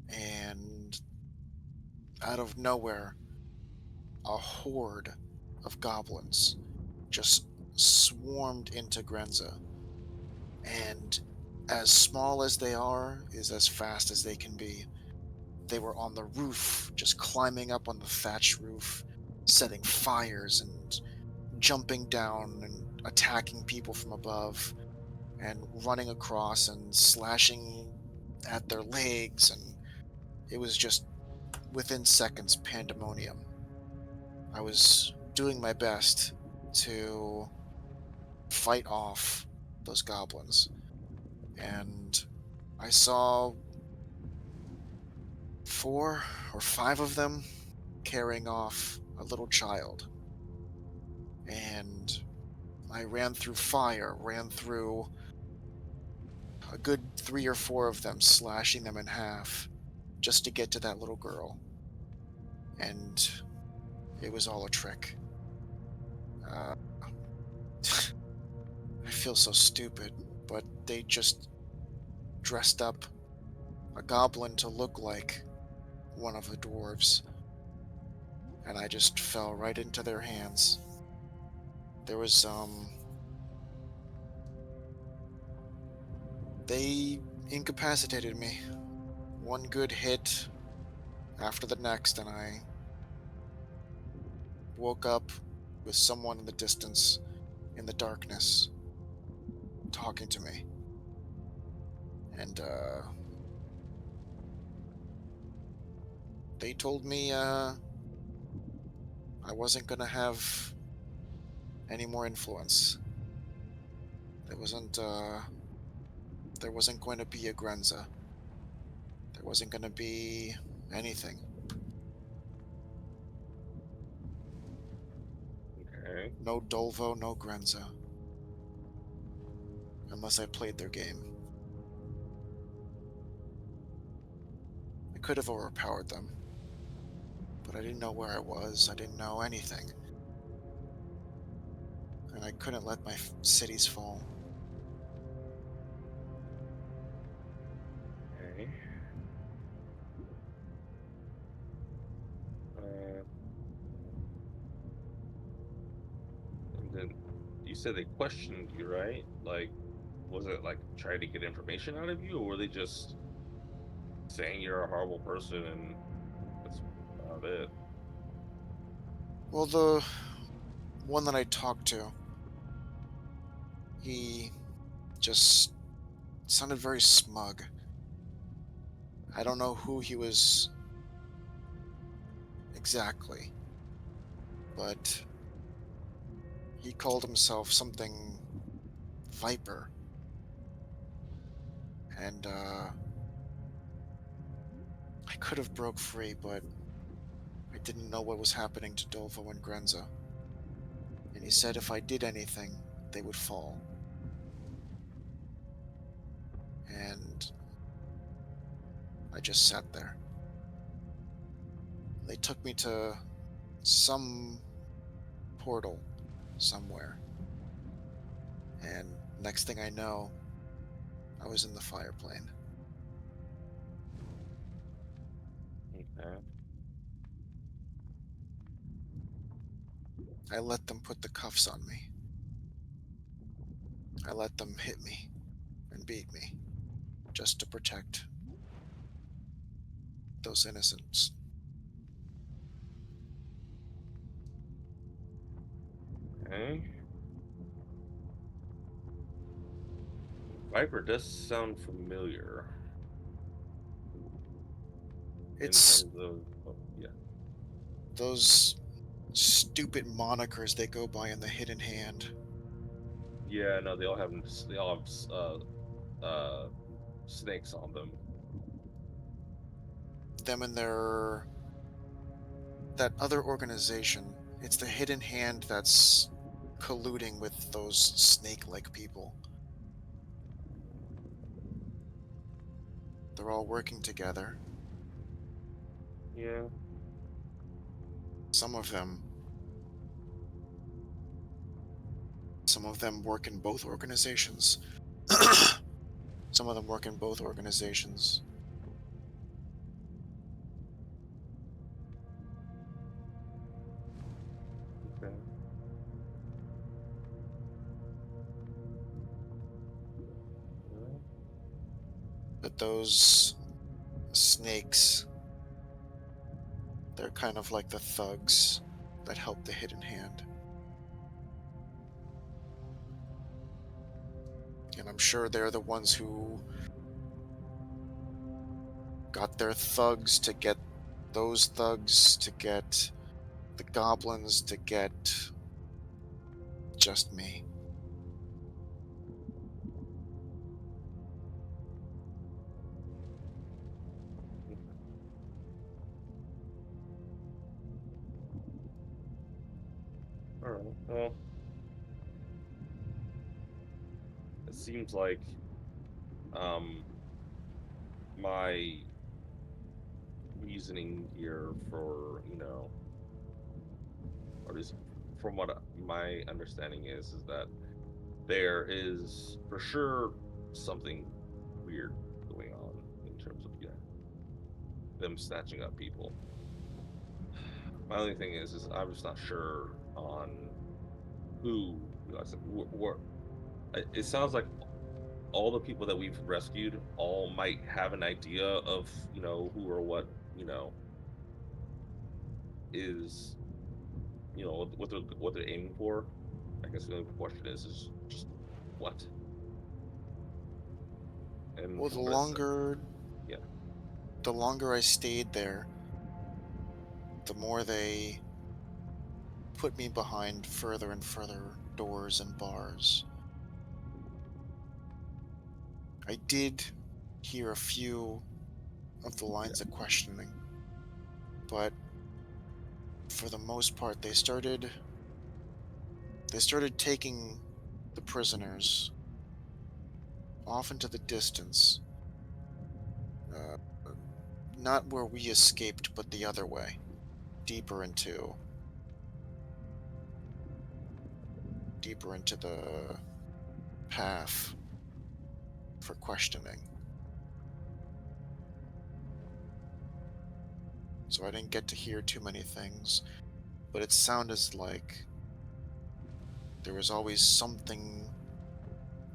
and out of nowhere, a horde of goblins just swarmed into Grenza. And as small as they are, is as fast as they can be. They were on the roof, just climbing up on the thatch roof, setting fires and jumping down and attacking people from above, and running across and slashing at their legs. And it was just within seconds pandemonium. I was doing my best to fight off those goblins, and I saw 4 or 5 of them carrying off a little child. And I ran through fire, ran through a good 3 or 4 of them, slashing them in half just to get to that little girl. And it was all a trick. Uh, I feel so stupid, but they just dressed up a goblin to look like one of the dwarves, and I just fell right into their hands. There was, they incapacitated me. One good hit after the next, and I woke up with someone in the distance, in the darkness, talking to me. And, they told me, I wasn't gonna have any more influence. There wasn't going to be a Grenza. There wasn't gonna be anything.
Okay.
No Dolvo, no Grenza. Unless I played their game. I could have overpowered them. But I didn't know where I was. I didn't know anything. And I couldn't let my cities fall.
Okay. Uh, and then you said they questioned you, right? Like, was it like trying to get information out of you, or were they just saying you're a horrible person and that's about it?
Well, the one that I talked to, he just sounded very smug. I don't know who he was exactly, but he called himself something Viper. And I could have broke free, but I didn't know what was happening to Dolvo and Grenza. And he said if I did anything, they would fall. And I just sat there. They took me to some portal somewhere. And next thing I know, I was in the fireplane.
Okay.
I let them put the cuffs on me. I let them hit me and beat me just to protect those innocents.
Okay. Viper does sound familiar in
It's
terms of, oh, yeah.
those stupid monikers they go by in the Hidden Hand.
Yeah, no, they all have snakes on them.
Them and their that other organization. It's the Hidden Hand that's colluding with those snake-like people. They're all working together.
Yeah.
Some of them some of them work in both organizations. Some of them work in both organizations.
Okay. Well,
But those snakes, they're kind of like the thugs that help the Hidden Hand. And I'm sure they're the ones who got their thugs to get those thugs to get the goblins to get just me.
all right. Well, it seems like um my reasoning here for, or at least from what my understanding is that there is for sure something weird going on in terms of, them snatching up people. My only thing is I'm just not sure on who, I said, it sounds like all the people that we've rescued all might have an idea of, who or what, is, what they're aiming for. I guess the only question is just what. And
Well,
from what it's, yeah.
the longer I stayed there, the more they put me behind further and further doors and bars. I did hear a few of the lines of questioning, but for the most part, they started They started taking the prisoners off into the distance. Uh, not where we escaped, but the other way, deeper into the path for questioning. So I didn't get to hear too many things, but it sounded like there was always something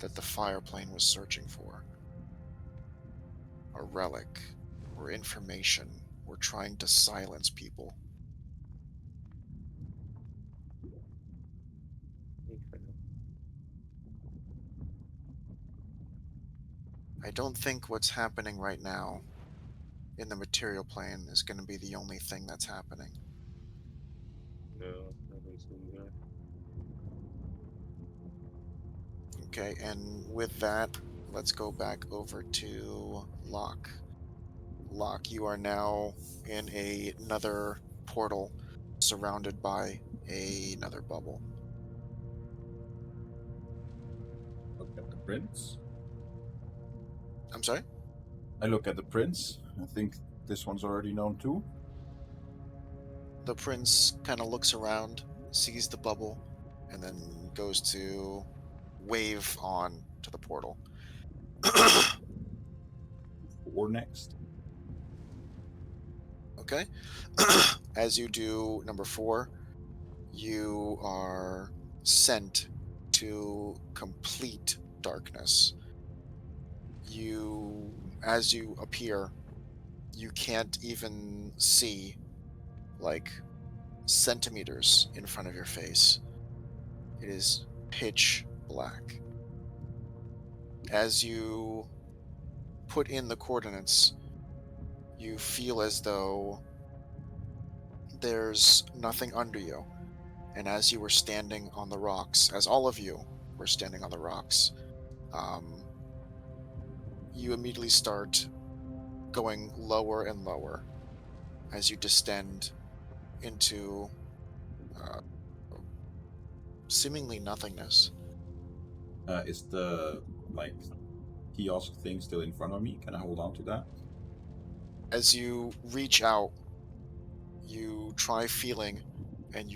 that the fireplane was searching for. A relic, or information, or trying to silence people.
Okay.
I don't think what's happening right now in the material plane is going to be the only thing that's happening.
No, I think so either.
Okay, and with that, let's go back over to Locke. Locke, you are now in another portal surrounded by another bubble.
Look at the prints.
I'm sorry?
I look at the prints. I think this one's already known too.
The prince kind of looks around, sees the bubble, and then goes to wave on to the portal.
4 next.
Okay. As you do number 4, you are sent to complete darkness. As you appear, you can't even see like centimeters in front of your face. It is pitch black. As you put in the coordinates, you feel as though there's nothing under you. And as you were standing on the rocks, as all of you were standing on the rocks, um, you immediately start going lower and lower as you descend into uh, seemingly nothingness.
Is the like kiosk thing still in front of me? Can I hold on to that?
As you reach out, you try feeling, and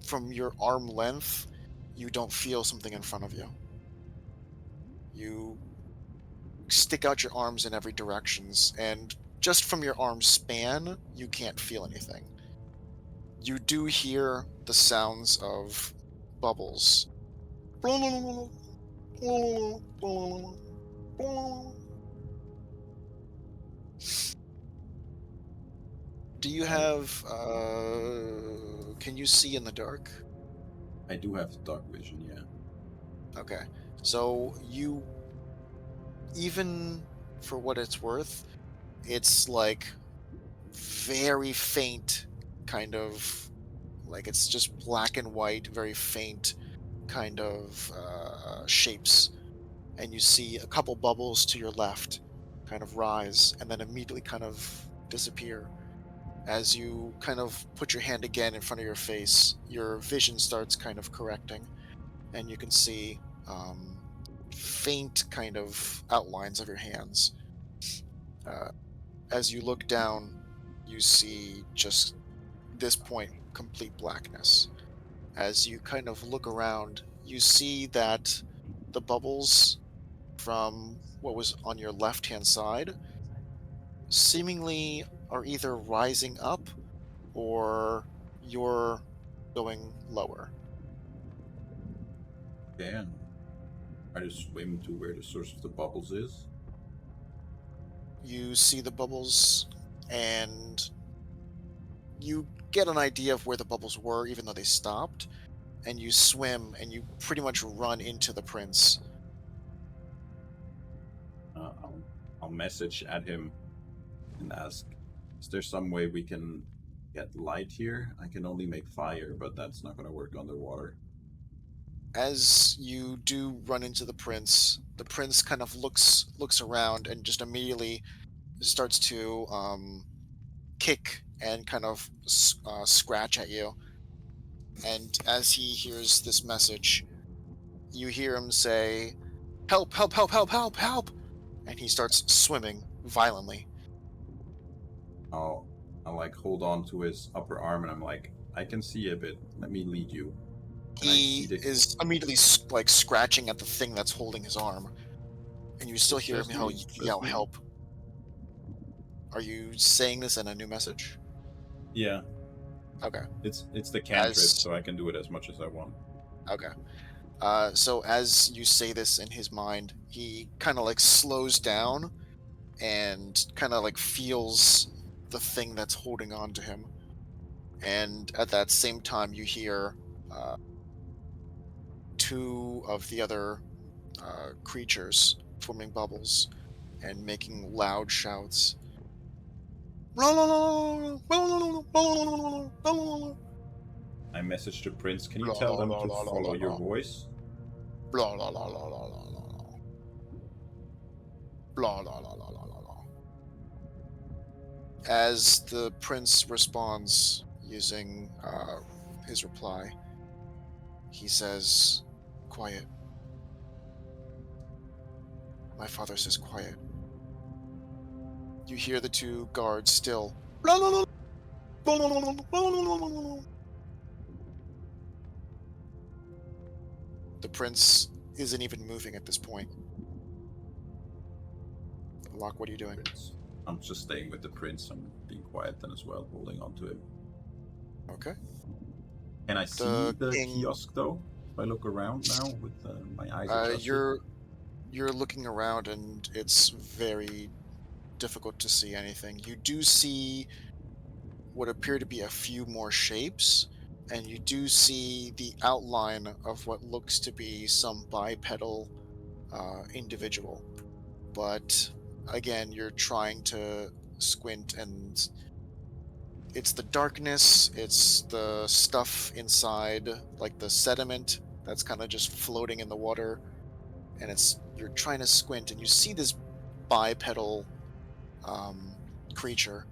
from your arm length, you don't feel something in front of you. You stick out your arms in every directions, and just from your arm span, you can't feel anything. You do hear the sounds of bubbles. Do you
I
have can you see in the dark?
I do have dark vision, yeah.
Okay. So you, even for what it's worth, it's like very faint, kind of like it's just black and white, very faint kind of shapes. And you see a couple bubbles to your left kind of rise and then immediately kind of disappear. As you kind of put your hand again in front of your face, your vision starts kind of correcting, and you can see faint kind of outlines of your hands. Uh, as you look down, you see just this point complete blackness. As you kind of look around, you see that the bubbles from what was on your left hand side seemingly are either rising up or you're going lower.
Okay, and I just swim to where the source of the bubbles is.
You see the bubbles and you get an idea of where the bubbles were, even though they stopped, and you swim and you pretty much run into the prince.
Uh, I'll I'll message at him and ask, is there some way we can get light here? I can only make fire, but that's not going to work underwater.
As you do run into the prince kind of looks around and just immediately starts to kick and kind of scratch at you. And as he hears this message, you hear him say, "Help, help, help, help, help, help!" And he starts swimming violently.
I'll like hold on to his upper arm and I'm like, I can see a bit. Let me lead you. And I see
He
the.
is immediately like scratching at the thing that's holding his arm, and you still
It's
hear him
just me.
yell,
Just me.
"Help!" Are you saying this in a new message?
Yeah.
Okay.
It's the cantrip,
As
so I can do it as much as I want.
okay. So as you say this in his mind, he kind of like slows down and kind of like feels the thing that's holding on to him. And at that same time, you hear uh, two of the other creatures forming bubbles and making loud shouts.
I messaged the prince. Can you tell them to follow your voice?
As the prince responds using his reply, he says, "Quiet. My father says quiet." You hear the two guards still. The prince isn't even moving at this point. Locke, what are you doing?
Prince. I'm just staying with the prince. I'm being quiet then as well, holding on to him.
Okay.
Can I see
The
the
king.
kiosk though? If I look around now with my eyes adjusted.
You're looking around, and it's very difficult to see anything. You do see what appear to be a few more shapes, and you do see the outline of what looks to be some bipedal individual. But again, you're trying to squint, and it's the darkness, it's the stuff inside, like the sediment that's kind of just floating in the water, and it's you're trying to squint, and you see this bipedal um, creature,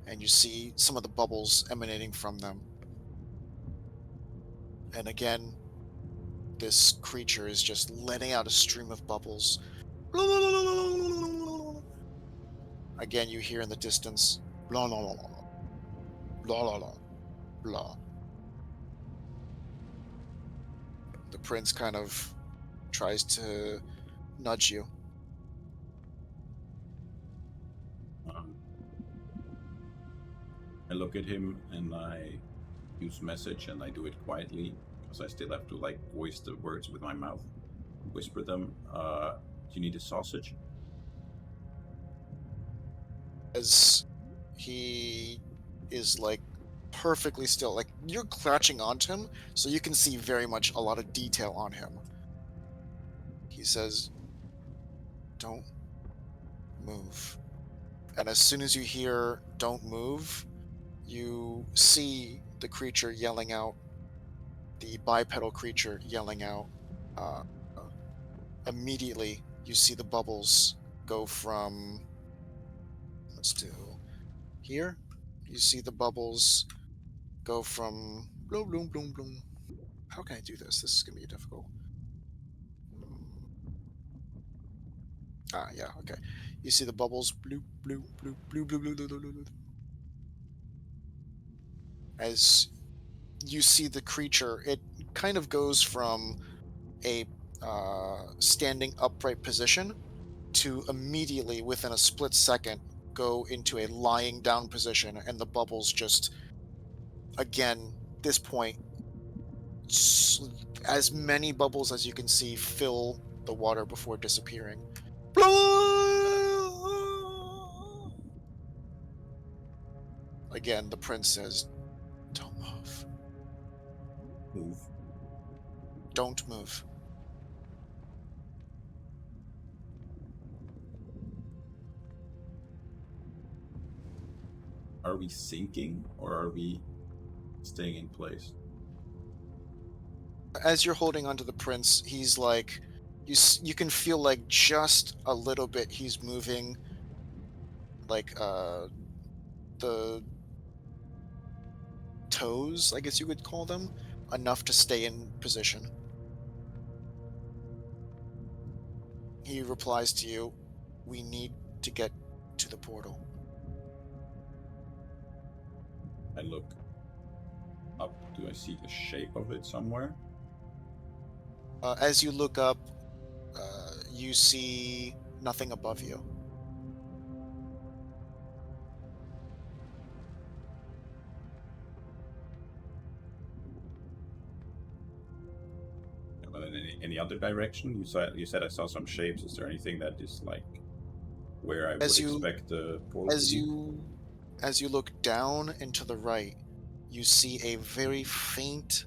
and you see some of the bubbles emanating from them. And again, this creature is just letting out a stream of bubbles. Again, you hear in the distance, blah, blah, blah, blah, blah, blah, blah. The prince kind of tries to nudge you.
Um, I look at him and I use message and I do it quietly because I still have to like voice the words with my mouth, whisper them. Do you need a sausage?
As he is like perfectly still, like you're crouching onto him, so you can see very much a lot of detail on him. He says, "Don't move." And as soon as you hear "don't move," you see the creature yelling out, the bipedal creature yelling out. Uh, Immediately, you see the bubbles go from, let's do here. You see the bubbles go from bloom, bloom, bloom, bloom. How can I do this? This is going to be difficult. Yeah, okay. You see the bubbles bloop, bloop, bloop, bloop, bloop, bloop, bloop, bloop, bloop. As you see the creature, it kind of goes from a standing upright position to immediately within a split second go into a lying down position, and the bubbles just again this point as many bubbles as you can see fill the water before disappearing. Again, the prince says, "Don't move.
Move.
Don't move."
Are we sinking or are we staying in place?
As you're holding onto the prince, he's like, you can feel like just a little bit he's moving, like the toes, I guess you could call them, enough to stay in position. He replies to you, "We need to get to the portal."
I look up. Do I see the shape of it somewhere?
As you look up, you see nothing above you.
Well, in any other direction? You said I saw some shapes. Is there anything that is like where I would
As you
expect the portal to
as
be?
you as you look down and to the right, you see a very faint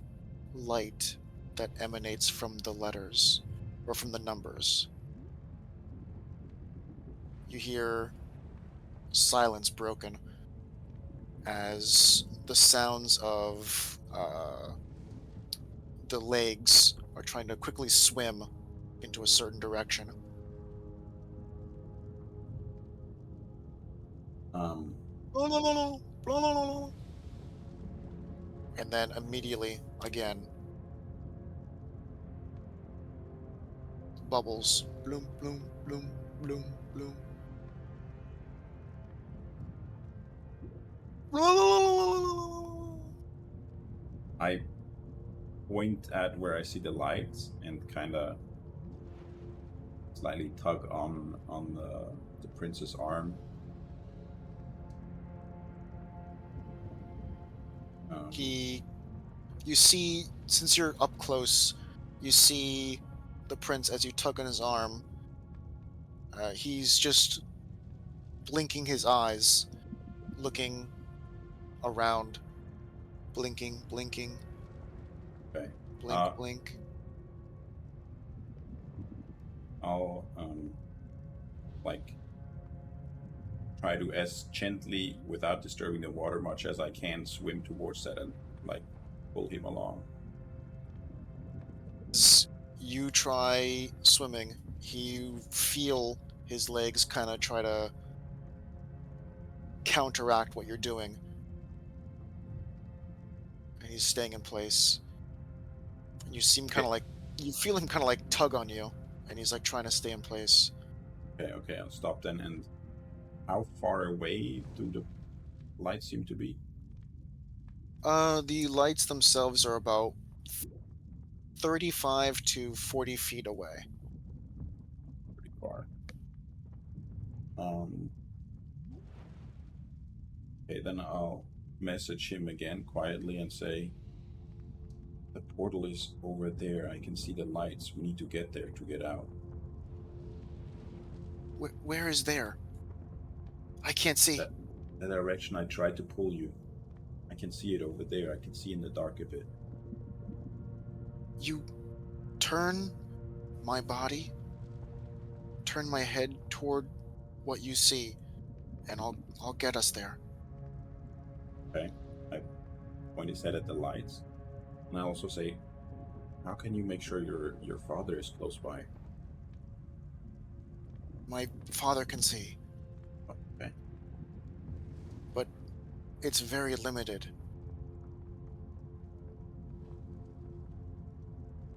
light that emanates from the letters or from the numbers. You hear silence broken as the sounds of the legs are trying to quickly swim into a certain direction.
Um,
And then immediately, again, bubbles. Bloom, bloom, bloom, bloom, bloom.
I point at where I see the lights and kind of slightly tug on the prince's arm. Um,
He, you see, since you're up close, you see the prince as you tug on his arm. He's just blinking his eyes, looking around, blinking, blinking,
okay.
blink,
Uh,
blink.
I'll like try to as gently without disturbing the water much as I can swim towards that and like pull him along.
As you try swimming, you feel his legs kind of try to counteract what you're doing, and he's staying in place. And you seem kind
Okay,
of like you feel him kind of like tug on you, and he's like trying to stay in place.
okay, I'll stop then. And how far away do the lights seem to be?
The lights themselves are about 35 to 40 feet away.
Pretty far. Um, okay, then I'll message him again quietly and say, the portal is over there. I can see the lights. We need to get there to get out.
Where is there? I can't see.
That the direction I tried to pull you. I can see it over there. I can see in the dark a bit.
You turn my body, turn my head toward what you see, and I'll get us there.
Okay. I point his head at the lights. And I also say, how can you make sure your father is close by?
My father can see,
Okay.
but it's very limited.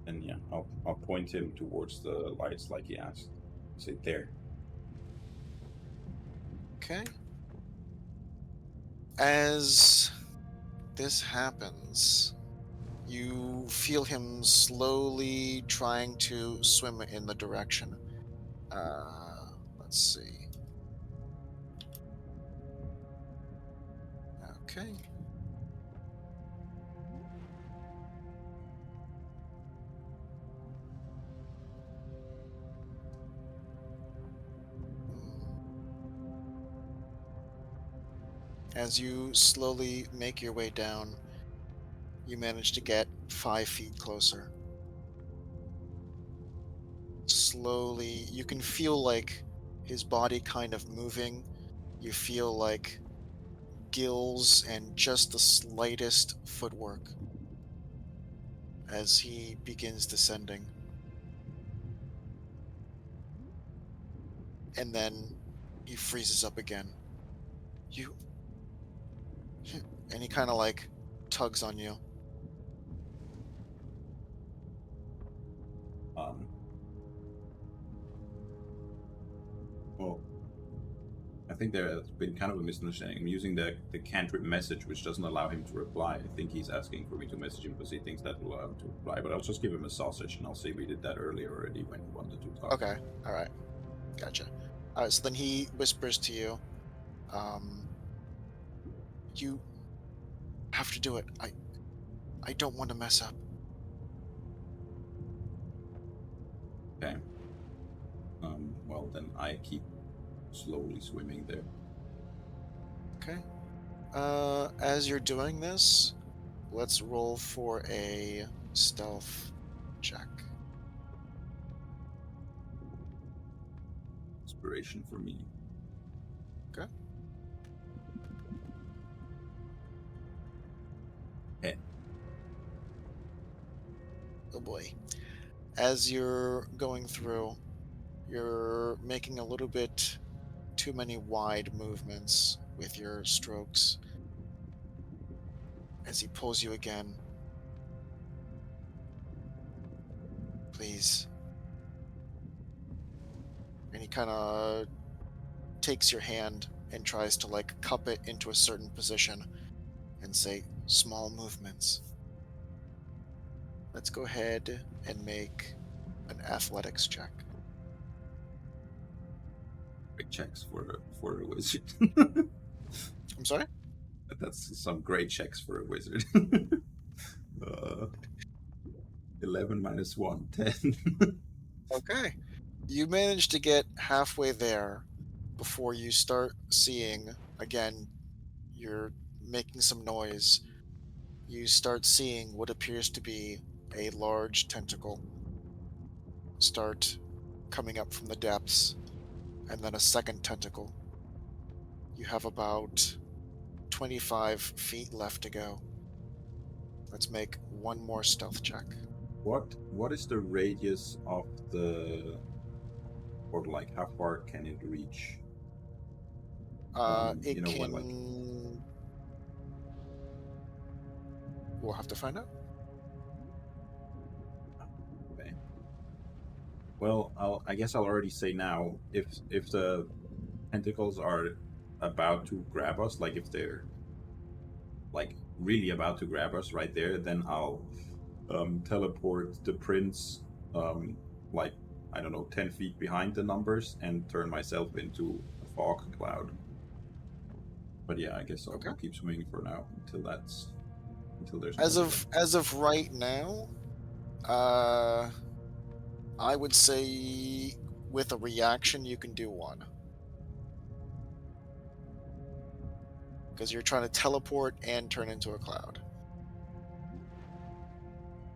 And yeah, I'll point him towards the lights like he asked. Say there.
Okay. As this happens, you feel him slowly trying to swim in the direction. Let's see. Okay. As you slowly make your way down, you manage to get 5 feet closer. Slowly, you can feel like his body kind of moving. You feel like gills and just the slightest footwork as he begins descending. And then he freezes up again. You, and he kind of like tugs on you.
Well, I think there's been kind of a misunderstanding. I'm using the cantrip message, which doesn't allow him to reply. I think he's asking for me to message him because he thinks that will allow him to reply. But I'll just give him a sausage, and I'll say we did that earlier already when he wanted to talk.
Okay. All right. Gotcha. All right. So then he whispers to you, um, "You have to do it. I don't want to mess up."
Okay. Well, then I keep slowly swimming there.
Okay. As you're doing this, let's roll for a stealth check.
Inspiration for me.
Okay.
Hey.
Oh boy. As you're going through, you're making a little bit too many wide movements with your strokes. As he pulls you again, please. And he kind of takes your hand and tries to like cup it into a certain position and say, small movements. Let's go ahead and make an athletics check.
Great checks for a wizard.
I'm sorry?
That's some great checks for a wizard. uh, 11 minus 1, 10.
Okay. You manage to get halfway there before you start seeing, again, you're making some noise. You start seeing what appears to be a large tentacle start coming up from the depths, and then a second tentacle. You have about 25 feet left to go. Let's make one more stealth check.
What is the radius of the, or like how far can it reach?
It
When like,
can. We'll have to find out.
okay. Well, I guess I'll already say now, if the tentacles are about to grab us, like if they're like really about to grab us right there, then I'll teleport the prince, um, like, I don't know, 10 feet behind the numbers and turn myself into a fog cloud. But yeah, I guess
Okay.
I'll keep swimming for now until there's
As
nobody
of
else.
as of right now, uh, I would say with a reaction you can do one because you're trying to teleport and turn into a cloud.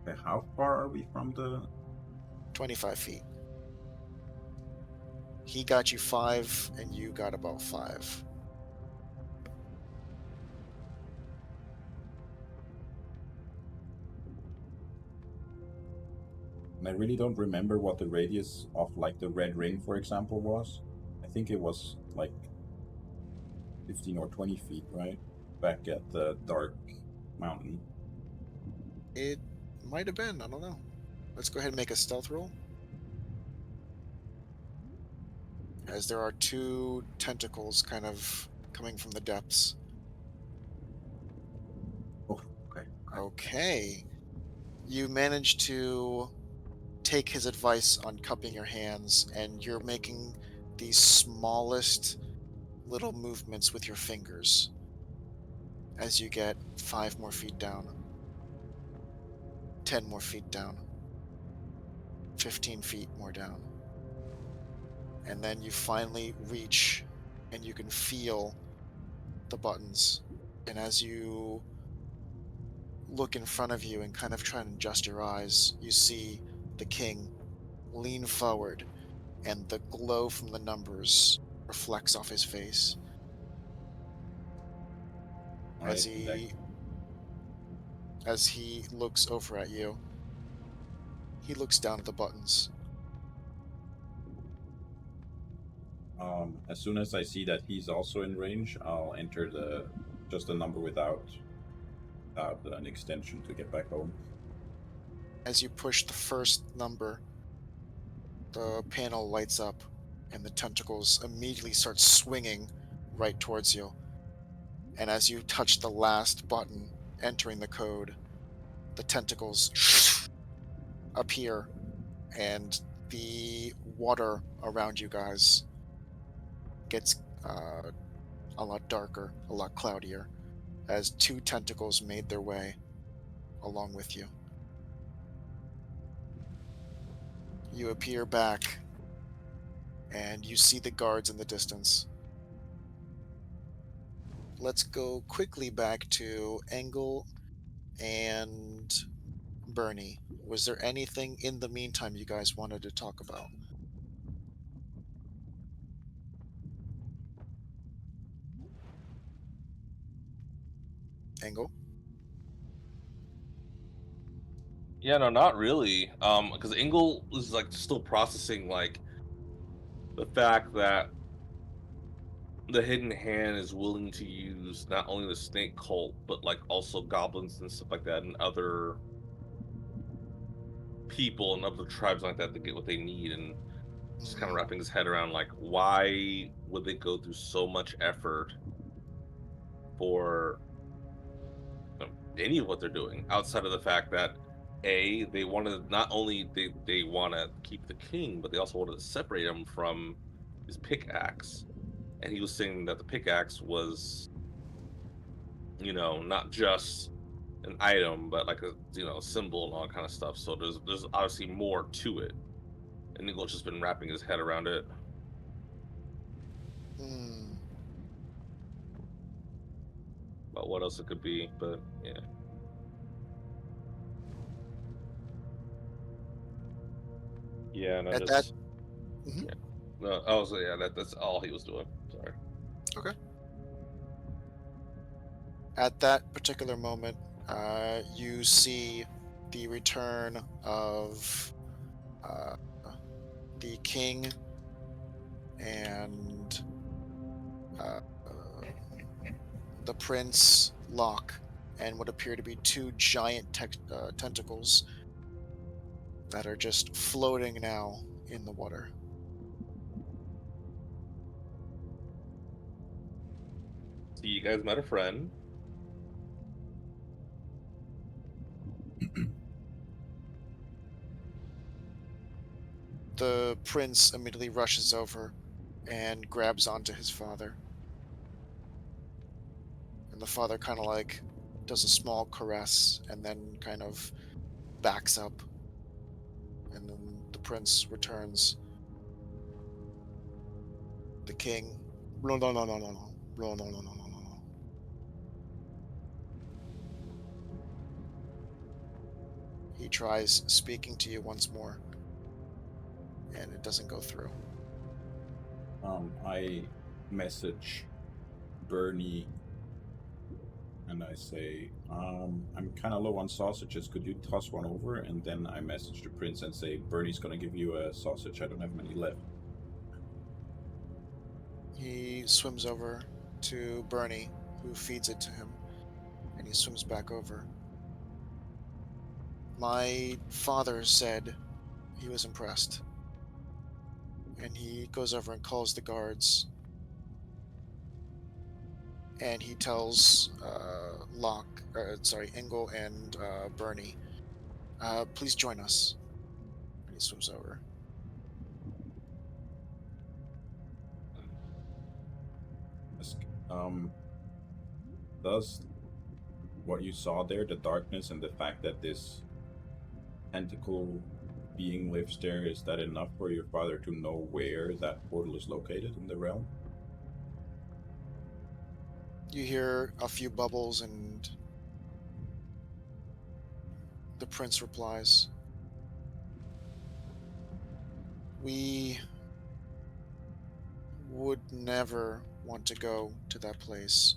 Okay, how far are we from the?
25 feet. He got you 5, and you got about 5.
And I really don't remember what the radius of like the red ring, for example, was. I think it was like 15 or 20 feet, right? Back at the dark mountain.
It might have been. I don't know. Let's go ahead and make a stealth roll. As there are 2 tentacles kind of coming from the depths.
Oh, okay.
Okay. You managed to take his advice on cupping your hands, and you're making the smallest little movements with your fingers as you get 5 more feet down, 10 more feet down, 15 feet more down. And then you finally reach and you can feel the buttons. And as you look in front of you and kind of try and adjust your eyes, you see the king lean forward and the glow from the numbers reflects off his face
I
as
think I
he looks over at you. He looks down at the buttons.
As soon as I see that he's also in range, I'll enter the just a number without an extension to get back home.
As you push the first number, the panel lights up and the tentacles immediately start swinging right towards you. And as you touch the last button, entering the code, the tentacles appear, and the water around you guys gets a lot darker, a lot cloudier, as two tentacles made their way along with you. You appear back, and you see the guards in the distance. Let's go quickly back to Engel and Bernie. Was there anything in the meantime you guys wanted to talk about? Engel?
Yeah, no, not really. Because Engel is like still processing like the fact that the hidden hand is willing to use not only the snake cult, but like also goblins and stuff like that, and other people and other tribes like that to get what they need, and just kind of
Hmm.
wrapping his head around like why would they go through so much effort for any of what they're doing outside of the fact that they wanted not only they want to keep the king, but they also wanted to separate him from his pickaxe. And he was saying that the pickaxe was, not just an item, but like a symbol and all kind of stuff. So there's obviously more to it. And Nicole's just been wrapping his head around it.
Hmm.
About what else it could be, but yeah, yeah, no,
At that.
just
Mhm.
yeah, no, I was yeah, that's all he was doing. Sorry.
Okay. At that particular moment, you see the return of uh, the king and uh, the prince Locke, and what appear to be two giant tentacles that are just floating now in the water.
So you guys met a friend.
The prince immediately rushes over and grabs onto his father. And the father kind of like does a small caress and then kind of backs up. And then the prince returns. The king. No, no, no, no, no, no. No, no, no, no, no, no, no. He tries speaking to you once more, and it doesn't go through.
I message Bernie and I say, I'm kind of low on sausages. Could you toss one over? And then I message the prince and say, Bernie's gonna give you a sausage. I don't have many left.
He swims over to Bernie, who feeds it to him, and he swims back over. My father said he was impressed, and he goes over and calls the guards, and he tells Engel and Bernie, please join us. And he swims over.
Ask, does what you saw there, the darkness and the fact that this tentacle being lives there, is that enough for your father to know where that portal is located in the realm?
You hear a few bubbles, and the prince replies, we would never want to go to that place,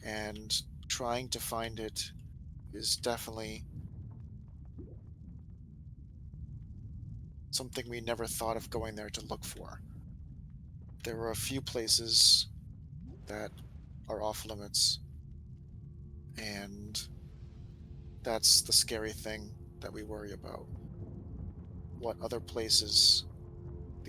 and trying to find it is definitely something we never thought of going there to look for. There are a few places that are off limits, and that's the scary thing that we worry about. What other places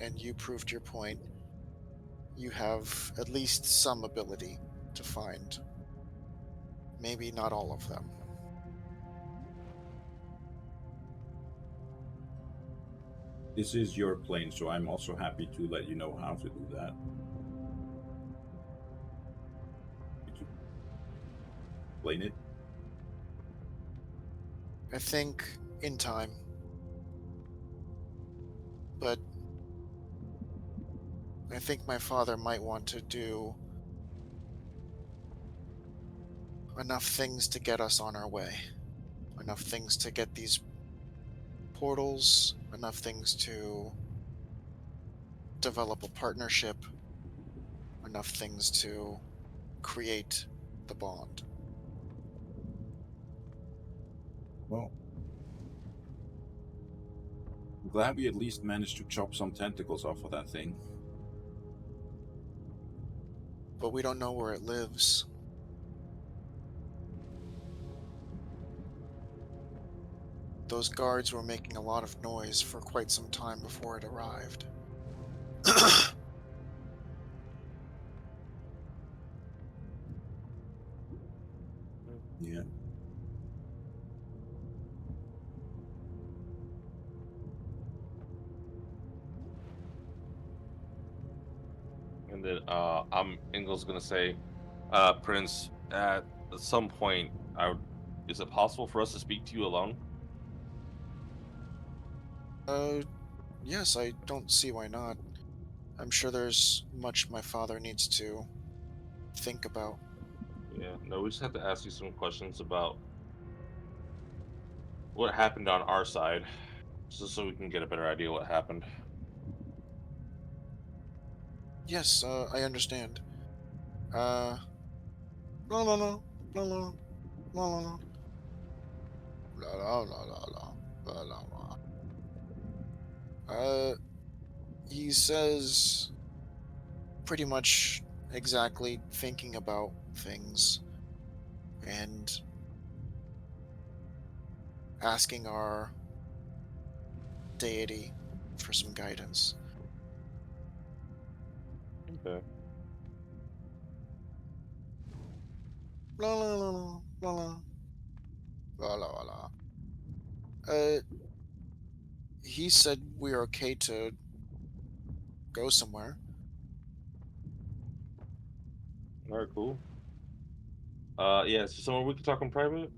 and you proved your point. You have at least some ability to find. Maybe not all of them.
This is your plane, so I'm also happy to let you know how to do that. Could you explain it?
I think in time, but I think my father might want to do enough things to get us on our way. Enough things to get these portals, enough things to develop a partnership, enough things to create the bond.
Well, I'm glad we at least managed to chop some tentacles off of that thing.
But we don't know where it lives. Those guards were making a lot of noise for quite some time before it arrived.
Yeah.
And then I'm Engel's gonna say, Prince, at some point, is it possible for us to speak to you alone?
uh, yes, I don't see why not. I'm sure there's much my father needs to think about.
Yeah, no, we just have to ask you some questions about what happened on our side, just so we can get a better idea what happened.
Yes, I understand. Uh, la la la, la la, la la la, la la la la la, la la la. He says pretty much exactly thinking about things and asking our deity for some guidance.
Okay.
La la la la, la la, la la la la. Uh, he said we're okay to go somewhere.
All right, cool. Yeah, is there somewhere we could talk in private?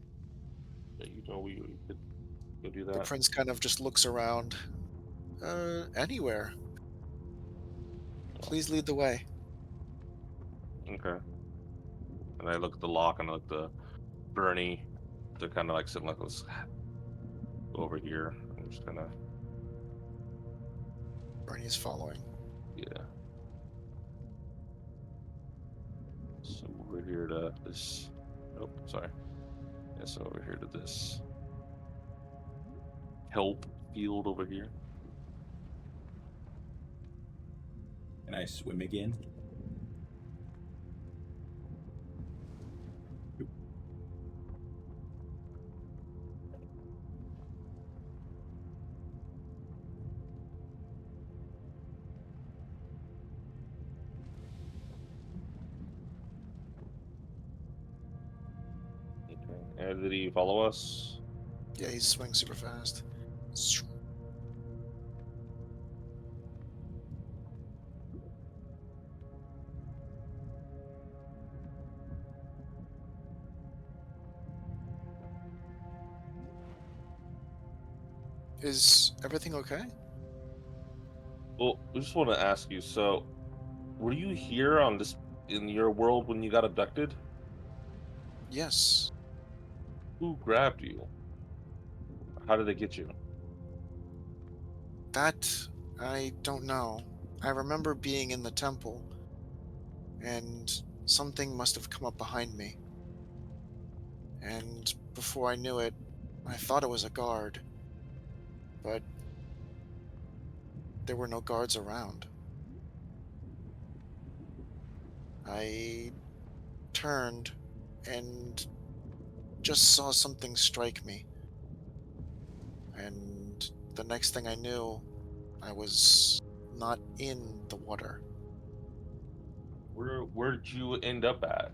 Yeah, we could go do
The
that.
prince kind of just looks around. Anywhere.
Oh,
Please lead the way.
okay. And I look at the lock and I look at the Bernie. They're kind of like sitting like, let's go over here. I'm just kind of,
Bernie is following.
yeah. So over here to this. Nope, sorry. Yeah, so over here to this help field over here.
Can I swim again?
Okay. And did he follow us?
Yeah, he's swinging super fast. Is everything okay?
Well, I just want to ask you. So, were you here on this in your world when you got abducted?
Yes.
Who grabbed you? How did they get you?
That I don't know. I remember being in the temple, and something must have come up behind me. And before I knew it, I thought it was a guard, but there were no guards around. I turned and just saw something strike me, and the next thing I knew, I was not in the water.
Where'd you end up at?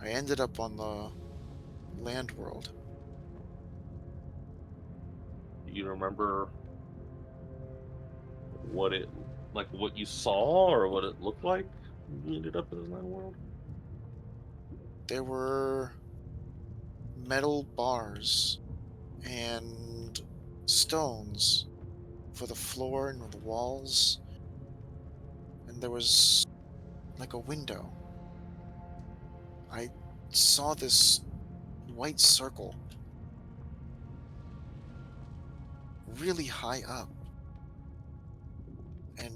I ended up on the land world.
Do you remember what it like what you saw or what it looked like when you ended up in the land world?
There were metal bars and stones for the floor and the walls, and there was like a window. I saw this white circle really high up and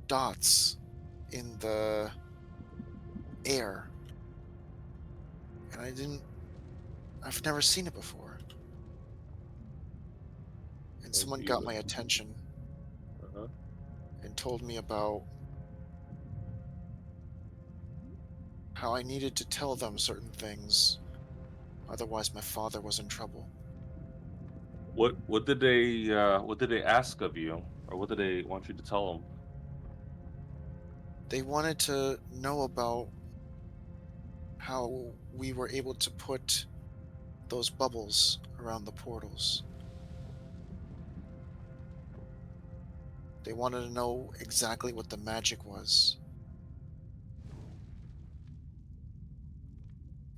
dots in the air, and I've never seen it before. And
As
someone
you
got my attention
uh
and told me about how I needed to tell them certain things, otherwise my father was in trouble.
what did they ask of you, or what did they want you to tell them?
They wanted to know about how we were able to put those bubbles around the portals. They wanted to know exactly what the magic was.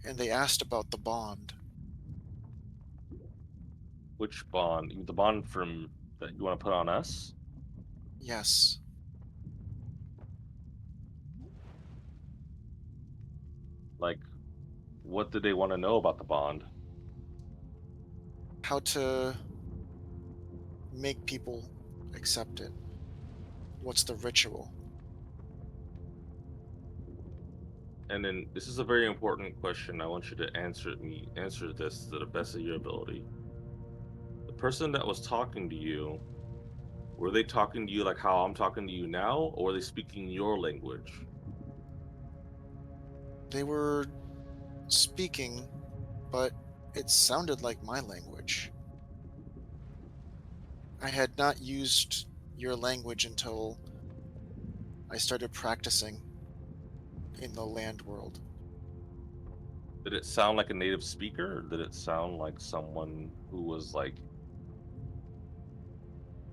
And they asked about the bond.
Which bond? The bond from that you want to put on us?
Yes.
Like, what did they want to know about the bond?
How to make people accept it. What's the ritual?
And then this is a very important question. I want you to answer this to the best of your ability. The person that was talking to you, were they talking to you like how I'm talking to you now, or were they speaking your language?
They were speaking, but it sounded like my language. I had not used your language until I started practicing in the land world.
Did it sound like a native speaker, or did it sound like someone who was like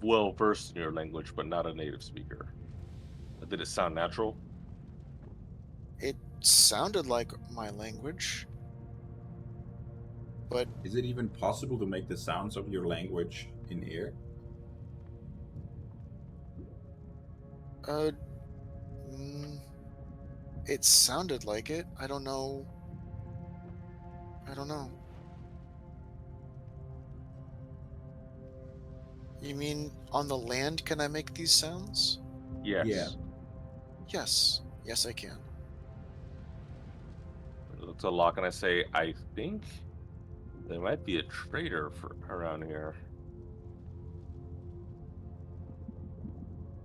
well versed in your language but not a native speaker? Did it sound natural?
It sounded like my language, but
Is it even possible to make the sounds of your language in air?
uh, mm, it sounded like it. I don't know. I don't know. You mean on the land can I make these sounds?
Yeah.
Yes.
Yes. Yes, I can.
I look to Locke and I say, I think there might be a traitor for around here.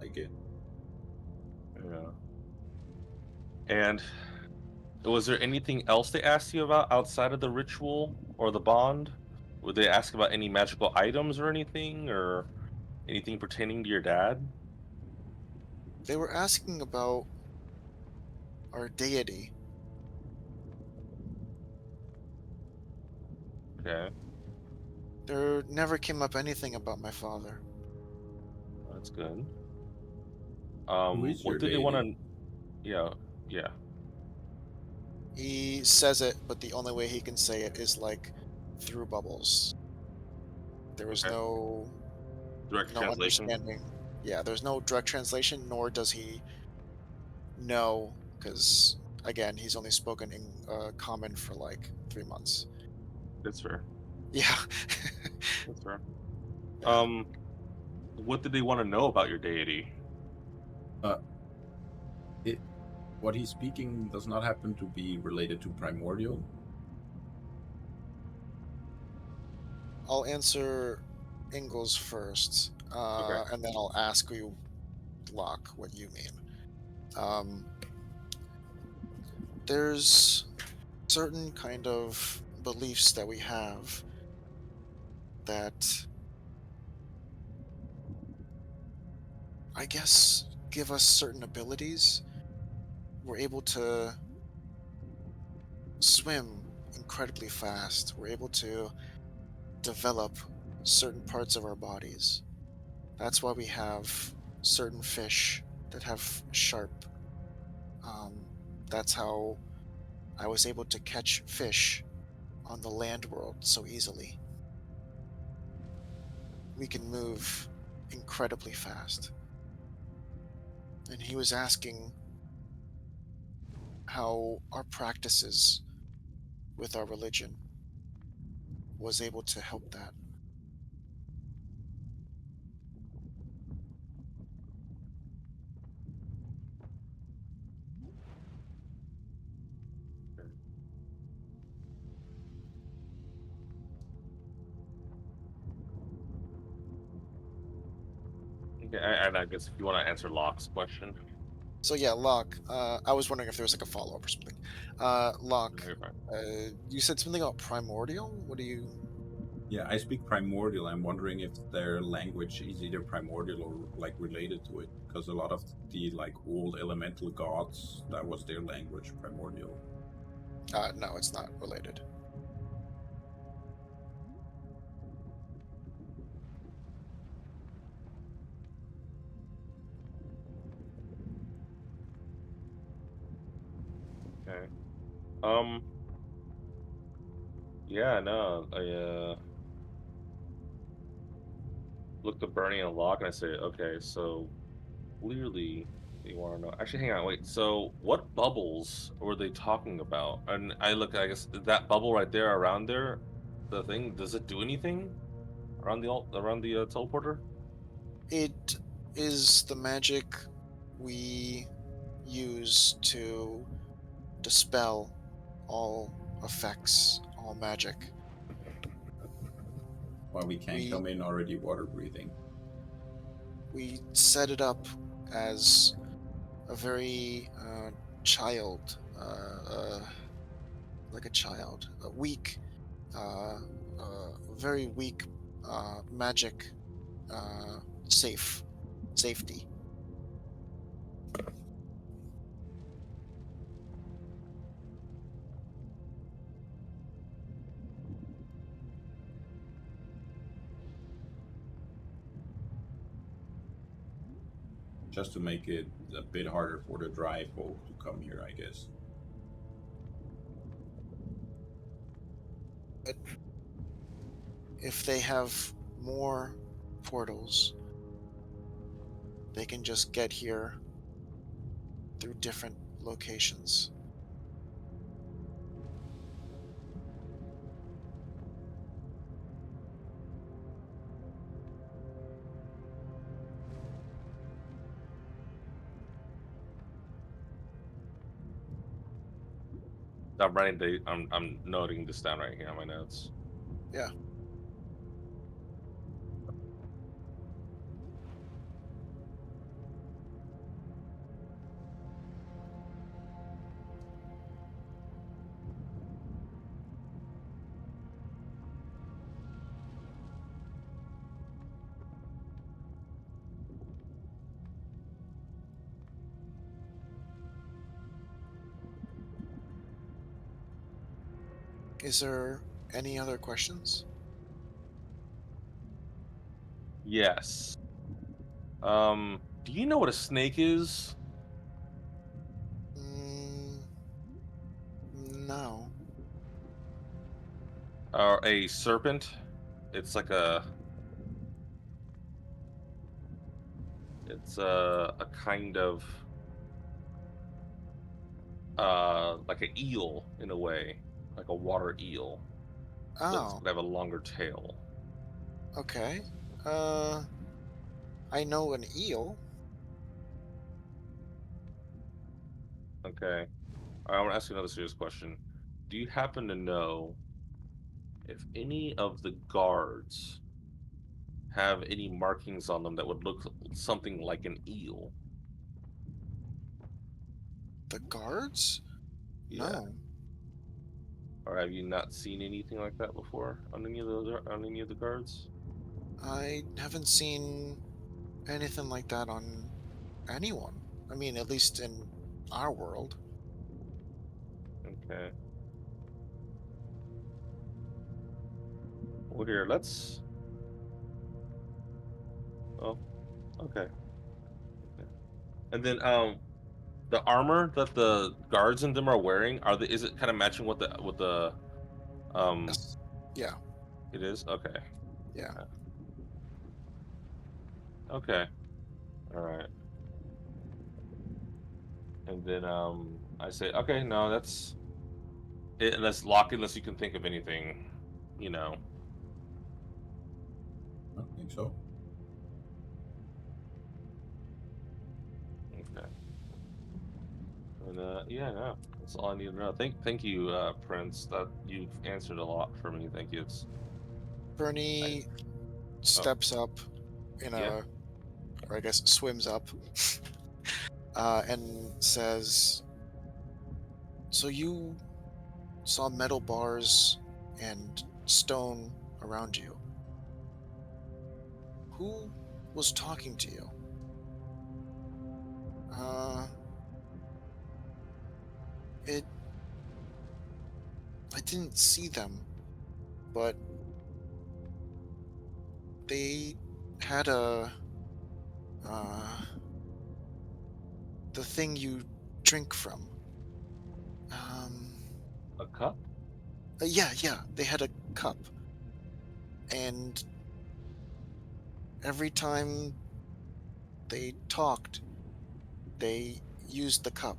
Like it.
Yeah. And was there anything else they asked you about outside of the ritual or the bond? Would they ask about any magical items or anything, or anything pertaining to your dad?
They were asking about our deity.
Okay,
There never came up anything about my father.
that's good.
Who is
What
your
did they want
deity?
to? Yeah, yeah.
He says it, but the only way he can say it is like through bubbles. There was
Okay. Direct
no
translation.
understanding. Yeah, there's no direct translation, nor does he know, because again, he's only spoken in common for like 3 months.
That's fair.
Yeah,
That's fair.
yeah.
Um, what did they want to know about your deity?
Uh, it, what he's speaking does not happen to be related to primordial.
I'll answer Ingalls first,
Okay.
and then I'll ask you, Locke, what you mean. Um, there's certain kind of beliefs that we have that I guess, give us certain abilities. We're able to swim incredibly fast. We're able to develop certain parts of our bodies. That's why we have certain fish that have sharp. Um, that's how I was able to catch fish on the land world so easily. We can move incredibly fast. And he was asking how our practices with our religion was able to help that.
Okay, and I guess if you want to answer Locke's question,
So yeah, Locke, I was wondering if there was like a follow-up or something.
no,
Locke,
you're fine.
you said something about primordial? What do you...
Yeah, I speak primordial. I'm wondering if their language is either primordial or like related to it, because a lot of the like old elemental gods, that was their language, primordial.
No, it's not related.
Okay. Um. Yeah. No. I looked at Bernie and Locke, and I say, okay, so clearly they want to know. Actually, hang on, wait. So, what bubbles were they talking about? And I look, I guess that bubble right there, around there, the thing, does it do anything around the teleporter?
It is the magic we use to dispel all effects, all magic.
Well, we can
We
come in already water breathing.
we set it up as a very child, like a child, a weak, very weak magic, uh, safe, safety.
Just to make it a bit harder for the dry folk to come here, I guess.
But if they have more portals, they can just get here through different locations.
I'm noting this down right here on my notes.
Yeah. Is there any other questions?
Yes. Do you know what a snake is?
Mm, no.
Or a serpent? It's like a kind of like an eel in a way, like a water eel, but it's
Oh,
gonna have a longer tail.
okay. Uh, I know an eel.
Okay. I want to ask you another serious question. Do you happen to know if any of the guards have any markings on them that would look something like an eel?
The guards?
Yeah.
No.
Or have you not seen anything like that before on any of the guards?
I haven't seen anything like that on anyone. I mean, at least in our world.
Okay. Well, here, let's. Oh, okay. Okay. And then, the armor that the guards in them are wearing, is it kind of matching what the um
Yes. Yeah.
it is? Okay.
Yeah.
Okay. Okay. All right. And then I say, okay, no, that's it, unless lock unless you can think of anything, you know.
I don't think so.
Okay. And yeah, no, that's all I need to know. Thank you, Prince. That you've answered a lot for me. Thank you. It's I
Bernie
oh
steps up in
yeah.
a, or I guess swims up, and says, "So you saw metal bars and stone around you. Who was talking to you?" Uh, it. I didn't see them, but they had uh, the thing you drink from. Um,
A cup?
yeah, yeah, they had a cup, and every time they talked, they used the cup.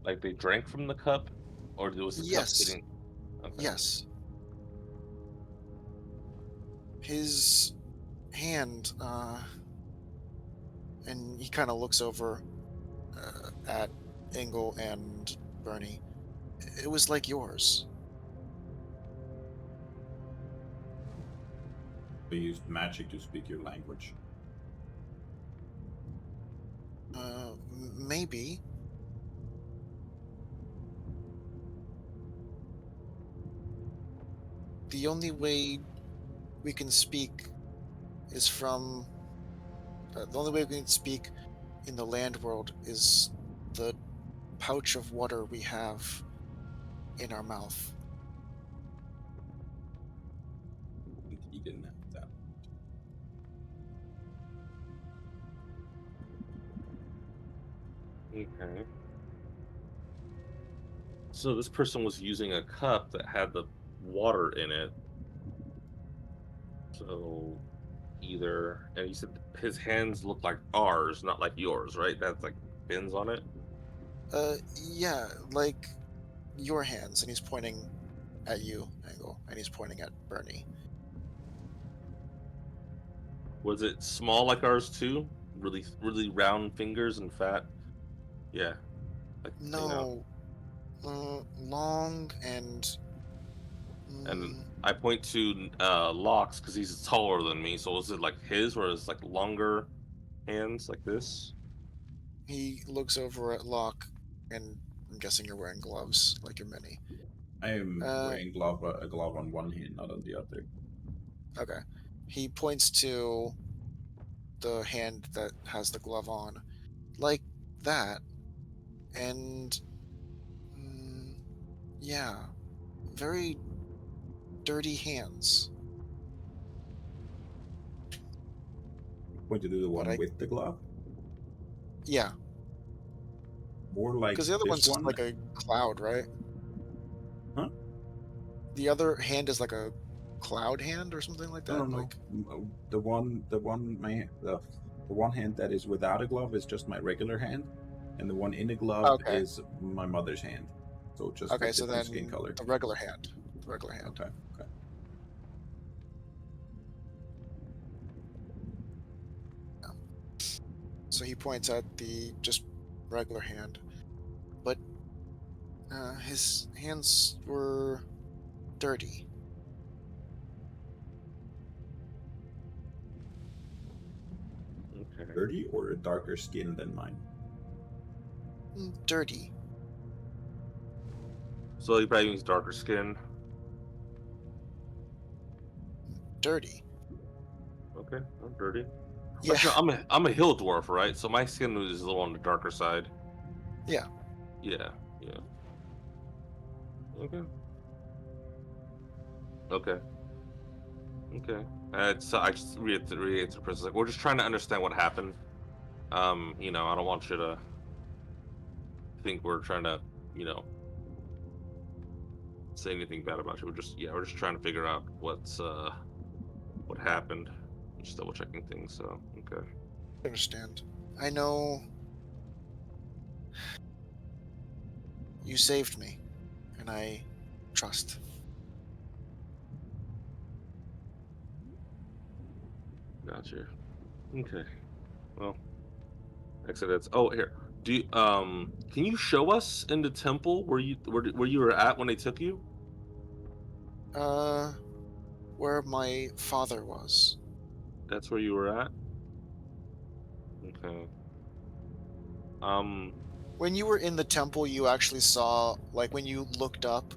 Like they drank from the cup, or was the cup
Yes,
sitting? Okay.
yes. His hand, and he kind of looks over at Engel and Bernie. It was like yours.
They used magic to speak your language.
Maybe. The only way we can speak is from. The only way we can speak in the land world is the pouch of water we have in our mouth.
And he didn't have that.
Okay. So this person was using a cup that had the water in it. So either, and you said his hands look like ours, not like yours, right? That's like fins on it.
Yeah, like your hands, and he's pointing at you, Angle, and he's pointing at Bernie.
Was it small like ours too? Really, really round fingers and fat. Yeah, like
No, long and
And
mm,
I point to Locks because he's taller than me. So was it like his, where it's like longer hands like this?
he looks over at Locke, and I'm guessing you're wearing gloves, like your mini.
I am
Uh,
wearing a glove on one hand, not on the other.
okay. He points to the hand that has the glove on, like that, and mm, yeah, very dirty hands.
Point to do the
But
one with the glove.
yeah,
More like
because the other
this
one's just
one.
like a cloud, right?
Huh?
The other hand is like a cloud hand or something like
No, no,
that.
no.
Like,
The one hand that is without a glove is just my regular hand, and the one in a glove
okay,
is my mother's hand. So just a
okay, so
different skin
then
color.
the regular hand.
Okay, okay.
Yeah. So he points at the just regular hand, but his hands were dirty.
Okay.
Dirty or a darker skin than mine.
Dirty.
So he probably means darker skin.
dirty.
Okay, I'm dirty.
Yeah,
But you know, I'm a hill dwarf, right? So my skin is a little on the darker side.
yeah,
Yeah, yeah. Okay, okay, okay. So I just reiterate to the person like we're just trying to understand what happened. I don't want you to think we're trying to, you know, say anything bad about you. We're just trying to figure out what happened. Just double checking things. So okay,
I understand. I know you saved me, and I trust.
gotcha. Okay, well, accidents. Oh, here. Can you show us in the temple where you were at when they took you?
Uh, where my father was.
That's where you were at. Okay. Um.
When you were in the temple, you actually saw, like, when you looked up,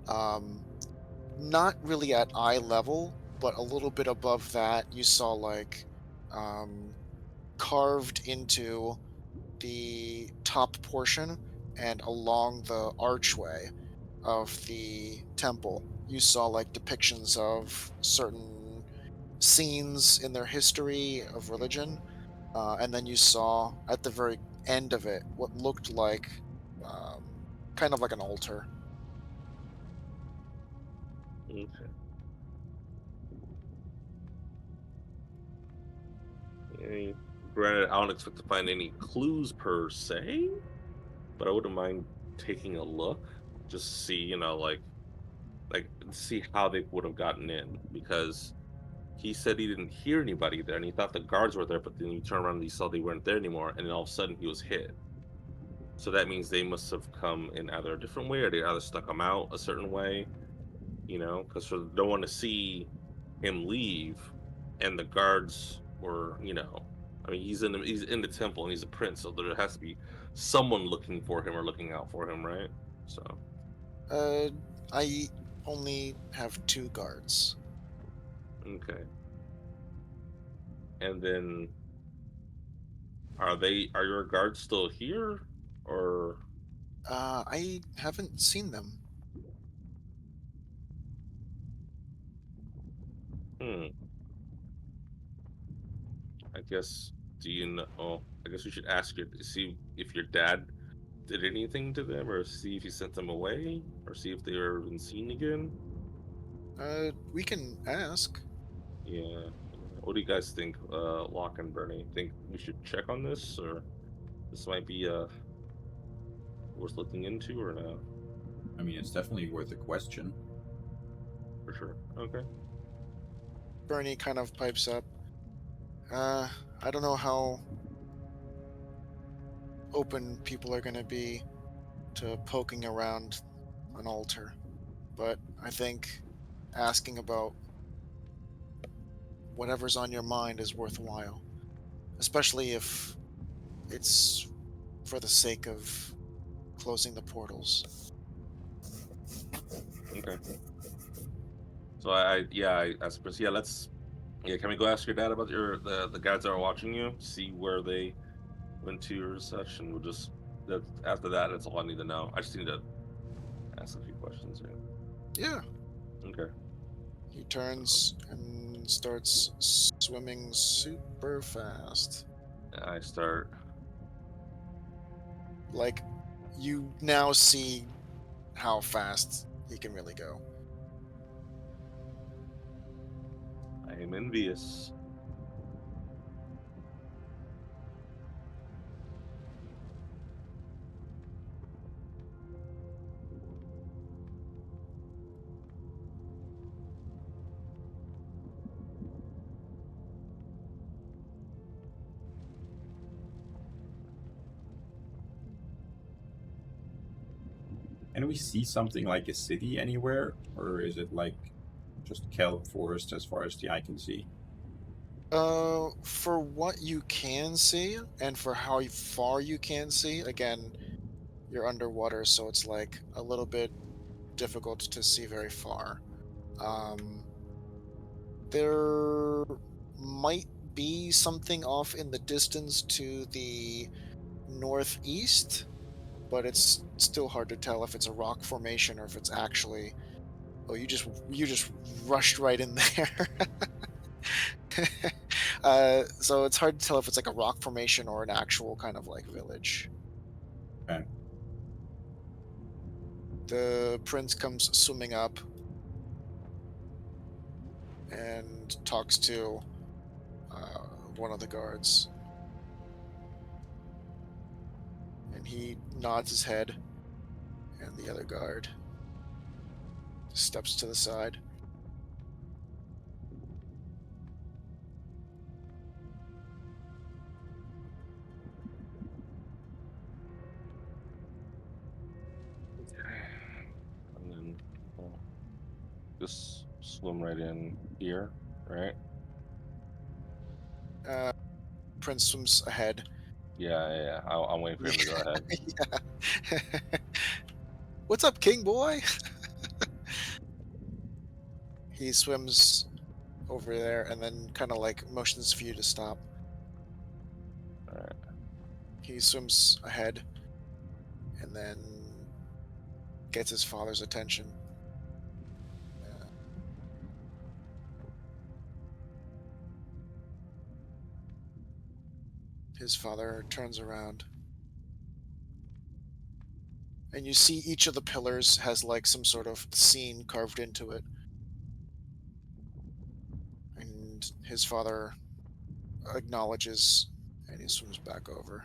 um, not really at eye level, but a little bit above that, you saw, like, um, carved into the top portion and along the archway of the temple, you saw, like, depictions of certain scenes in their history of religion. And then you saw at the very end of it what looked like um, kind of like an altar.
Okay. eh, Granted, I don't expect to find any clues per se, but I wouldn't mind taking a look, just to see, see how they would have gotten in because he said he didn't hear anybody there and he thought the guards were there, but then he turned around and he saw they weren't there anymore, and then all of a sudden he was hit. So that means they must have come in either a different way or they either stuck him out a certain way, because for no one to see him leave and the guards were, I mean, he's in the temple and he's a prince, so there has to be someone looking for him or looking out for him, right? So,
Uh, I only have two guards.
okay. And then are your guards still here or
I haven't seen them.
hmm, I guess do you know oh, I guess we should ask you see if your dad did anything to them or see if he sent them away or see if they were been seen again.
We can ask.
Yeah. What do you guys think, Locke and Bernie? Think we should check on this, or this might be worth looking into, or no?
I mean, it's definitely worth a question.
For sure. Okay.
Bernie kind of pipes up. Uh, I don't know how open people are going to be to poking around an altar, but I think asking about whatever's on your mind is worthwhile, especially if it's for the sake of closing the portals.
Okay. So I asked Chris, yeah, yeah, can we go ask your dad about the guys that are watching you, see where they went to or such, and we'll just that after that, that's all I need to know. I just need to ask a few questions here.
Yeah.
Okay.
He turns and starts swimming super fast.
I start.
Like, you now see how fast he can really go.
I am envious.
Can we see something like a city anywhere, or is it like just kelp forest as far as the eye can see?
For what you can see and for how far you can see, again, you're underwater, so it's like a little bit difficult to see very far. Um, There might be something off in the distance to the northeast, but it's still hard to tell if it's a rock formation or if it's actually. Oh, you just rushed right in there. So it's hard to tell if it's like a rock formation or an actual kind of like village.
Okay.
The prince comes swimming up and talks to one of the guards, and he nods his head, and the other guard steps to the side.
And then we'll just swim right in here, right?
Uh, Prince swims ahead.
Yeah. I'm waiting for him to go ahead.
Yeah. What's up, King boy? He swims over there and then kind of like motions for you to stop.
All right.
He swims ahead and then gets his father's attention. Uh, his father turns around, and you see each of the pillars has like some sort of scene carved into it. And his father acknowledges, and he swims back over.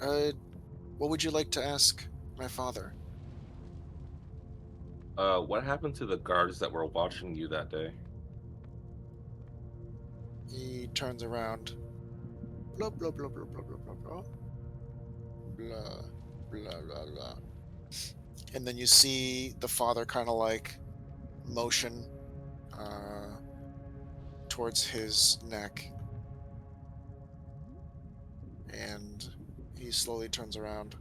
Uh, what would you like to ask my father?
What happened to the guards that were watching you that day?
He turns around. Blah blah blah blah blah blah blah blah blah blah blah blah. And then you see the father kind of like motion uh, towards his neck, and he slowly turns around.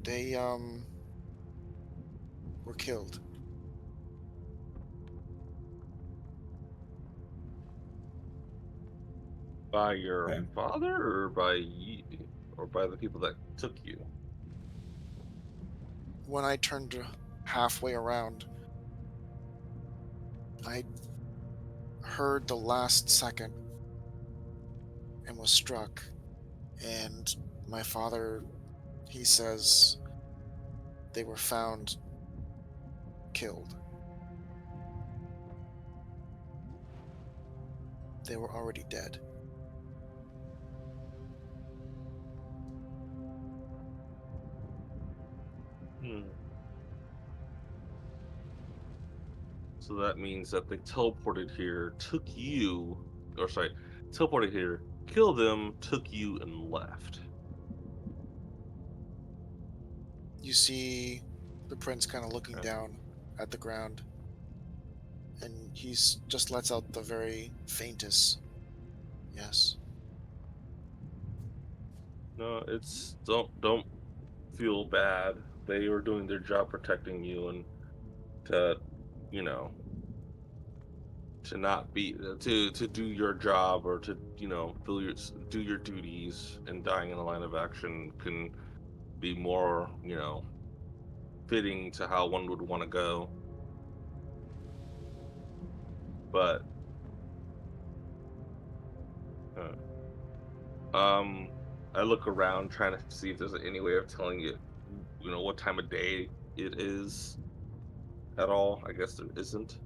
They were killed.
By your
Okay.
father or by you, or by the people that took you?
When I turned halfway around, I heard the last second and was struck. And my father, he says they were found killed. They were already dead.
Hmm. So that means that they teleported here, took you, or sorry, teleported here, killed them, took you, and left.
You see the prince kind of looking
Okay.
down at the ground, and he's just lets out the very faintest yes.
No, it's don't feel bad. They were doing their job protecting you, and to, you know, to not be to do your job, or to, do your duties, and dying in the line of action can be more, fitting to how one would want to go. But uh, um I look around trying to see if there's any way of telling you, what time of day it is at all. I guess there isn't.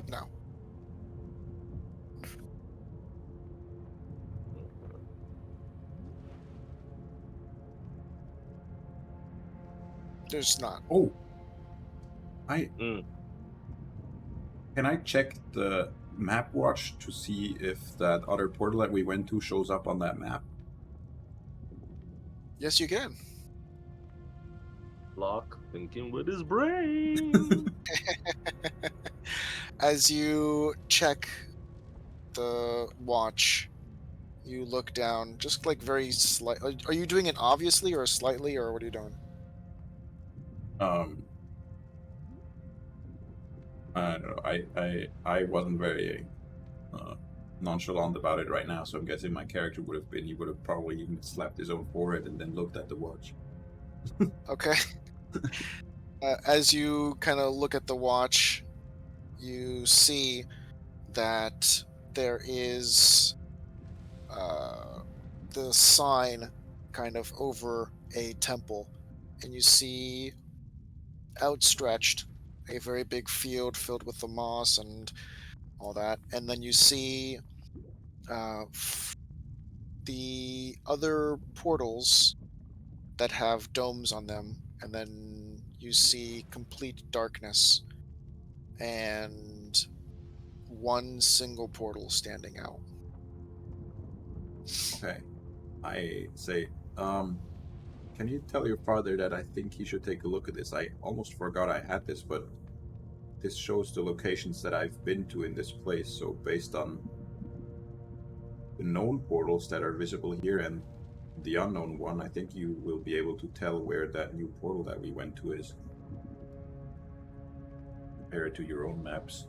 No, there's not.
Oh, I
Mm.
can I check the map watch to see if that other portal that we went to shows up on that map?
Yes, you can.
Locke thinking with his brain.
As you check the watch, You look down, just like very slight. Are you doing it obviously or slightly, or what are you doing?
Um, I don't know. I wasn't very uh, nonchalant about it right now, so I'm guessing my character would have been. He would have probably even slapped his own forehead and then looked at the watch.
Okay. As you kind of look at the watch, you see that there is uh, the sign kind of over a temple, and you see outstretched a very big field filled with the moss and all that, and then you see the other portals that have domes on them, and then you see complete darkness and one single portal standing out.
Okay, I say, can you tell your father that I think he should take a look at this? I almost forgot I had this, but this shows the locations that I've been to in this place. So based on the known portals that are visible here and the unknown one, I think you will be able to tell where that new portal that we went to is. Compare it to your own maps.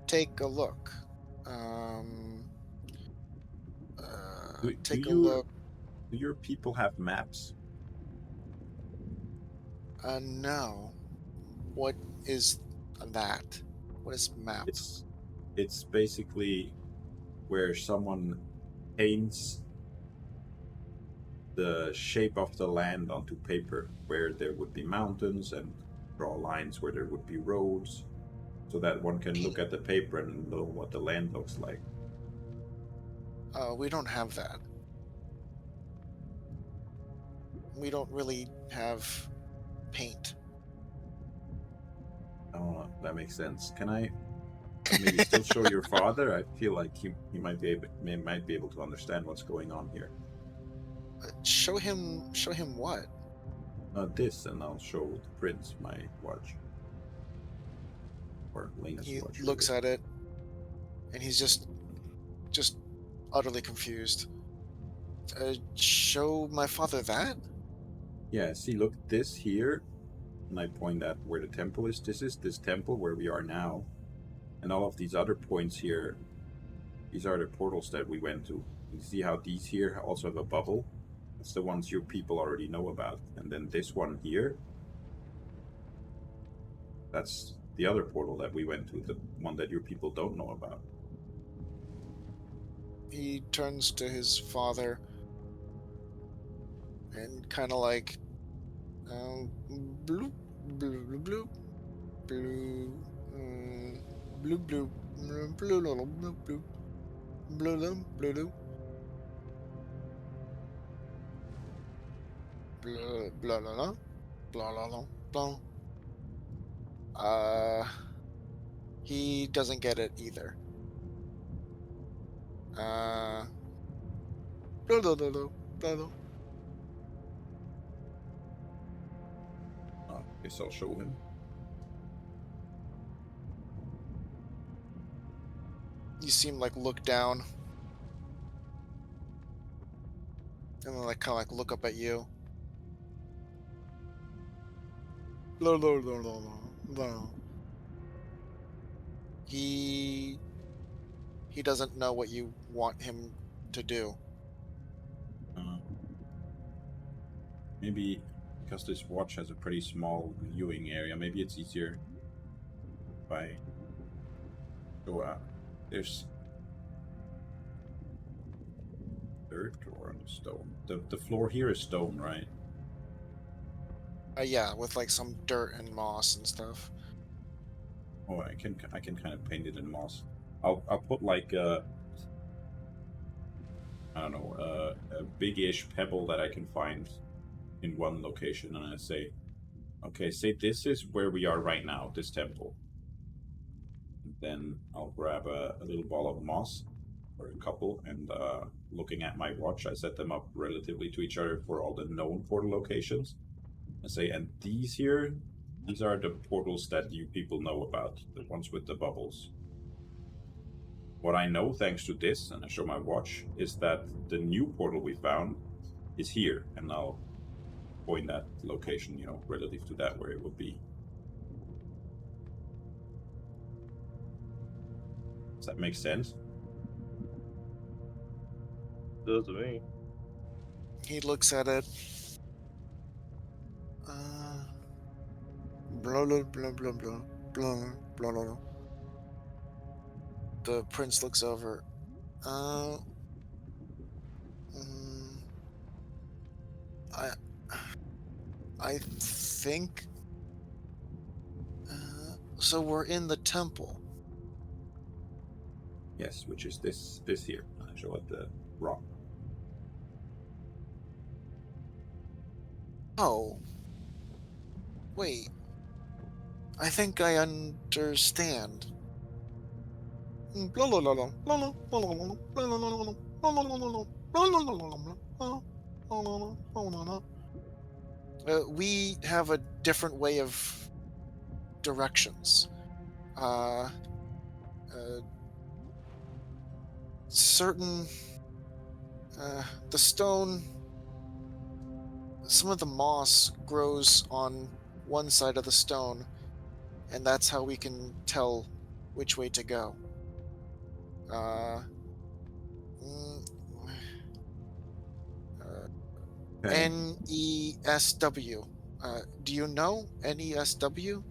Take a look.
Do
Take a
you
look.
do your people have maps?
No. What is that? What is map?
It's it's basically where someone paints the shape of the land onto paper, where there would be mountains and draw lines where there would be roads, so that one can look
Paint.
at the paper and know what the land looks like.
We don't have that. We don't really have paint.
Oh, that makes sense. Can I maybe still show your father? I feel like he might be able to understand what's going on here.
Show him. Show him what?
This, and I'll show the prince my watch, or Lena's
He
watch, really.
looks at it, and he's just utterly confused. Show my father that?
Yeah, see, look, this here, and I point at where the temple is. This is this temple where we are now, and all of these other points here. These are the portals that we went to. You see how these here also have a bubble? That's the ones your people already know about. And then this one here, that's the other portal that we went to, the one that your people don't know about.
He turns to his father and kind of like, bloop, bloop, bloop, bloop, bloop, bloop, bloop, bloop, bloop, bloop, bloop, bloop, blah blah blah blah blah blah blah. Uh, he doesn't get it either. Uh, blah blah blah blah blah.
Guess I'll show him.
You seem like look down, and then like kind of like look up at you. Blah blah blah blah blah. He he doesn't know what you want him to do.
Uh, Maybe because this watch has a pretty small viewing area, maybe it's easier if I go out. There's dirt or stone. The floor here is stone, right?
Yeah, with like some dirt and moss and stuff.
Oh, I can kind of paint it in moss. I'll put like I don't know a big-ish pebble that I can find in one location, and I say, okay, say this is where we are right now, this temple. And then I'll grab a little ball of moss or a couple, and looking at my watch, I set them up relatively to each other for all the known portal locations. I say, and these here, these are the portals that you people know about, the ones with the bubbles. What I know, thanks to this, and I show my watch, is that the new portal we found is here, and I'll point that location, relative to that where it would be. Does that make sense?
Does to me.
He looks at it. Uh, blah blah blah blah blah blah blah blah. The prince looks over. Uh, mm, I I think. So we're in the temple.
Yes, which is this here. I show it the rock.
Oh, wait. I think I understand. We have a different way of directions. Uh, uh, certain the stone, some of the moss grows on one side of the stone, and that's how we can tell which way to go. Uh, mm, uh,
Okay.
NESW. Do you know NESW?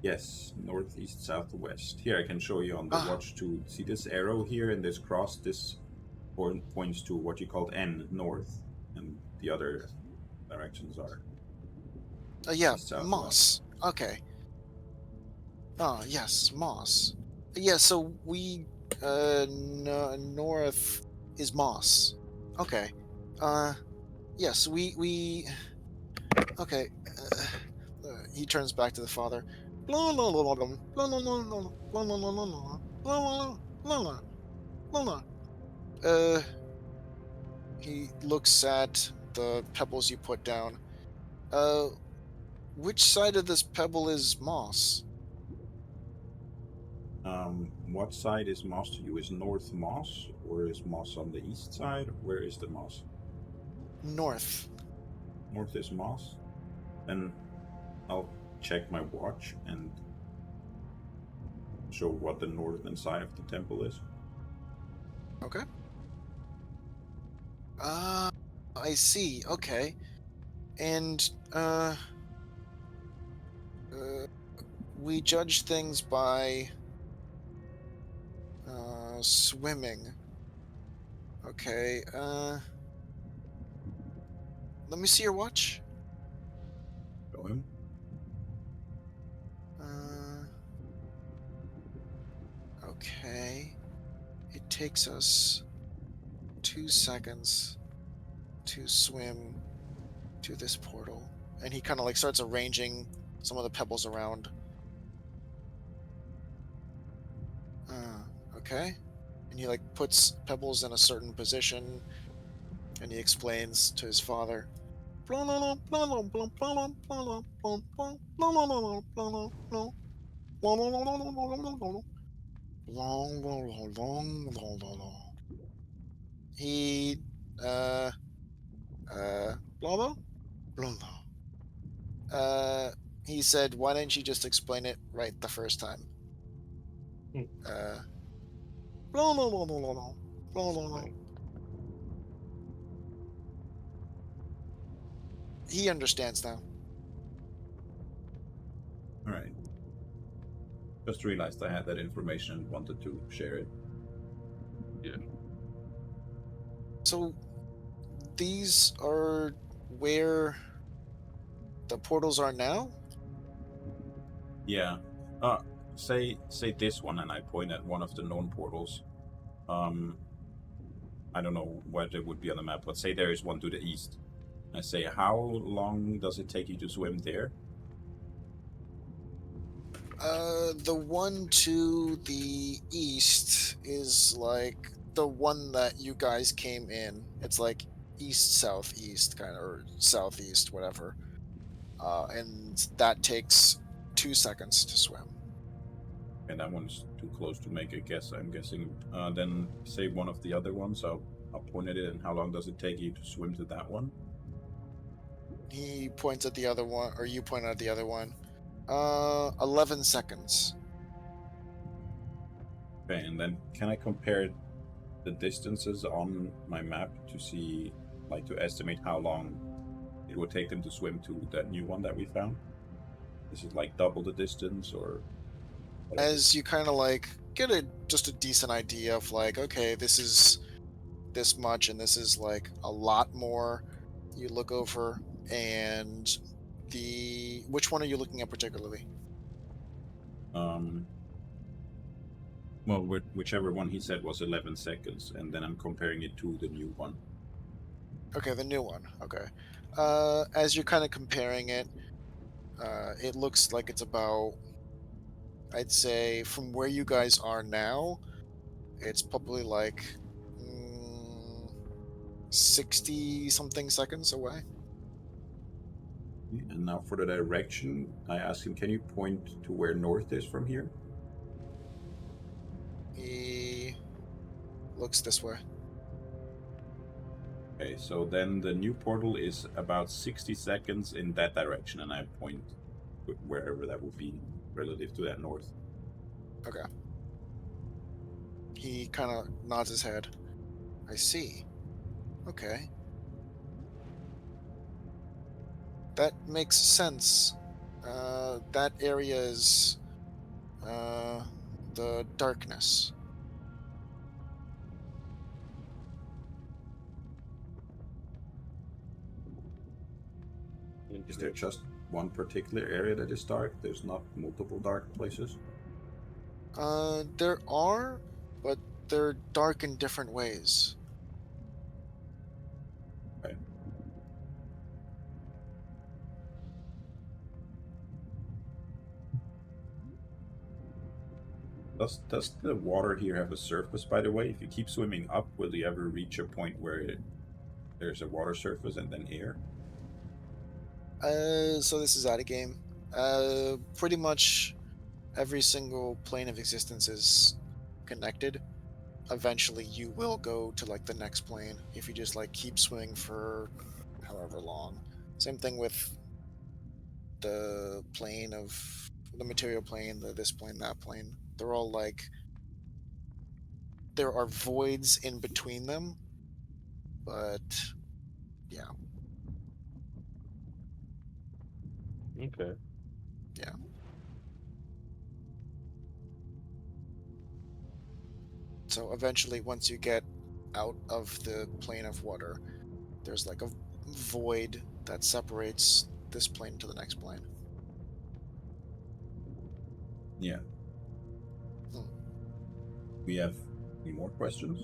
Yes, northeast, southwest. Here I can show you on the
Ah,
watch to see this arrow here and this cross. This points to what you called N, north, and the other directions are
yeah,
east, south, west.
moss. Okay. Ah, yes, moss. Yeah, so we north is moss. Okay. Uh, yes, we okay. He turns back to the father. Uh, he looks at the pebbles you put down. Uh, which side of this pebble is moss?
What side is moss to you? Is north moss, or is moss on the east side? Where is the moss?
North.
North is moss. Then I'll check my watch and show what the northern side of the temple is.
Okay. I see. Okay. And uh we judge things by swimming. Okay. Let me see your watch.
Show him.
Uh, okay. It takes us 2 seconds to swim to this portal. And he kind of like starts arranging some of the pebbles around. Okay. And he like puts pebbles in a certain position, and he explains to his father. He uh blah blah blah blah. Uh he said, why didn't you just explain it right the first time?
Hmm.
Uh blah blah blah blah blah blah blah blah.
Explain.
He understands now.
All right. Just realized I had that information and wanted to share it.
Yeah.
So these are where the portals are now?
Yeah. Say this one, and I point at one of the known portals. Um, I don't know what it would be on the map, but say there is one to the east. I say, how long does it take you to swim there?
The one to the east is like the one that you guys came in. It's like east southeast kind of, or southeast, whatever. And that takes 2 seconds to swim.
And that one's too close to make a guess, I'm guessing. Then say one of the other ones. I'll point at it. And how long does it take you to swim to that one?
He points at the other one, or you point at the other one. 11 seconds.
Okay, and then can I compare the distances on my map to see, like, to estimate how long it would take them to swim to that new one that we found? Is it like double the distance or whatever?
As you kind of like get just a decent idea of like, okay, this is this much and this is like a lot more. You look over and which one are you looking at particularly?
Um, well, whichever one he said was 11 seconds, and then I'm comparing it to the new one.
Okay, the new one. Okay. As you're kind of comparing it, it looks like it's about, I'd say, from where you guys are now, it's probably like 60 something seconds away.
And now for the direction, I asked him, can you point to where north is from here?
He looks this way.
Okay, so then the new portal is about 60 seconds in that direction, and I point wherever that would be relative to that north.
Okay. He kind of nods his head. I see. Okay. That makes sense. That area is the darkness.
Is there just one particular area that is dark? There's not multiple dark places?
There are, but they're dark in different ways.
Okay. Does the water here have a surface, by the way? If you keep swimming up, will you ever reach a point where there's a water surface and then air?
So this is out of game. Pretty much every single plane of existence is connected. Eventually, you will go to like the next plane if you just like keep swimming for however long. Same thing with the plane of the material plane, this plane, that plane. They're all like there are voids in between them, but yeah,
Okay.
yeah. So eventually, once you get out of the plane of water, there's like a void that separates this plane to the next plane.
Yeah.
Hmm.
We have any more questions?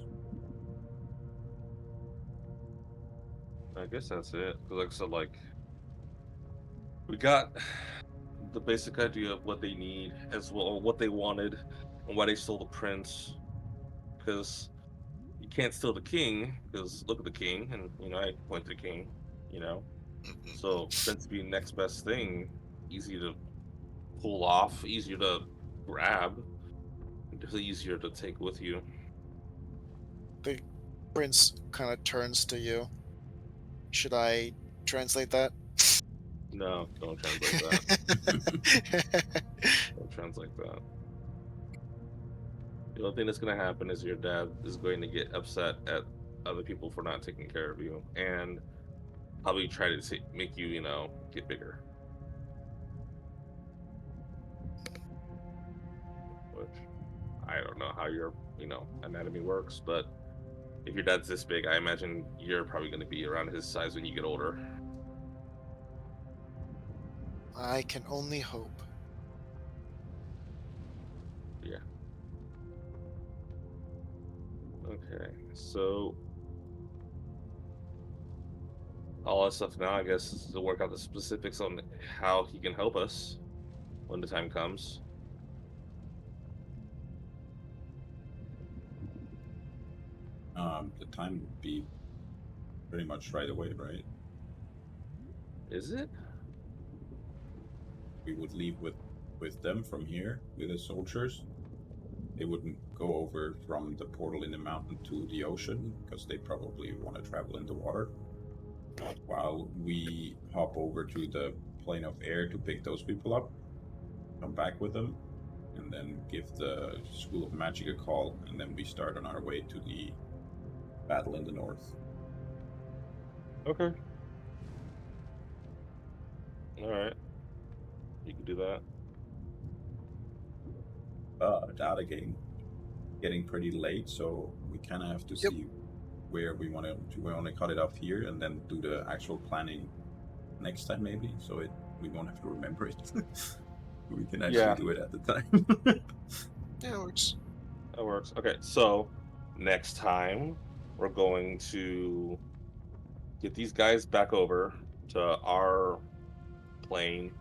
I guess that's it. Because like I said, like we got the basic idea of what they need as well, what they wanted, and why they stole the prince. Because you can't steal the king. Because look at the king, and I point to the king. You know, so prince being next best thing, easy to pull off, easier to grab, and definitely easier to take with you.
The prince kind of turns to you. Should I translate that?
No, don't translate that. Don't translate that. The only thing that's going to happen is your dad is going to get upset at other people for not taking care of you, and probably try to make you, get bigger. Which I don't know how your, anatomy works, but if your dad's this big, I imagine you're probably going to be around his size when you get older.
I can only hope.
Yeah. Okay. So all that stuff now, I guess, is to work out the specifics on how he can help us when the time comes.
The time would be pretty much right away, right?
Is it?
We would leave with with them from here, with the soldiers. They wouldn't go over from the portal in the mountain to the ocean because they probably want to travel in the water. While we hop over to the plane of air to pick those people up, come back with them, and then give the School of Magic a call, and then we start on our way to the battle in the north.
Okay. All right. You can do that.
Data getting pretty late, so we kind of have to
Yep.
see where we want to cut it off here and then do the actual planning next time maybe, so we won't have to remember it. We can actually
Yeah,
do it at the time.
Yeah, it works.
that works. Okay, so next time we're going to get these guys back over to our plane,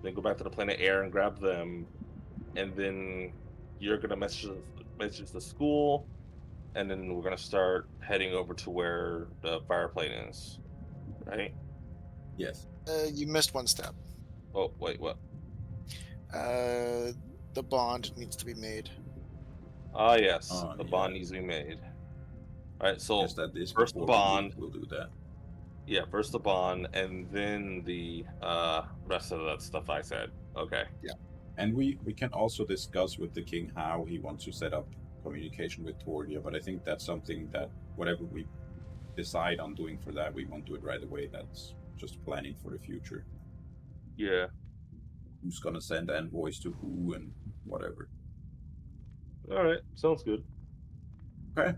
then go back to the planet Air and grab them, and then you're gonna message the school, and then we're gonna start heading over to where the fire plane is, right?
Yes.
You missed one step.
Oh, wait, what?
Uh, the bond needs to be made.
Ah, yes,
Oh
the
yeah.
bond needs to be made. All right,
Yes,
so
that is
first the
before we leave.
bond,
We'll do that.
yeah, first the bond, and then the rest of that stuff I said. Okay.
Yeah.
And we can also discuss with the king how he wants to set up communication with Tordia, but I think that's something that whatever we decide on doing for that, we won't do it right away. That's just planning for the future.
Yeah.
Who's gonna send envoys to who and whatever.
All right. Sounds good.
Okay.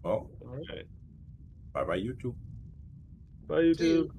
Well,
All right.
bye bye, you two.
Bye,
See you.
YouTube.